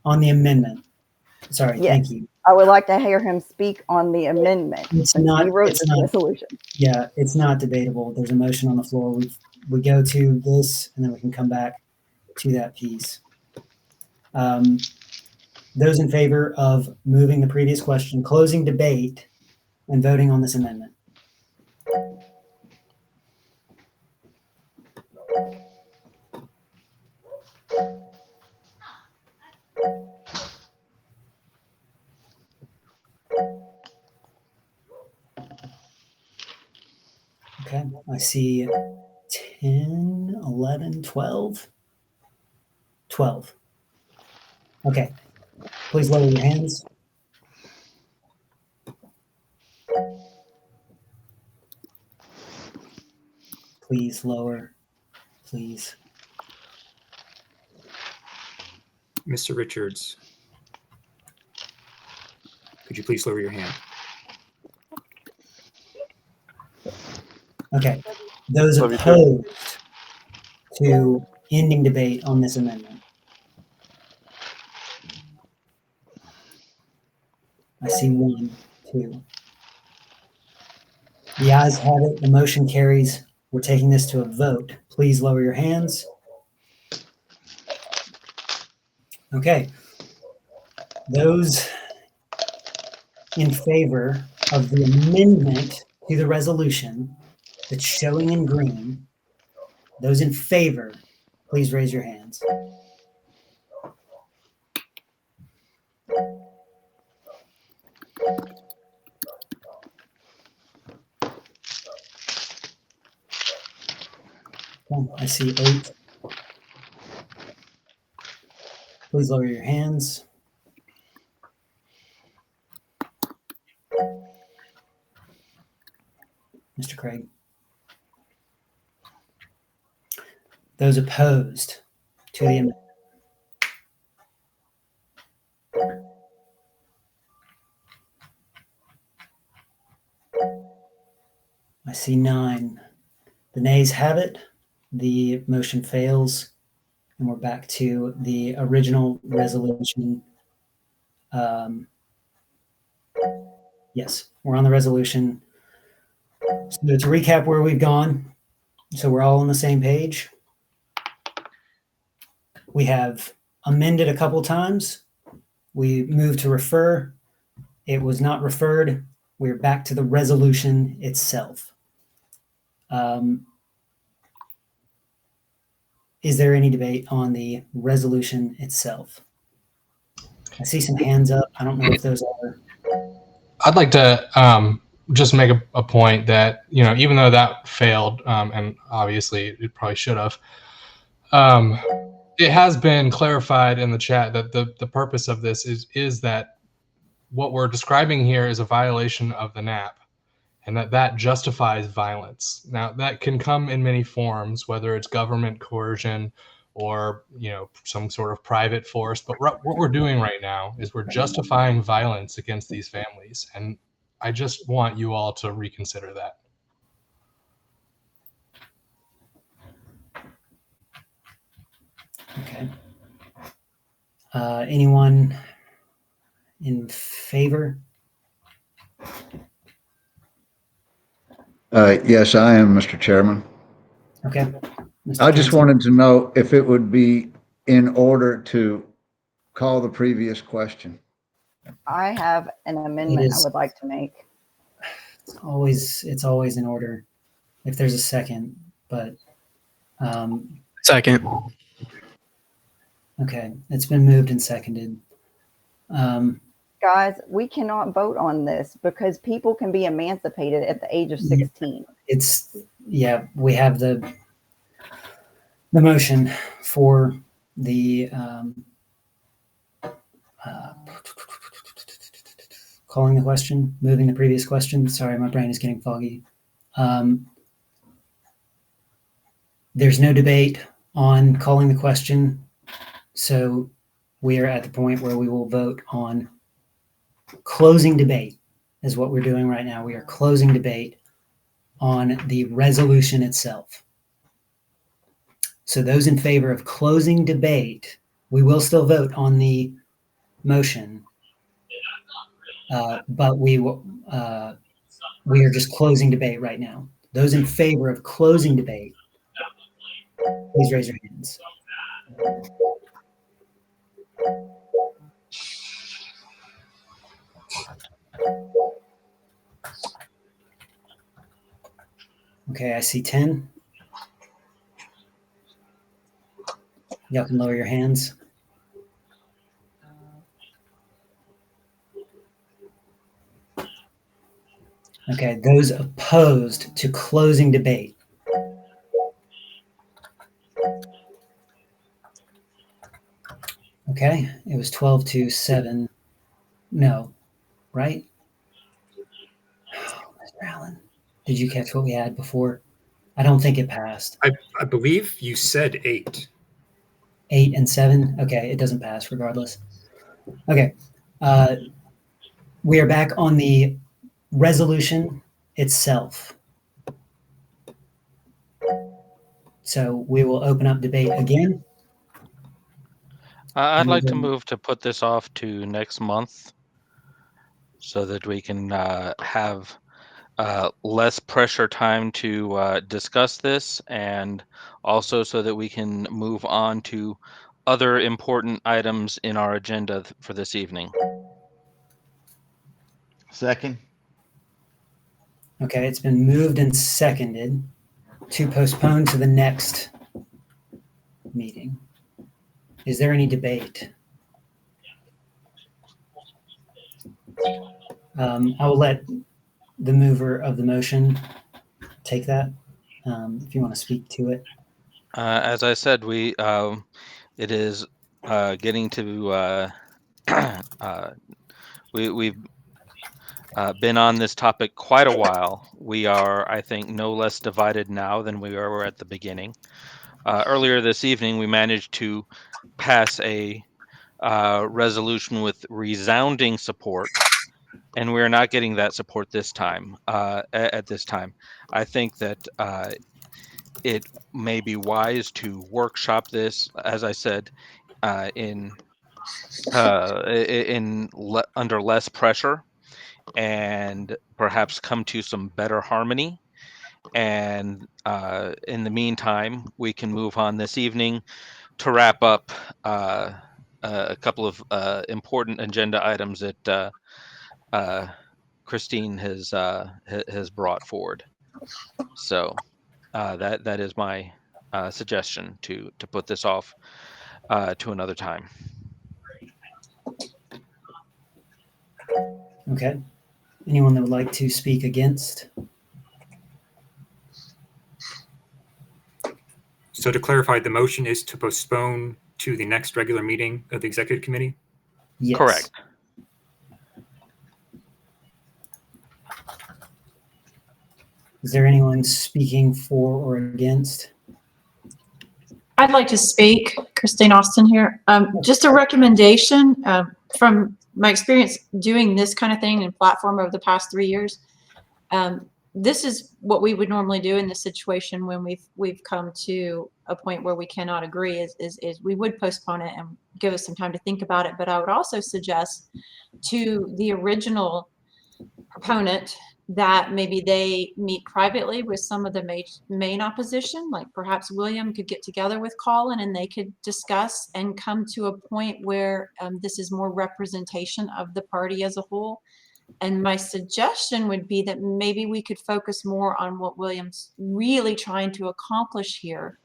On the amendment. Sorry, Yes. thank you. I would like to hear him speak on the amendment. It's since not. he wrote It's this not. resolution. Yeah, it's not debatable. There's a motion on the floor. We go to this, and then we can come back to that piece. Those in favor of moving the previous question, closing debate, and voting on this amendment. Okay, I see 10, 11, 12. 12. Okay, please lower your hands. Please lower, please. Mr. Richards, could you please lower your hand? Okay, those opposed to ending debate on this amendment. I see 1, 2. The ayes have it. The motion carries. We're taking this to a vote. Please lower your hands. Okay. Those in favor of the amendment to the resolution that's showing in green, those in favor, please raise your hands. I see 8. Please lower your hands. Mr. Craig? Those opposed to the amendment? I see 9. The nays have it. The motion fails, and we're back to the original resolution. Yes, we're on the resolution. So to recap where we've gone, so we're all on the same page. We have amended a couple times. We moved to refer. It was not referred. We're back to the resolution itself. Is there any debate on the resolution itself? I see some hands up. I don't know if those are. I'd like to just make a point that, even though that failed, and obviously it probably should have, it has been clarified in the chat that the purpose of this is that what we're describing here is a violation of the NAP, and that justifies violence. Now, that can come in many forms, whether it's government coercion or some sort of private force. But what we're doing right now is we're justifying violence against these families, and I just want you all to reconsider that. Okay. Anyone in favor? Yes, I am, Mr. Chairman. Okay. I just wanted to know if it would be in order to call the previous question. I have an amendment I would like to make. It's always in order if there's a second, but Second. Okay, it's been moved and seconded. Guys, we cannot vote on this because people can be emancipated at the age of 16. We have the motion for the calling the question, moving the previous question. Sorry, my brain is getting foggy. There's no debate on calling the question, so we are at the point where we will vote on closing debate is what we're doing right now. We are closing debate on the resolution itself. So those in favor of closing debate, we will still vote on the motion, but we are just closing debate right now. Those in favor of closing debate, please raise your hands. Okay, I see 10. Y'all can lower your hands. Okay, those opposed to closing debate. Okay, it was 12 to 7. No, right? Mr. Allen, did you catch what we had before? I don't think it passed. I believe you said 8. 8 and 7? Okay, it doesn't pass regardless. Okay, we are back on the resolution itself. So we will open up debate again. I'd like to move to put this off to next month so that we can have less pressure time to discuss this, and also so that we can move on to other important items in our agenda for this evening. Second. Okay, it's been moved and seconded to postpone to the next meeting. Is there any debate? I will let the mover of the motion take that if you want to speak to it. As I said, it is getting to we've been on this topic quite a while. We are, I think, no less divided now than we were at the beginning. Earlier this evening, we managed to pass a resolution with resounding support, and we're not getting that support this time. At this time, I think that it may be wise to workshop this, as I said, in under less pressure, and perhaps come to some better harmony. And in the meantime, we can move on this evening to wrap up a couple of important agenda items that Christine has brought forward. So that is my suggestion to put this off to another time. Okay. Anyone that would like to speak against? So to clarify, the motion is to postpone to the next regular meeting of the executive committee? Yes. Correct. Is there anyone speaking for or against? I'd like to speak. Christine Austin here. Just a recommendation from my experience doing this kind of thing in platform over the past 3 years. This is what we would normally do in this situation when we've come to a point where we cannot agree is we would postpone it and give us some time to think about it. But I would also suggest to the original proponent that maybe they meet privately with some of the main opposition, like perhaps William could get together with Colin and they could discuss and come to a point where this is more representation of the party as a whole. And my suggestion would be that maybe we could focus more on what William's really trying to accomplish here.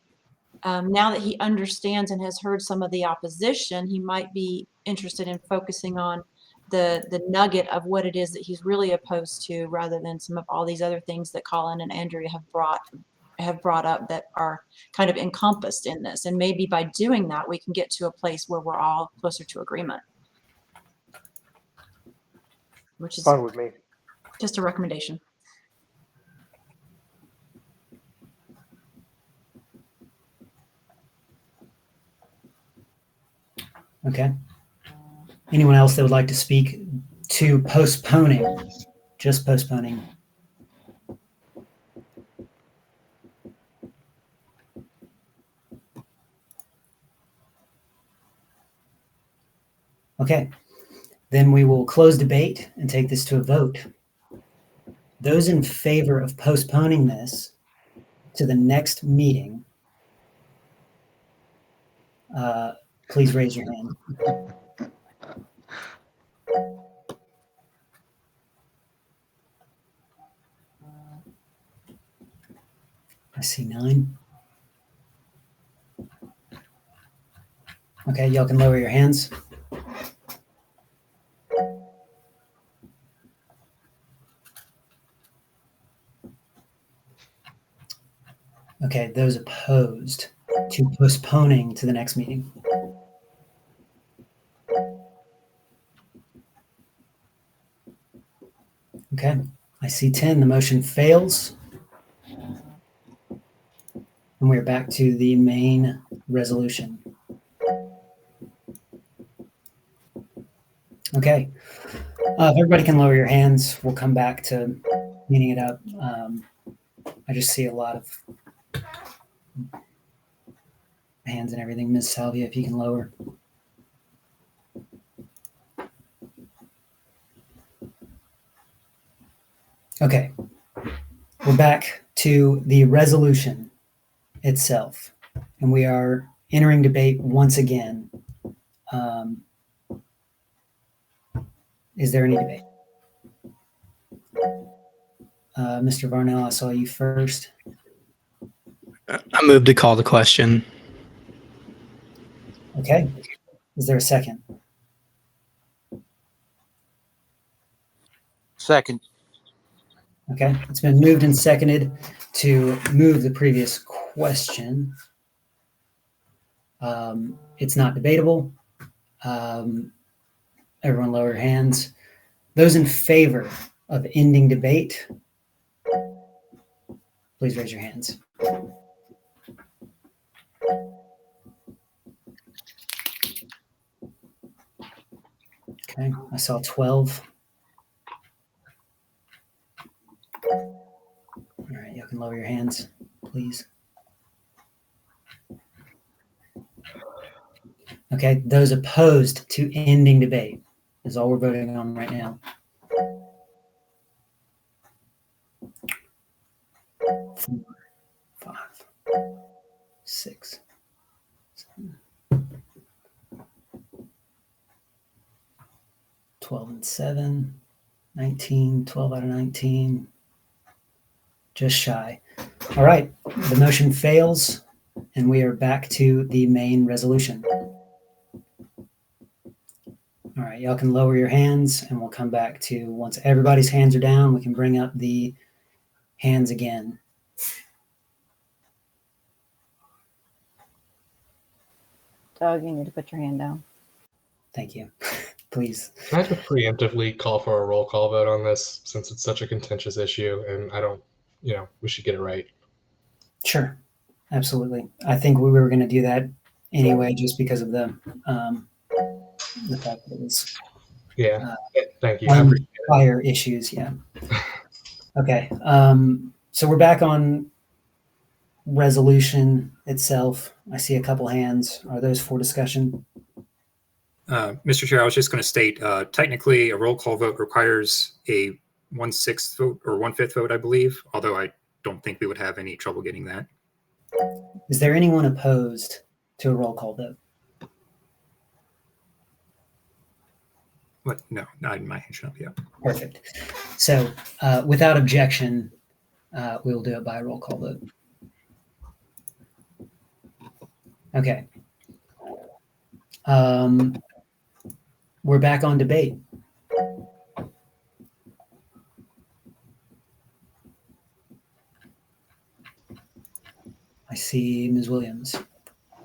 Now that he understands and has heard some of the opposition, he might be interested in focusing on the nugget of what it is that he's really opposed to, rather than some of all these other things that Colin and Andrea have brought up that are kind of encompassed in this. And maybe by doing that, we can get to a place where we're all closer to agreement. Which is fine with me. Just a recommendation. Okay. Anyone else that would like to speak to postponing? Just postponing. Okay. Then we will close debate and take this to a vote. Those in favor of postponing this to the next meeting, please raise your hand. I see 9. Okay, y'all can lower your hands. Okay, those opposed to postponing to the next meeting. Okay, I see 10. The motion fails. And we're back to the main resolution. Okay, if everybody can lower your hands, we'll come back to cleaning it up. I just see a lot of hands and everything. Ms. Salvia, if you can lower. Okay, we're back to the resolution itself, and we are entering debate once again. Is there any debate? Mr. Varnell, I saw you first. I move to call the question. Okay. Is there a second? Second. Okay. It's been moved and seconded to move the previous question. It's not debatable. Everyone lower your hands. Those in favor of ending debate, please raise your hands. Okay, I saw 12. All right, you can lower your hands, please. Okay, those opposed to ending debate is all we're voting on right now. 4, 5, 6, 7, 12 and 7, 19, 12 out of 19, just shy. All right, the motion fails, and we are back to the main resolution. All right, y'all can lower your hands, and we'll come back to, once everybody's hands are down, we can bring up the hands again. Doug, you need to put your hand down. Thank you. Please. Can I just preemptively call for a roll call vote on this, since it's such a contentious issue, and I don't, we should get it right. Sure, absolutely. I think we were going to do that anyway, just because of the fact that it was Thank you. Prior issues. Yeah. Okay. So we're back on resolution itself. I see a couple hands. Are those for discussion? Mr. Chair, I was just going to state, technically, a roll call vote requires a 1/6 vote or 1/5 vote, I believe, although I don't think we would have any trouble getting that. Is there anyone opposed to a roll call vote? What? No, not in my hand up yet. Perfect. So without objection, we will do it by a roll call vote. Okay. We're back on debate. I see Ms. Williams.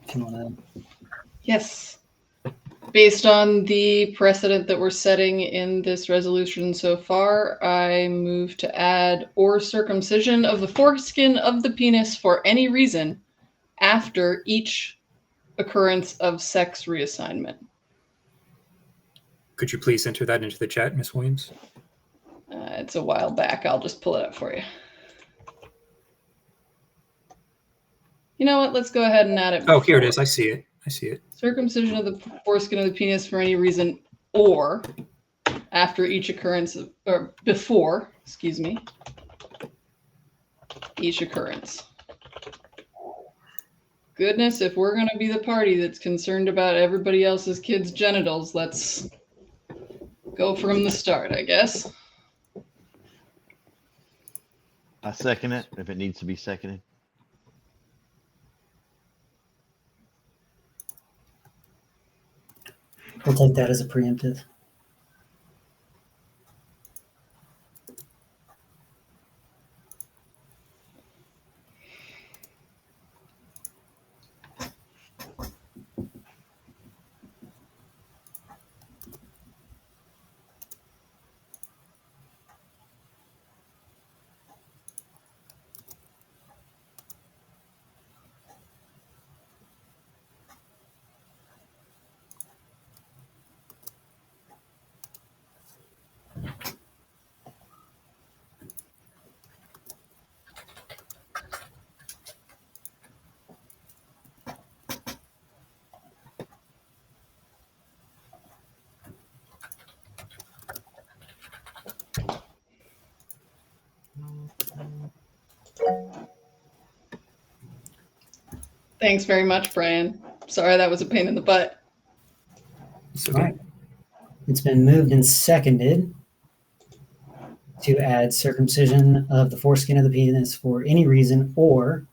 If you want to. Yes. Based on the precedent that we're setting in this resolution so far, I move to add or circumcision of the foreskin of the penis for any reason after each occurrence of sex reassignment. Could you please enter that into the chat, Ms. Williams? It's a while back. I'll just pull it up for you. You know what? Let's go ahead and add it. Oh, here it is. I see it. I see it. Circumcision of the foreskin of the penis for any reason or after each occurrence of, or before, excuse me, each occurrence. Goodness, if we're going to be the party that's concerned about everybody else's kids' genitals, let's go from the start, I guess. I second it if it needs to be seconded. We'll take that as a preemptive. Thanks very much, Brian. Sorry that was a pain in the butt. All right. It's been moved and seconded to add circumcision of the foreskin of the penis for any reason or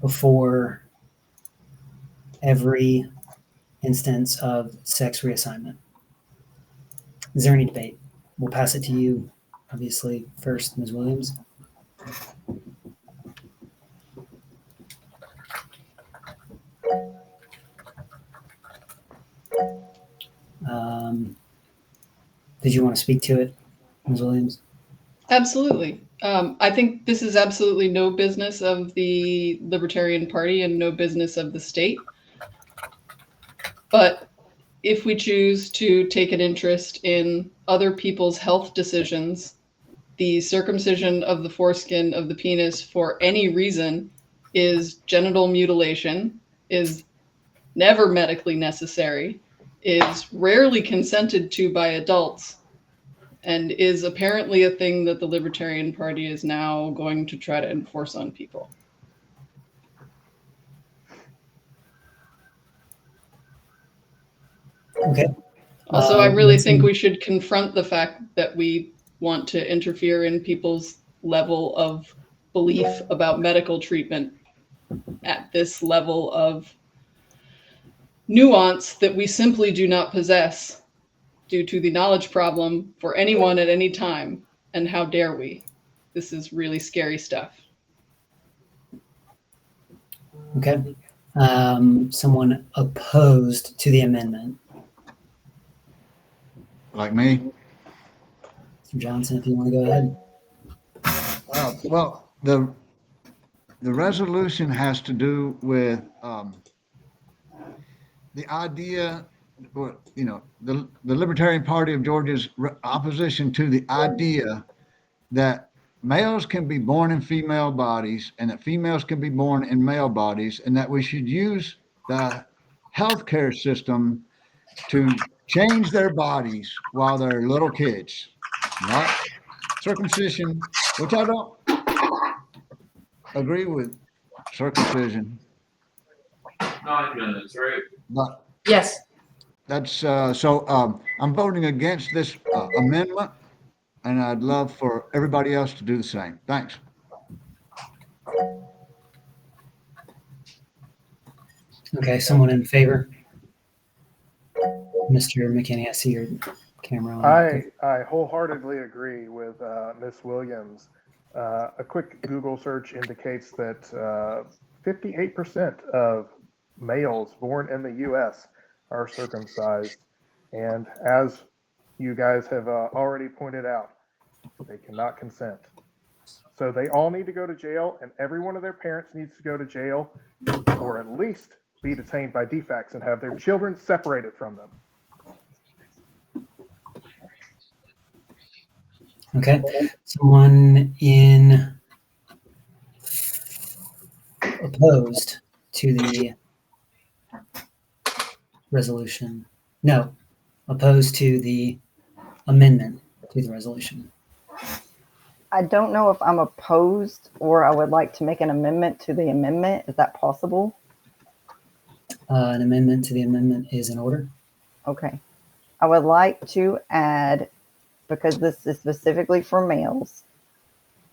before every instance of sex reassignment. Is there any debate? We'll pass it to you, obviously, first, Ms. Williams. Did you want to speak to it, Ms. Williams? Absolutely. I think this is absolutely no business of the Libertarian Party and no business of the state. But if we choose to take an interest in other people's health decisions, the circumcision of the foreskin of the penis for any reason is genital mutilation, is never medically necessary, is rarely consented to by adults, and is apparently a thing that the Libertarian Party is now going to try to enforce on people. Okay. Also, I really think we should confront the fact that we want to interfere in people's level of belief about medical treatment at this level of nuance that we simply do not possess due to the knowledge problem for anyone at any time. And how dare we? This is really scary stuff. Okay. Someone opposed to the amendment? Like me? Mr. Johnson, if you want to go ahead. Well, the resolution has to do with the idea, the Libertarian Party of Georgia's opposition to the idea that males can be born in female bodies and that females can be born in male bodies, and that we should use the healthcare system to change their bodies while they're little kids, not circumcision, which I don't agree with circumcision. 9 minutes, right? But Yes. that's so I'm voting against this amendment, and I'd love for everybody else to do the same. Thanks. Okay, someone in favor? Mr. McKinney, I see your camera on. I wholeheartedly agree with Ms. Williams. A quick Google search indicates that 58% of males born in the U.S. are circumcised. And as you guys have already pointed out, they cannot consent. So they all need to go to jail, and every one of their parents needs to go to jail, or at least be detained by defects and have their children separated from them. Okay, someone in opposed to the resolution? No, opposed to the amendment to the resolution. I don't know if I'm opposed or I would like to make an amendment to the amendment. Is that possible? An amendment to the amendment is in order. Okay. I would like to add, because this is specifically for males,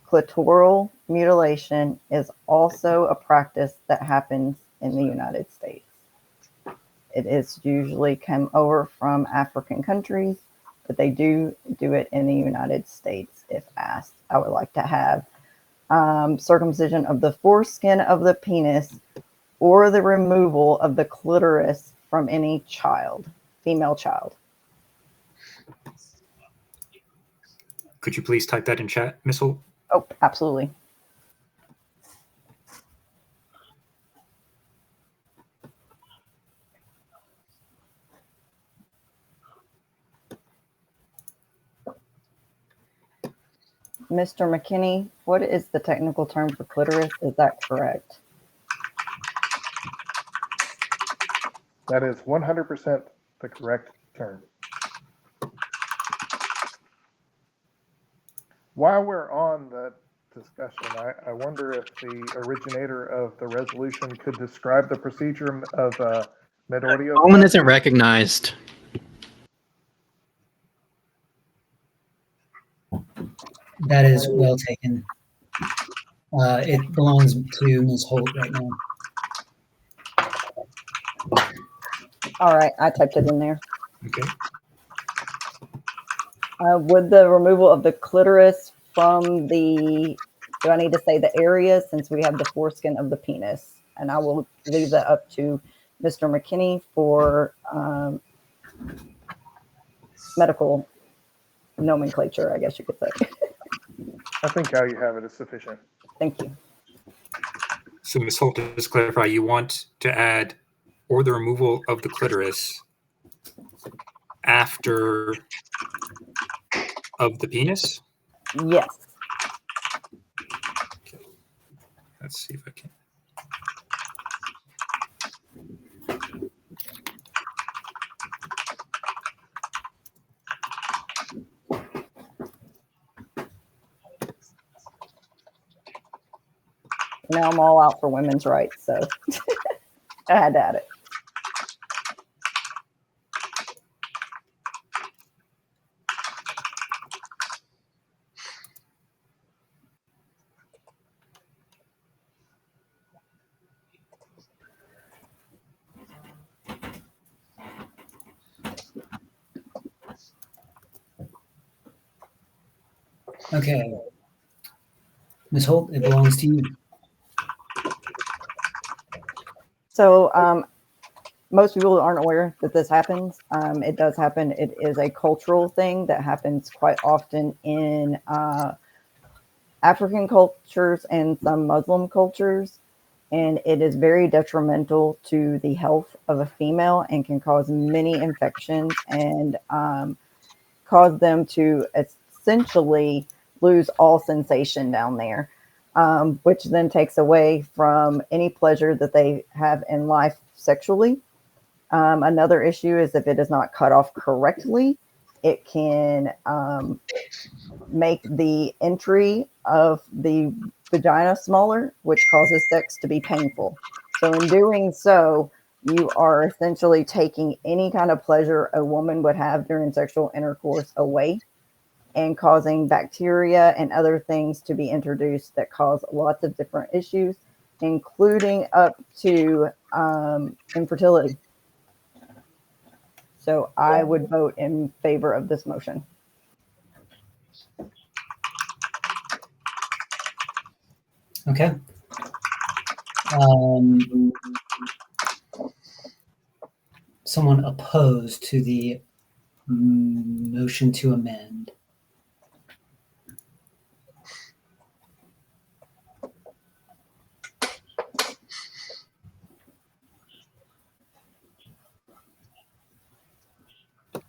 clitoral mutilation is also a practice that happens in the United States. It is usually come over from African countries, but they do it in the United States if asked. I would like to have circumcision of the foreskin of the penis or the removal of the clitoris from any child, female child. Could you please type that in chat, Ms. Holt? Oh, absolutely. Mr. McKinney, what is the technical term for clitoris? Is that correct? That is 100% the correct term. While we're on the discussion, I wonder if the originator of the resolution could describe the procedure of mid-ordio. Owen isn't recognized. That is well taken. It belongs to Ms. Holt right now. All right, I typed it in there. Okay. Would the removal of the clitoris from the, do I need to say the area since we have the foreskin of the penis? And I will leave that up to Mr. McKinney for medical nomenclature, I guess you could say. I think how you have it is sufficient. Thank you. So, Ms. Holt, just to clarify, you want to add or the removal of the clitoris after of the penis? Yes. Okay. Let's see if I can. Now I'm all out for women's rights, so I had to add it. Okay. Ms. Holt, it belongs to you. So most people aren't aware that this happens. It does happen. It is a cultural thing that happens quite often in African cultures and some Muslim cultures. And it is very detrimental to the health of a female and can cause many infections and cause them to essentially lose all sensation down there, which then takes away from any pleasure that they have in life sexually. Another issue is if it is not cut off correctly, it can make the entry of the vagina smaller, which causes sex to be painful. So in doing so, you are essentially taking any kind of pleasure a woman would have during sexual intercourse away and causing bacteria and other things to be introduced that cause lots of different issues, including up to infertility. So I would vote in favor of this motion. Okay. Someone opposed to the motion to amend?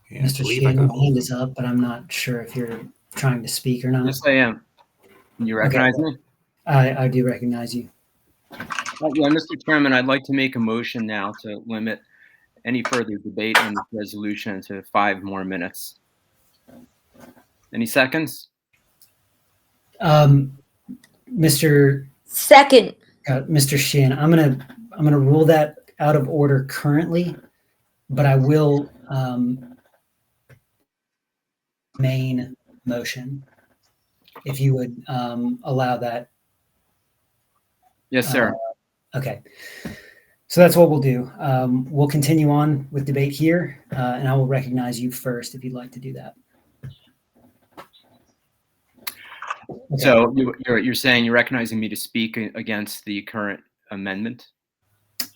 Yeah, Mr. Sheehan, your hand is up, but I'm not sure if you're trying to speak or not. Yes, I am. You recognize Okay. me? I do recognize you. Yeah, Mr. Chairman, I'd like to make a motion now to limit any further debate on this resolution to 5 more minutes. Any seconds? Mr. Second. Mr. Sheehan, I'm gonna rule that out of order currently, but I will main motion if you would allow that. Yes, sir. Okay. So that's what we'll do. We'll continue on with debate here, and I will recognize you first if you'd like to do that. Okay. So you're saying you're recognizing me to speak against the current amendment?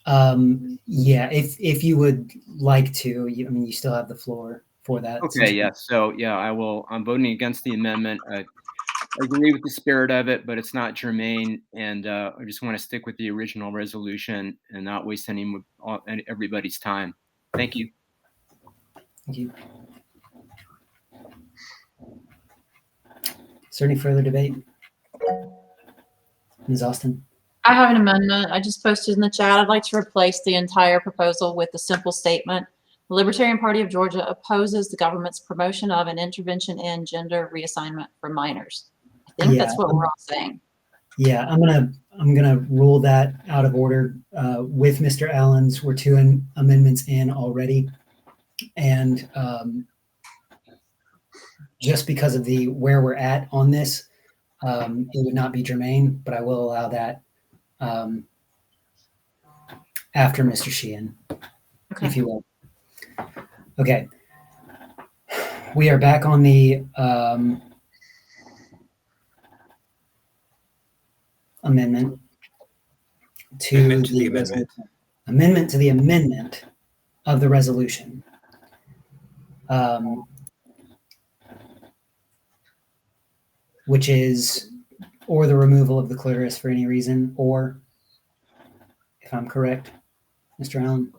Yeah, if you would like to, I mean, you still have the floor for that. Okay, yes. So yeah, I'm voting against the amendment. I agree with the spirit of it, but it's not germane, and I just want to stick with the original resolution and not waste everybody's time. Thank you. Thank you. Is there any further debate? Ms. Austin? I have an amendment I just posted in the chat. I'd like to replace the entire proposal with a simple statement. The Libertarian Party of Georgia opposes the government's promotion of an intervention in gender reassignment for minors. I think that's what we're all saying. Yeah, I'm gonna rule that out of order with Mr. Allen's. We're 2 amendments in already, and just because of where we're at on this, it would not be germane. But I will allow that after Mr. Sheehan, if you will. Okay, we are back on the amendment to the amendment. Amendment to the amendment of the resolution. which is or the removal of the clitoris for any reason, or, if I'm correct, Mr. Allen?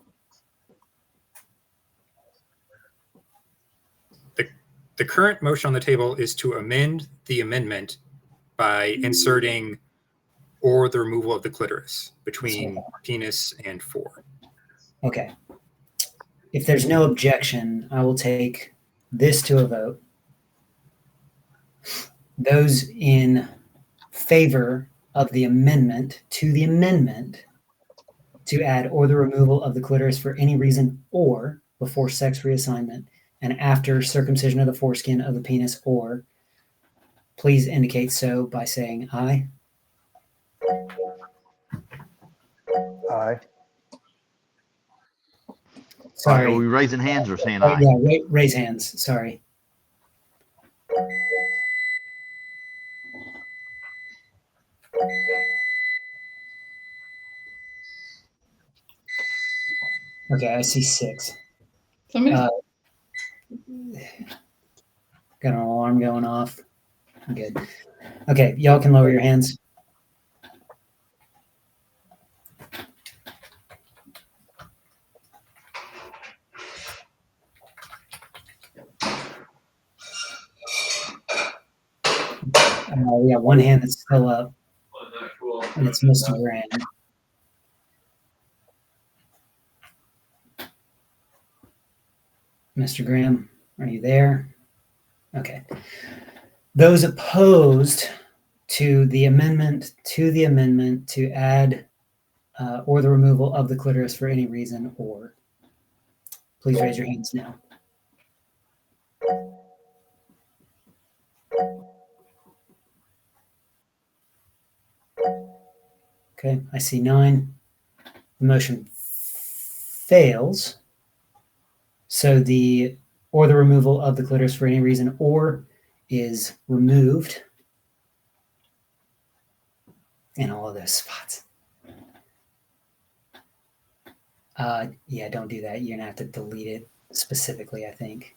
The current motion on the table is to amend the amendment by inserting or the removal of the clitoris between penis and for. Okay. If there's no objection, I will take this to a vote. Those in favor of the amendment to add or the removal of the clitoris for any reason or before sex reassignment and after circumcision of the foreskin of the penis or, please indicate so by saying aye. Aye. Sorry. Are we raising hands or saying Oh, aye? yeah, raise hands. Sorry. Okay, I see 6. Somebody. Got an alarm going off. Good. Okay, y'all can lower your hands. We got one hand that's still up, and it's Mr. Graham. Mr. Graham, are you there? Okay. Those opposed to the amendment to add or the removal of the clitoris for any reason or, please raise your hands now. Okay, I see 9. The motion fails. So the or the removal of the clitoris for any reason or is removed in all of those spots. Yeah, don't do that. You're gonna have to delete it specifically, I think.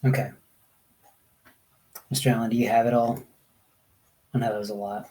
Okay. Mr. Allen, do you have it all? I know that was a lot.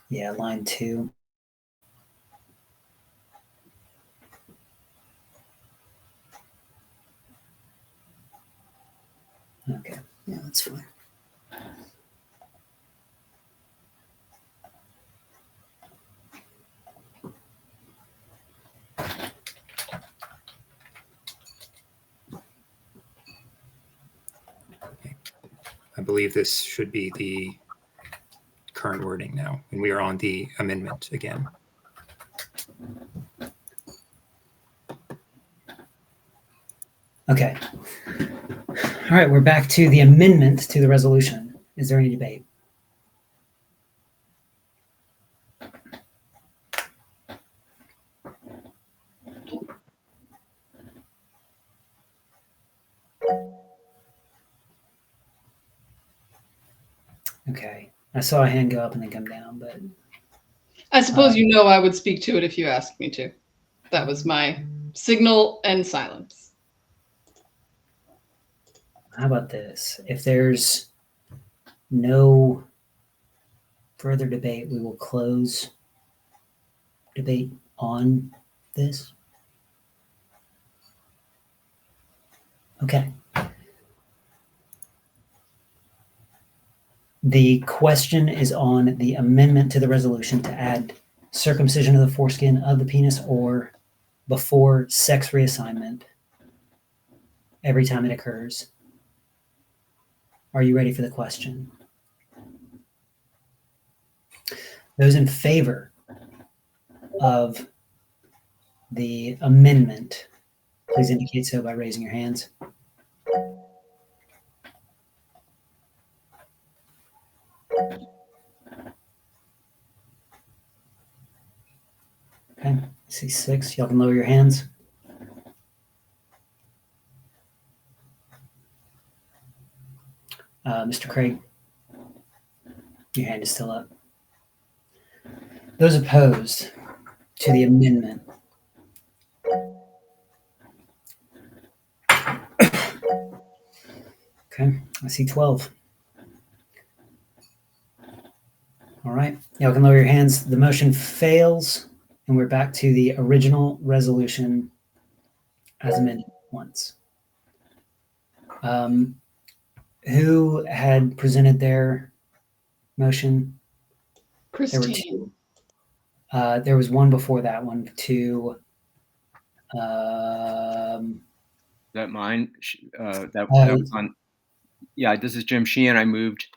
Yeah, line 2. Okay, yeah, that's fine. I believe this should be the current wording now, and we are on the amendment again. Okay. All right, we're back to the amendment to the resolution. Is there any debate? Okay. I saw a hand go up and then come down, but I suppose you know I would speak to it if you asked me to. That was my signal and silence. how about this? If there's no further debate, we will close debate on this. Okay. The question is on the amendment to the resolution to add circumcision of the foreskin of the penis or before sex reassignment every time it occurs. Are you ready for the question? Those in favor of the amendment, please indicate so by raising your hands. Okay, I see 6. Y'all can lower your hands. Mr. Craig, your hand is still up. Those opposed to the amendment. Okay, I see 12. All right, y'all can lower your hands. The motion fails, and we're back to the original resolution as amended once. Who had presented their motion? Christine. There was one before that one to. That mine? That was on. Yeah, this is Jim Sheehan. I moved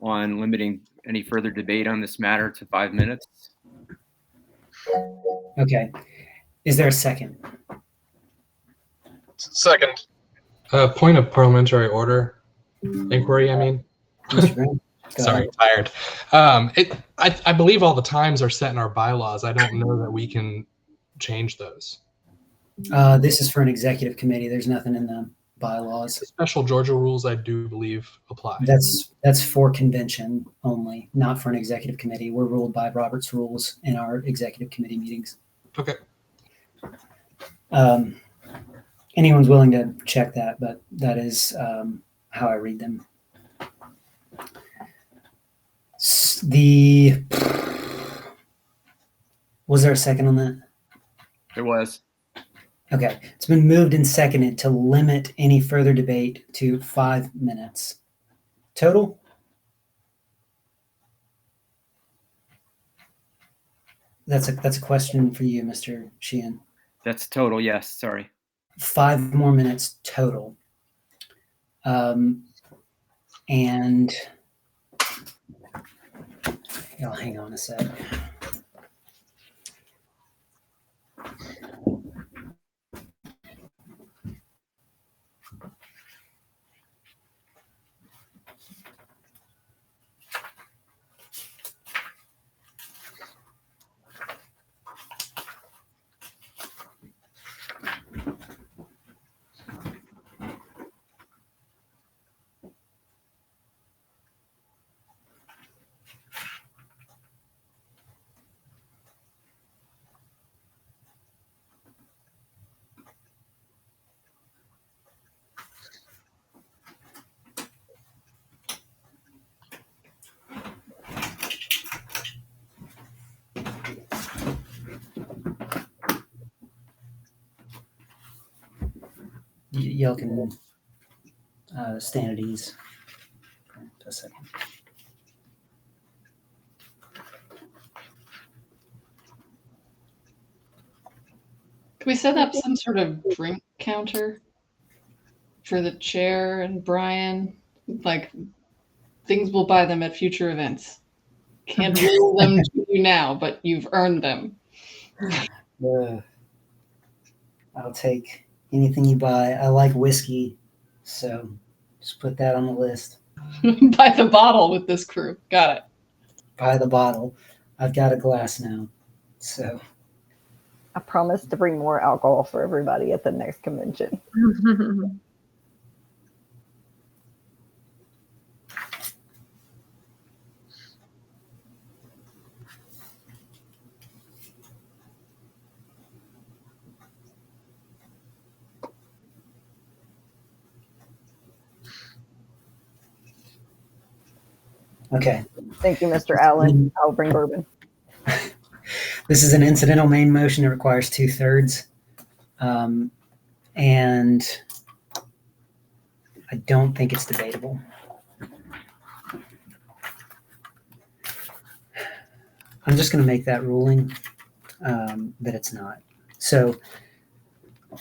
on limiting any further debate on this matter to 5 minutes. Okay. Is there a second? Second. Point of parliamentary order. Inquiry, I mean. Mr. Graham, Sorry, tired. I believe all the times are set in our bylaws. I don't know that we can change those. This is for an executive committee. There's nothing in the bylaws. The special Georgia rules, I do believe, apply. That's for convention only, not for an executive committee. We're ruled by Robert's rules in our executive committee meetings. Okay. Anyone's willing to check that, but that is how I read them. Was there a second on that? There was. Okay, it's been moved and seconded to limit any further debate to 5 minutes. Total? That's a question for you, Mr. Sheehan. That's total, yes, sorry. 5 more minutes total. And hang on a sec. Y'all can stand at ease for a second. Can we set up some sort of drink counter for the chair and Brian? Like, things will buy them at future events. Can't rule them to you now, but you've earned them. I'll take anything you buy. I like whiskey, so just put that on the list. Buy the bottle with this crew. Got it. Buy the bottle. I've got a glass now, so. I promise to bring more alcohol for everybody at the next convention. Okay. Thank you, Mr. Allen. I'll bring bourbon. This is an incidental main motion. It requires 2/3. And I don't think it's debatable. I'm just going to make that ruling that it's not. So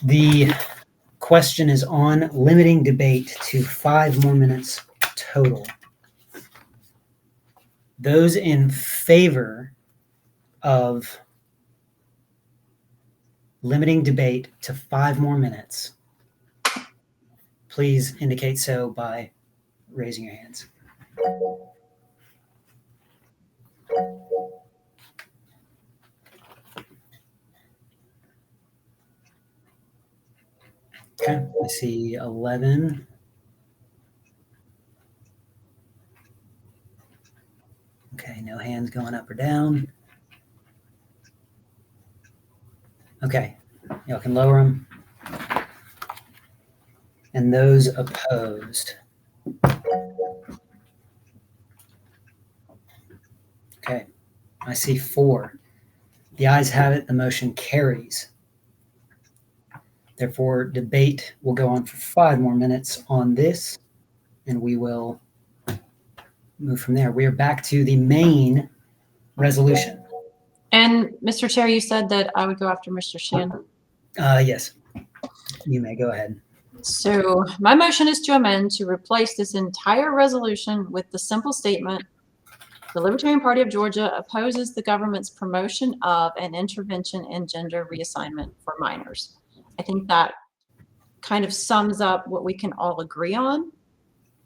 the question is on limiting debate to 5 more minutes total. Those in favor of limiting debate to 5 more minutes, please indicate so by raising your hands. Okay, I see 11. Okay, no hands going up or down. Okay, y'all can lower them. And those opposed. Okay, I see 4. The ayes have it, the motion carries. Therefore, debate will go on for 5 more minutes on this, and we will move from there. We are back to the main resolution. And Mr. Chair, you said that I would go after Mr. Sheehan. Yes, you may go ahead. So my motion is to amend to replace this entire resolution with the simple statement: the Libertarian Party of Georgia opposes the government's promotion of an intervention in gender reassignment for minors. I think that kind of sums up what we can all agree on,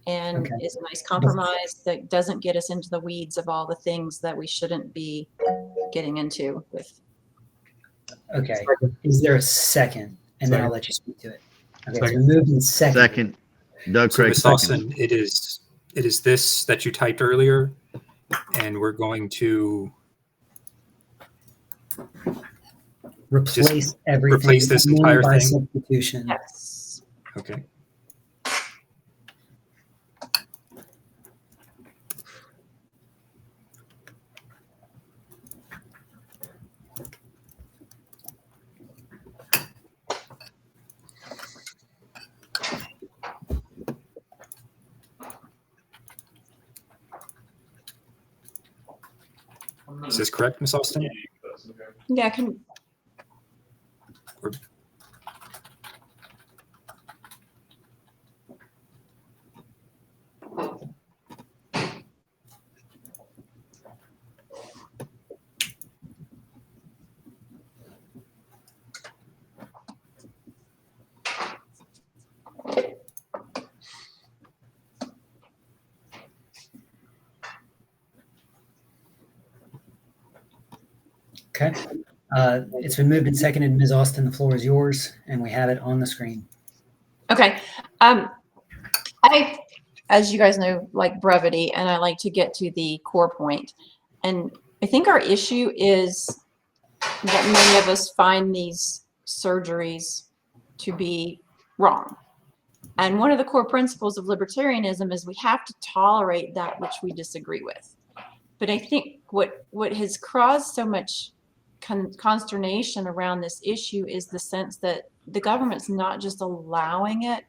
and is a nice compromise that doesn't get us into the weeds of all the things that we shouldn't be getting into with. Okay, is there a second? And then I'll let you speak to it. Okay, so Second. moved in second. Second. Doug So Craig, Ms. Austin, it is this that you typed earlier, and we're going to Replace everything. Replace this entire by thing? substitution. Yes. Okay. Is this correct, Ms. Austin? Yeah, can. Okay. It's been moved and seconded. Ms. Austin, the floor is yours, and we have it on the screen. Okay. As you guys know, like brevity, and I like to get to the core point. And I think our issue is that many of us find these surgeries to be wrong. And one of the core principles of libertarianism is we have to tolerate that which we disagree with. But I think what has caused so much consternation around this issue is the sense that the government's not just allowing it,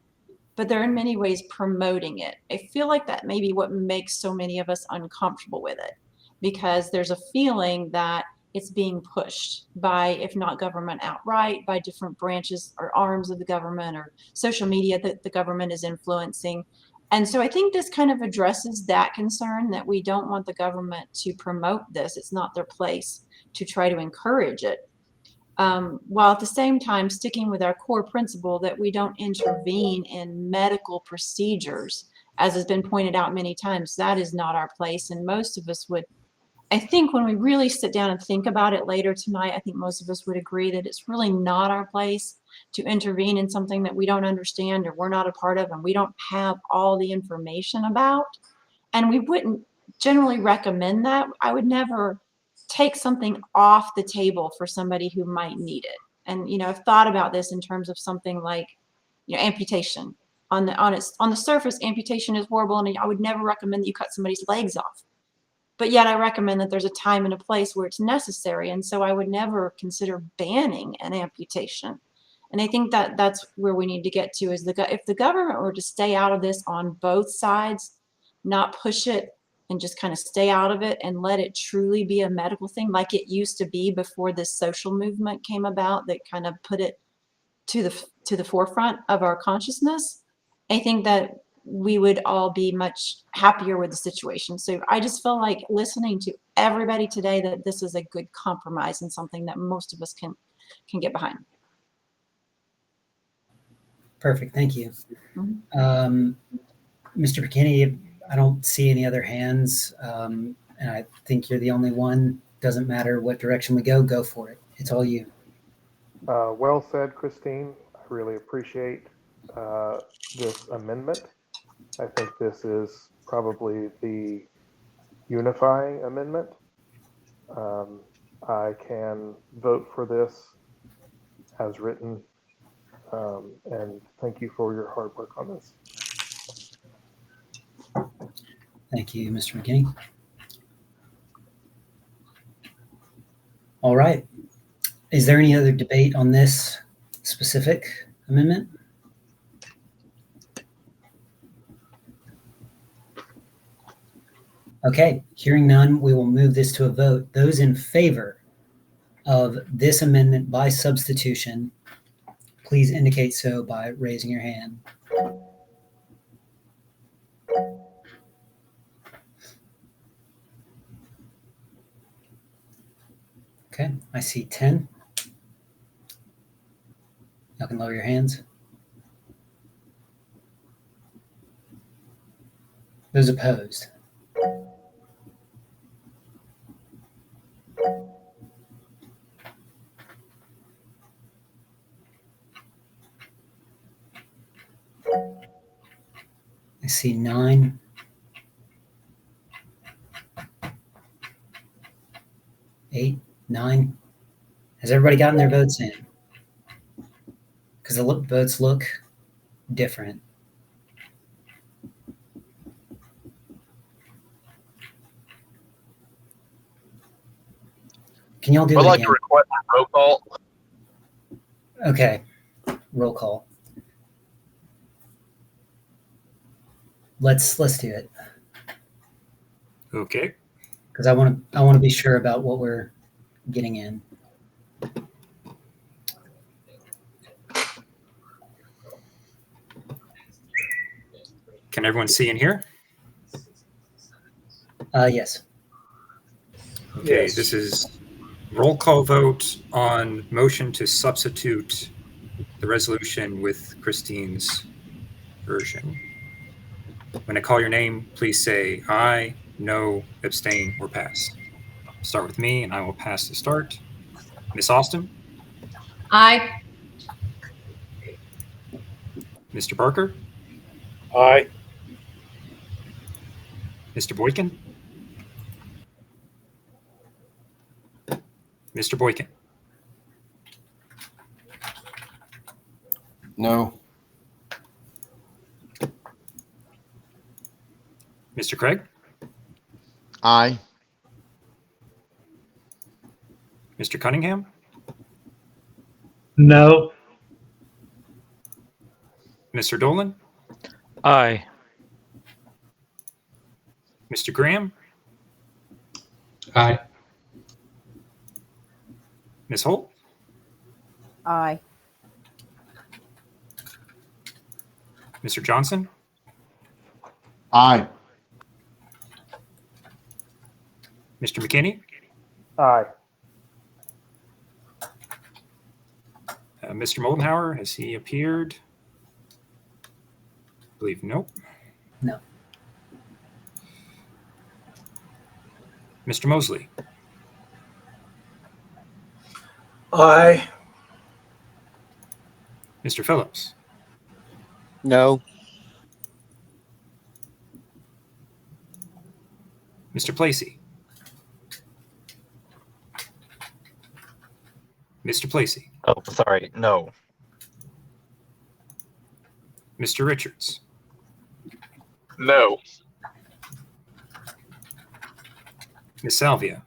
but they're in many ways promoting it. I feel like that may be what makes so many of us uncomfortable with it, because there's a feeling that it's being pushed by, if not government outright, by different branches or arms of the government or social media that the government is influencing. And so I think this kind of addresses that concern, that we don't want the government to promote this. It's not their place to try to encourage it. While at the same time sticking with our core principle that we don't intervene in medical procedures, as has been pointed out many times. That is not our place. And most of us would, I think when we really sit down and think about it later tonight, I think most of us would agree that it's really not our place to intervene in something that we don't understand or we're not a part of and we don't have all the information about. And we wouldn't generally recommend that. I would never take something off the table for somebody who might need it. And, you know, I've thought about this in terms of something like, you know, amputation. On the surface, amputation is horrible, and I would never recommend that you cut somebody's legs off. But yet I recommend that there's a time and a place where it's necessary. And so I would never consider banning an amputation. And I think that that's where we need to get to, is if the government were to stay out of this on both sides, not push it and just kind of stay out of it and let it truly be a medical thing like it used to be before this social movement came about that kind of put it to the forefront of our consciousness, I think that we would all be much happier with the situation. So I just feel like listening to everybody today that this is a good compromise and something that most of us can get behind. Perfect. Thank you. Mm-hmm. Mr. McKinney, I don't see any other hands. And I think you're the only one. Doesn't matter what direction we go for it. It's all you. Well said, Christine. I really appreciate this amendment. I think this is probably the unifying amendment. I can vote for this as written, and thank you for your hard work on this. Thank you, Mr. McKinney. All right. Is there any other debate on this specific amendment? Okay, hearing none, we will move this to a vote. Those in favor of this amendment by substitution, please indicate so by raising your hand. Okay, I see 10. Y'all can lower your hands. Those opposed? I see 9. 8, 9. Has everybody gotten their votes in? Because the votes look different. Can y'all do it I'd like again? to request a roll call. Okay, roll call. Let's do it. Okay. Because I want to be sure about what we're getting in. Can everyone see and hear? Yes. Okay, Yes. this is roll call vote on motion to substitute the resolution with Christine's version. When I call your name, please say aye, no, abstain, or pass. Start with me, and I will pass to start. Miss Austin? Aye. Mr. Barker? Aye. Mr. Boykin? Mr. Boykin? No. Mr. Craig? Aye. Mr. Cunningham? No. Mr. Dolan? Aye. Mr. Graham? Aye. Ms. Holt? Aye. Mr. Johnson? Aye. Mr. McKinney? Aye. Mr. Moldenhauer, has he appeared? I believe nope. No. Mr. Mosley? Aye. Mr. Phillips? No. Mr. Placey? Mr. Placey? Oh, sorry, no. Mr. Richards? No. Ms. Salvia?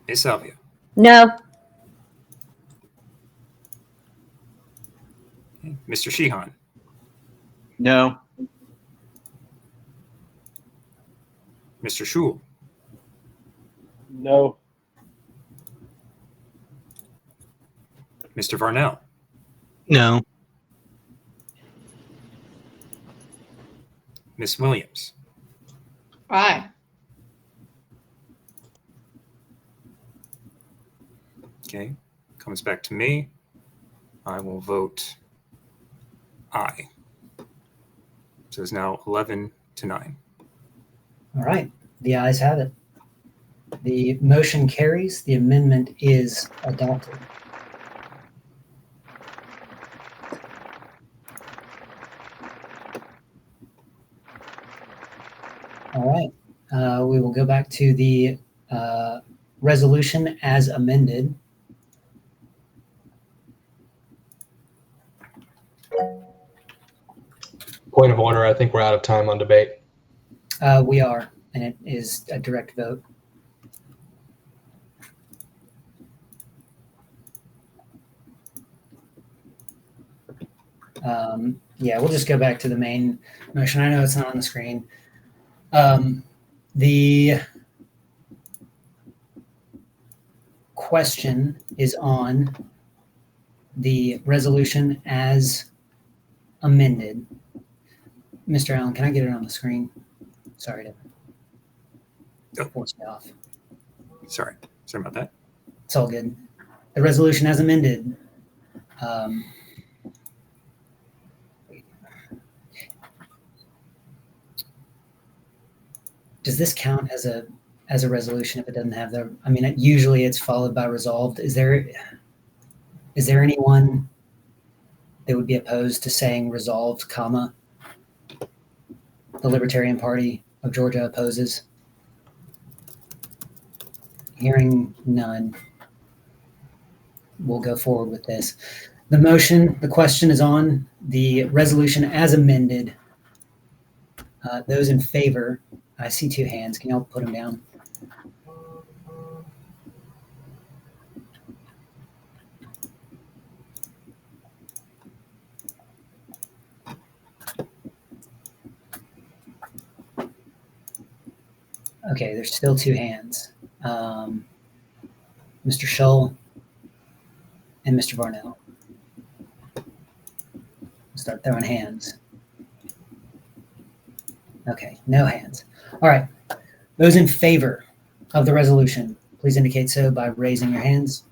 Ms. Salvia? No. Okay. Mr. Sheehan? No. Mr. Shule? No. Mr. Varnell? No. Ms. Williams? Aye. Okay, comes back to me. I will vote aye. So it's now 11-9. All right. The ayes have it. The motion carries. The amendment is adopted. All right. We will go back to the resolution as amended. Point of order. I think we're out of time on debate. We are, and it is a direct vote. Yeah, we'll just go back to the main motion. I know it's not on the screen. The question is on the resolution as amended. Mr. Allen, can I get it on the screen? Sorry to force me off. Sorry about that. It's all good. The resolution as amended. Does this count as a resolution if it doesn't have the? I mean, usually it's followed by resolved. Is there anyone that would be opposed to saying resolved, comma? The Libertarian Party of Georgia opposes. Hearing none, we'll go forward with this. The question is on the resolution as amended. Those in favor, I see two hands. Can y'all put them down? Okay, there's still two hands. Mr. Shull and Mr. Varnell. Start throwing hands. Okay, no hands. All right. Those in favor of the resolution, please indicate so by raising your hands.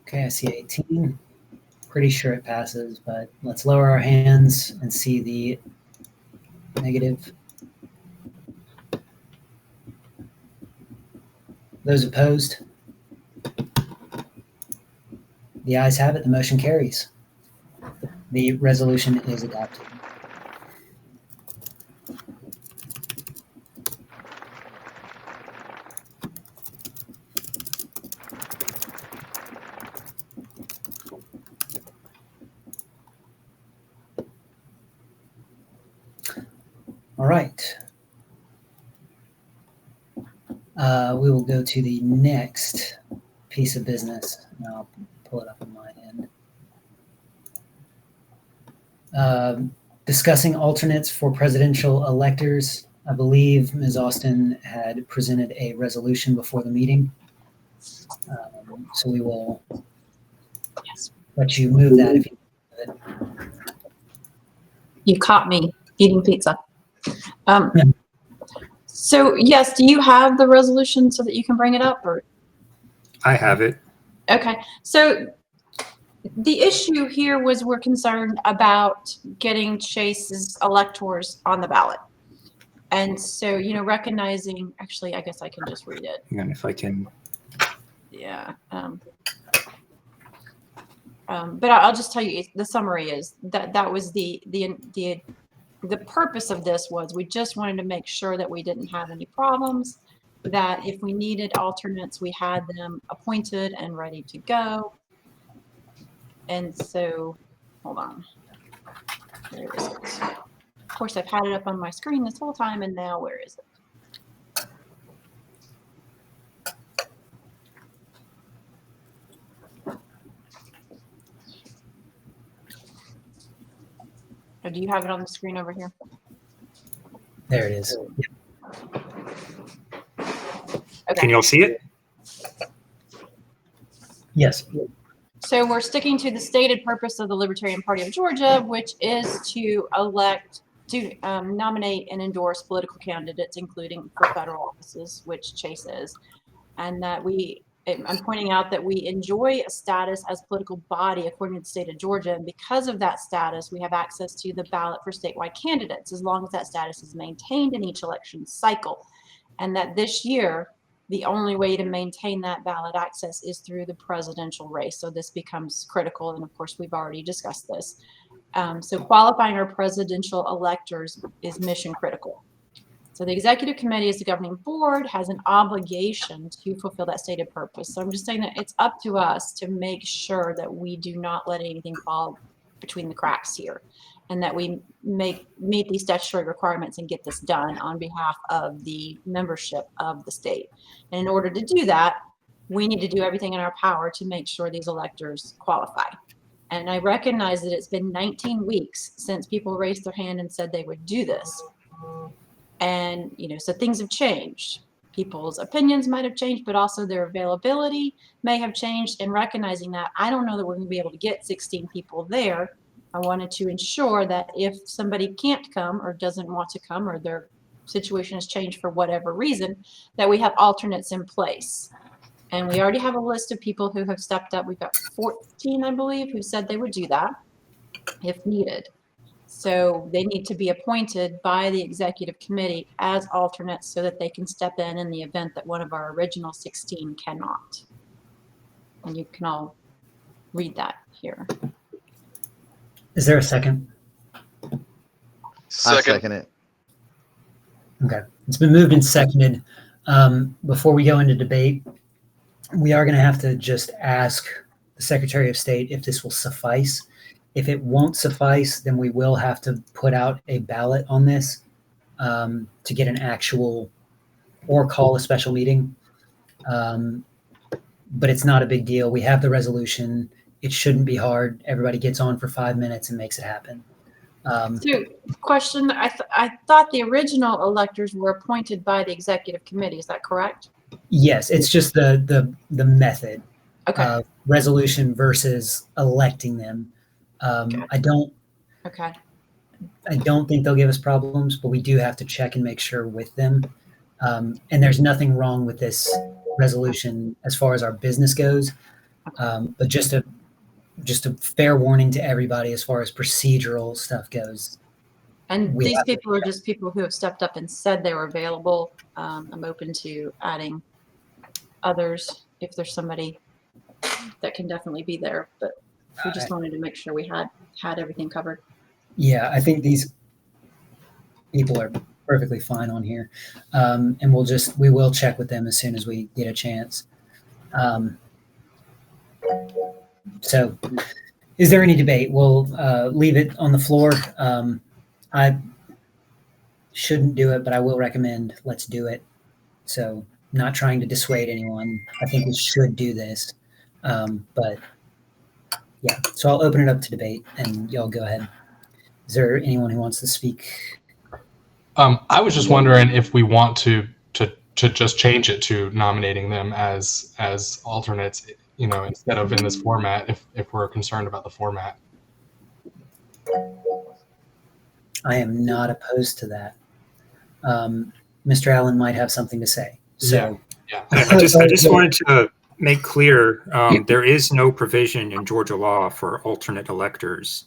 Okay, I see 18. Pretty sure it passes, but let's lower our hands and see the negative. Those opposed? The ayes have it. The motion carries. The resolution is adopted. All right. We will go to the next piece of business. And I'll pull it up on my end. Discussing alternates for presidential electors. I believe Ms. Austin had presented a resolution before the meeting. So we will let you move that if you want. You caught me eating pizza. So yes, do you have the resolution so that you can bring it up? Or I have it. okay, so the issue here was we're concerned about getting Chase's electors on the ballot. And so, you know, recognizing, actually, I guess I can just read it. Hang on, if I can. Yeah. But I'll just tell you, the summary is that was the purpose of this was we just wanted to make sure that we didn't have any problems, that if we needed alternates, we had them appointed and ready to go. And so, hold on. Where is it? Of course, I've had it up on my screen this whole time, and now where is it? Or do you have it on the screen over here? There it is. Okay. Can you all see it? Yes. So we're sticking to the stated purpose of the Libertarian Party of Georgia, which is to nominate and endorse political candidates, including for federal offices, which Chase is. And that I'm pointing out that we enjoy a status as political body according to the state of Georgia. And because of that status, we have access to the ballot for statewide candidates, as long as that status is maintained in each election cycle. And that this year, the only way to maintain that ballot access is through the presidential race. So this becomes critical. And of course, we've already discussed this. So qualifying our presidential electors is mission critical. So the executive committee as the governing board has an obligation to fulfill that stated purpose. So I'm just saying that it's up to us to make sure that we do not let anything fall between the cracks here, and that we meet these statutory requirements and get this done on behalf of the membership of the state. And in order to do that, we need to do everything in our power to make sure these electors qualify. And I recognize that it's been 19 weeks since people raised their hand and said they would do this. And, you know, so things have changed. People's opinions might have changed, but also their availability may have changed. And recognizing that, I don't know that we're going to be able to get 16 people there. I wanted to ensure that if somebody can't come or doesn't want to come, or their situation has changed for whatever reason, that we have alternates in place. And we already have a list of people who have stepped up. We've got 14, I believe, who said they would do that if needed. So they need to be appointed by the executive committee as alternates so that they can step in the event that one of our original 16 cannot. And you can all read that here. Is there a second? I second it. Okay. It's been moved and seconded. Before we go into debate, we are going to have to just ask the Secretary of State if this will suffice. If it won't suffice, then we will have to put out a ballot on this to get an actual, or call a special meeting. But it's not a big deal. We have the resolution. It shouldn't be hard. Everybody gets on for 5 minutes and makes it happen. So, question, I thought the original electors were appointed by the executive committee. Is that correct? Yes, it's just the method Okay. of resolution versus electing them. I don't Okay. think they'll give us problems, but we do have to check and make sure with them. And there's nothing wrong with this resolution as far as our business goes. But just a fair warning to everybody as far as procedural stuff goes. And We these have to- people are just people who have stepped up and said they were available. I'm open to adding others if there's somebody that can definitely be there, but we just wanted to make sure we had everything covered. Yeah, I think these people are perfectly fine on here. And we will check with them as soon as we get a chance. So is there any debate? We'll leave it on the floor. I shouldn't do it, but I will recommend let's do it. So not trying to dissuade anyone. I think we should do this. But yeah, so I'll open it up to debate and y'all go ahead. Is there anyone who wants to speak? I was just wondering if we want to just change it to nominating them as alternates, instead of in this format, if we're concerned about the format. I am not opposed to that. Mr. Allen might have something to say. So yeah. I just wanted to make clear, there is no provision in Georgia law for alternate electors.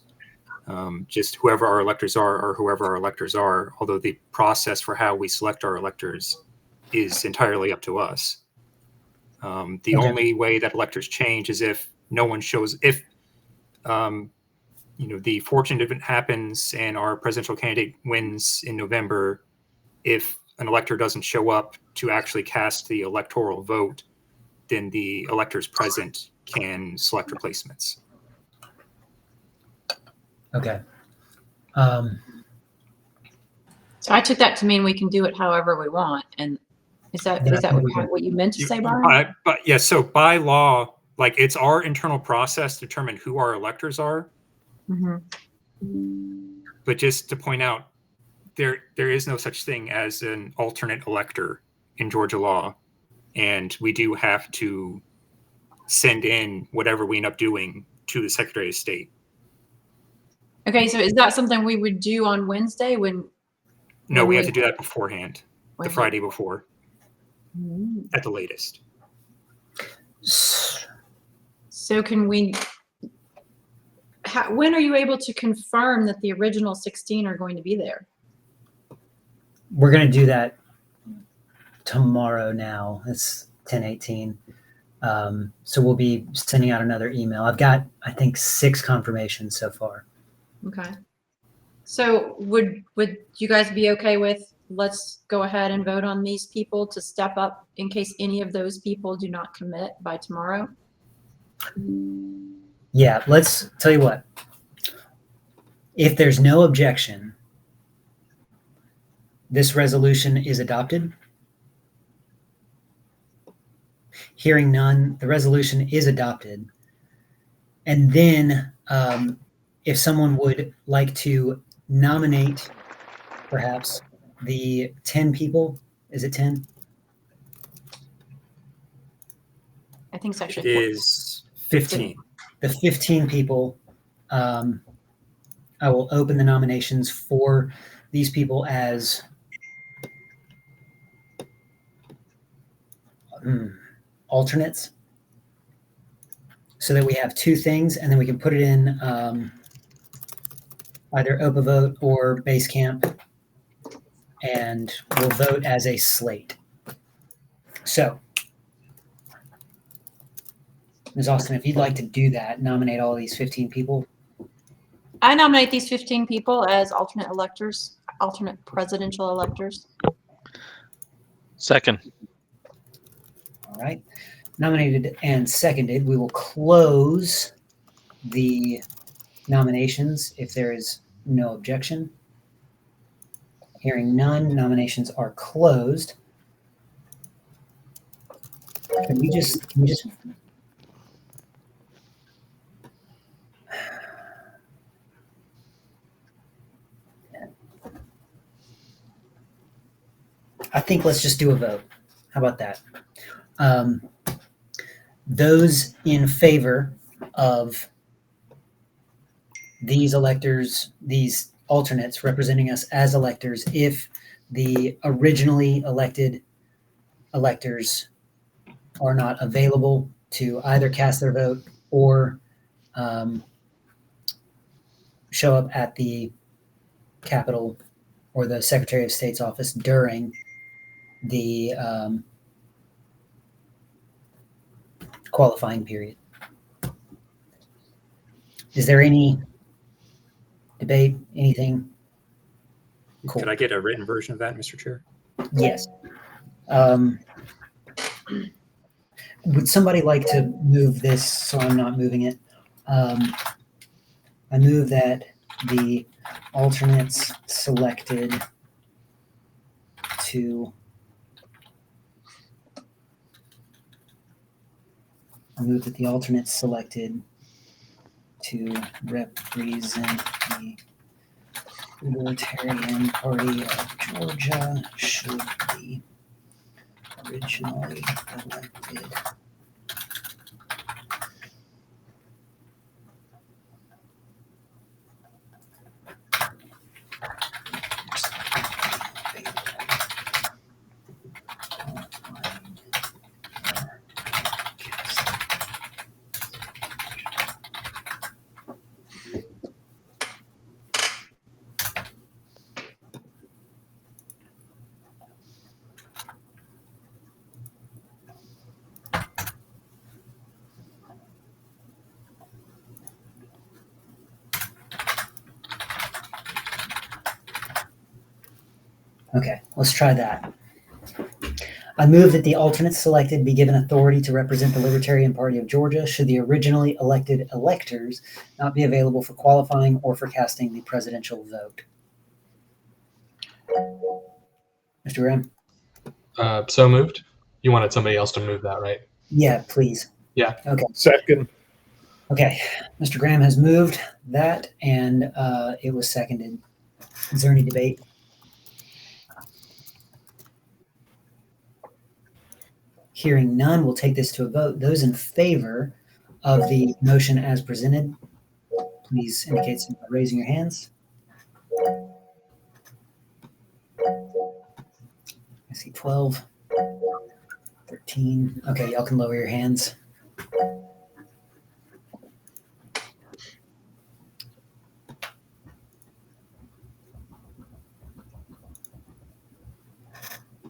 Just whoever our electors are or whoever our electors are, although the process for how we select our electors is entirely up to us. The only way that electors change is if no one shows, if the fortunate event happens and our presidential candidate wins in November, if an elector doesn't show up to actually cast the electoral vote, then the electors present can select replacements. Okay. So I took that to mean we can do it however we want. And is that what you meant to say, Byron? But yeah, so by law, like it's our internal process to determine who our electors are. Mm-hmm. But just to point out, there is no such thing as an alternate elector in Georgia law, and we do have to send in whatever we end up doing to the Secretary of State. Okay, so is that something we would do on Wednesday No, we have to do that beforehand, the Okay. Friday before, Mm. at the latest. So can we, when are you able to confirm that the original 16 are going to be there? We're going to do that tomorrow now. It's 10:18. So we'll be sending out another email. I've got, I think, 6 confirmations so far. Okay. So would you guys be okay with, let's go ahead and vote on these people to step up in case any of those people do not commit by tomorrow? Yeah, let's tell you what. If there's no objection, this resolution is adopted. Hearing none, the resolution is adopted. And then if someone would like to nominate perhaps the 10 people, is it 10? I think it's actually It is 15. The 15 people, I will open the nominations for these people as alternates, so that we have 2 things, and then we can put it in either OPA vote or base camp, and we'll vote as a slate. So, Ms. Austin, if you'd like to do that, nominate all these 15 people. I nominate these 15 people as alternate electors, alternate presidential electors. Second. All right. Nominated and seconded. We will close the nominations if there is no objection. Hearing none, nominations are closed. Can we just I think let's just do a vote. How about that? Those in favor of these electors, these alternates representing us as electors, if the originally elected electors are not available to either cast their vote or show up at the Capitol or the Secretary of State's office during the qualifying period. Is there any debate, anything? Cool. Could I get a written version of that, Mr. Chair? Yes. Would somebody like to move this so I'm not moving it? I move that the alternates selected to represent the Libertarian Party of Georgia should be originally elected. Okay, let's try that. I move that the alternates selected be given authority to represent the Libertarian Party of Georgia should the originally elected electors not be available for qualifying or for casting the presidential vote. Mr. Graham? So moved. You wanted somebody else to move that, right? Yeah, please. Yeah. Okay. Second. Okay, Mr. Graham has moved that, and it was seconded. Is there any debate? Hearing none, we'll take this to a vote. Those in favor of the motion as presented, please indicate so by raising your hands. I see 12, 13. Okay, y'all can lower your hands.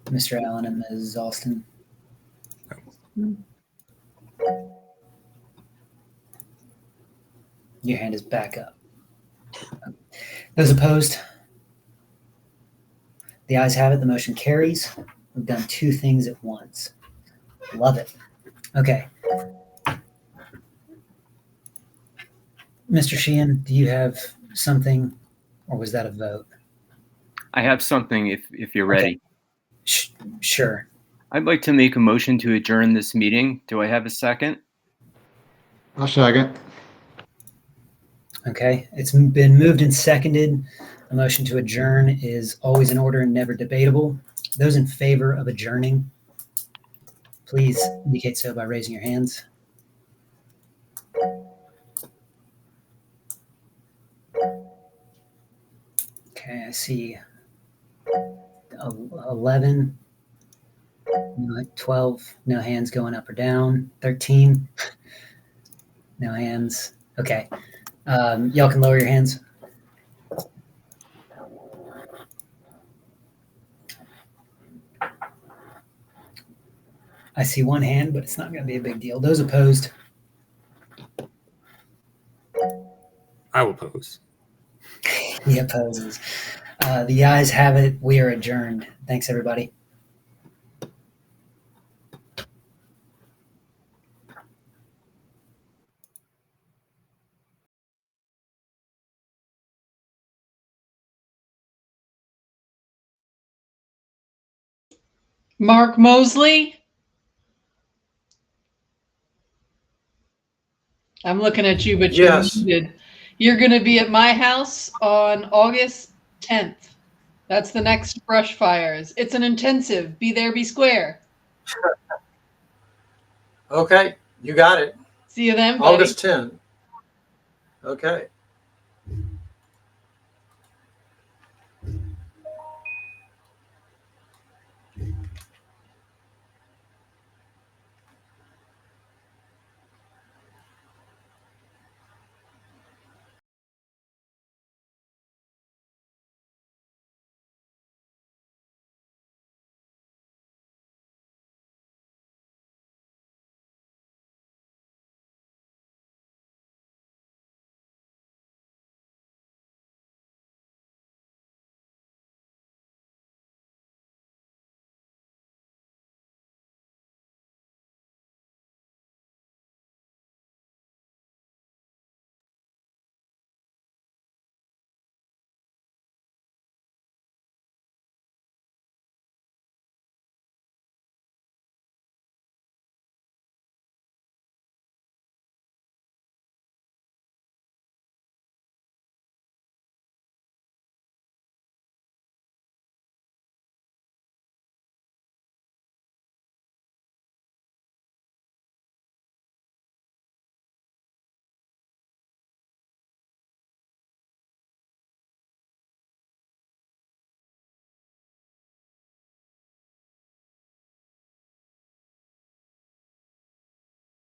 Mr. Allen and Ms. Austin. Your hand is back up. Those opposed? The ayes have it. The motion carries. We've done two things at once. Love it. Okay. Mr. Sheehan, do you have something, or was that a vote? I have something if you're ready. Okay. Sure. I'd like to make a motion to adjourn this meeting. Do I have a second? I'll second. Okay, it's been moved and seconded. A motion to adjourn is always in order and never debatable. Those in favor of adjourning, please indicate so by raising your hands. Okay, I see 11, 12, no hands going up or down, 13, no hands. Okay, y'all can lower your hands. I see one hand, but it's not going to be a big deal. Those opposed? I will oppose. He opposes. The ayes have it. We are adjourned. Thanks, everybody. Mark Mosley? I'm looking at you, but you're muted. You're going to be at my house on August 10th. That's the next brush fires. It's an intensive. Be there, be square. Okay, you got it. See you then, buddy. August 10. Okay.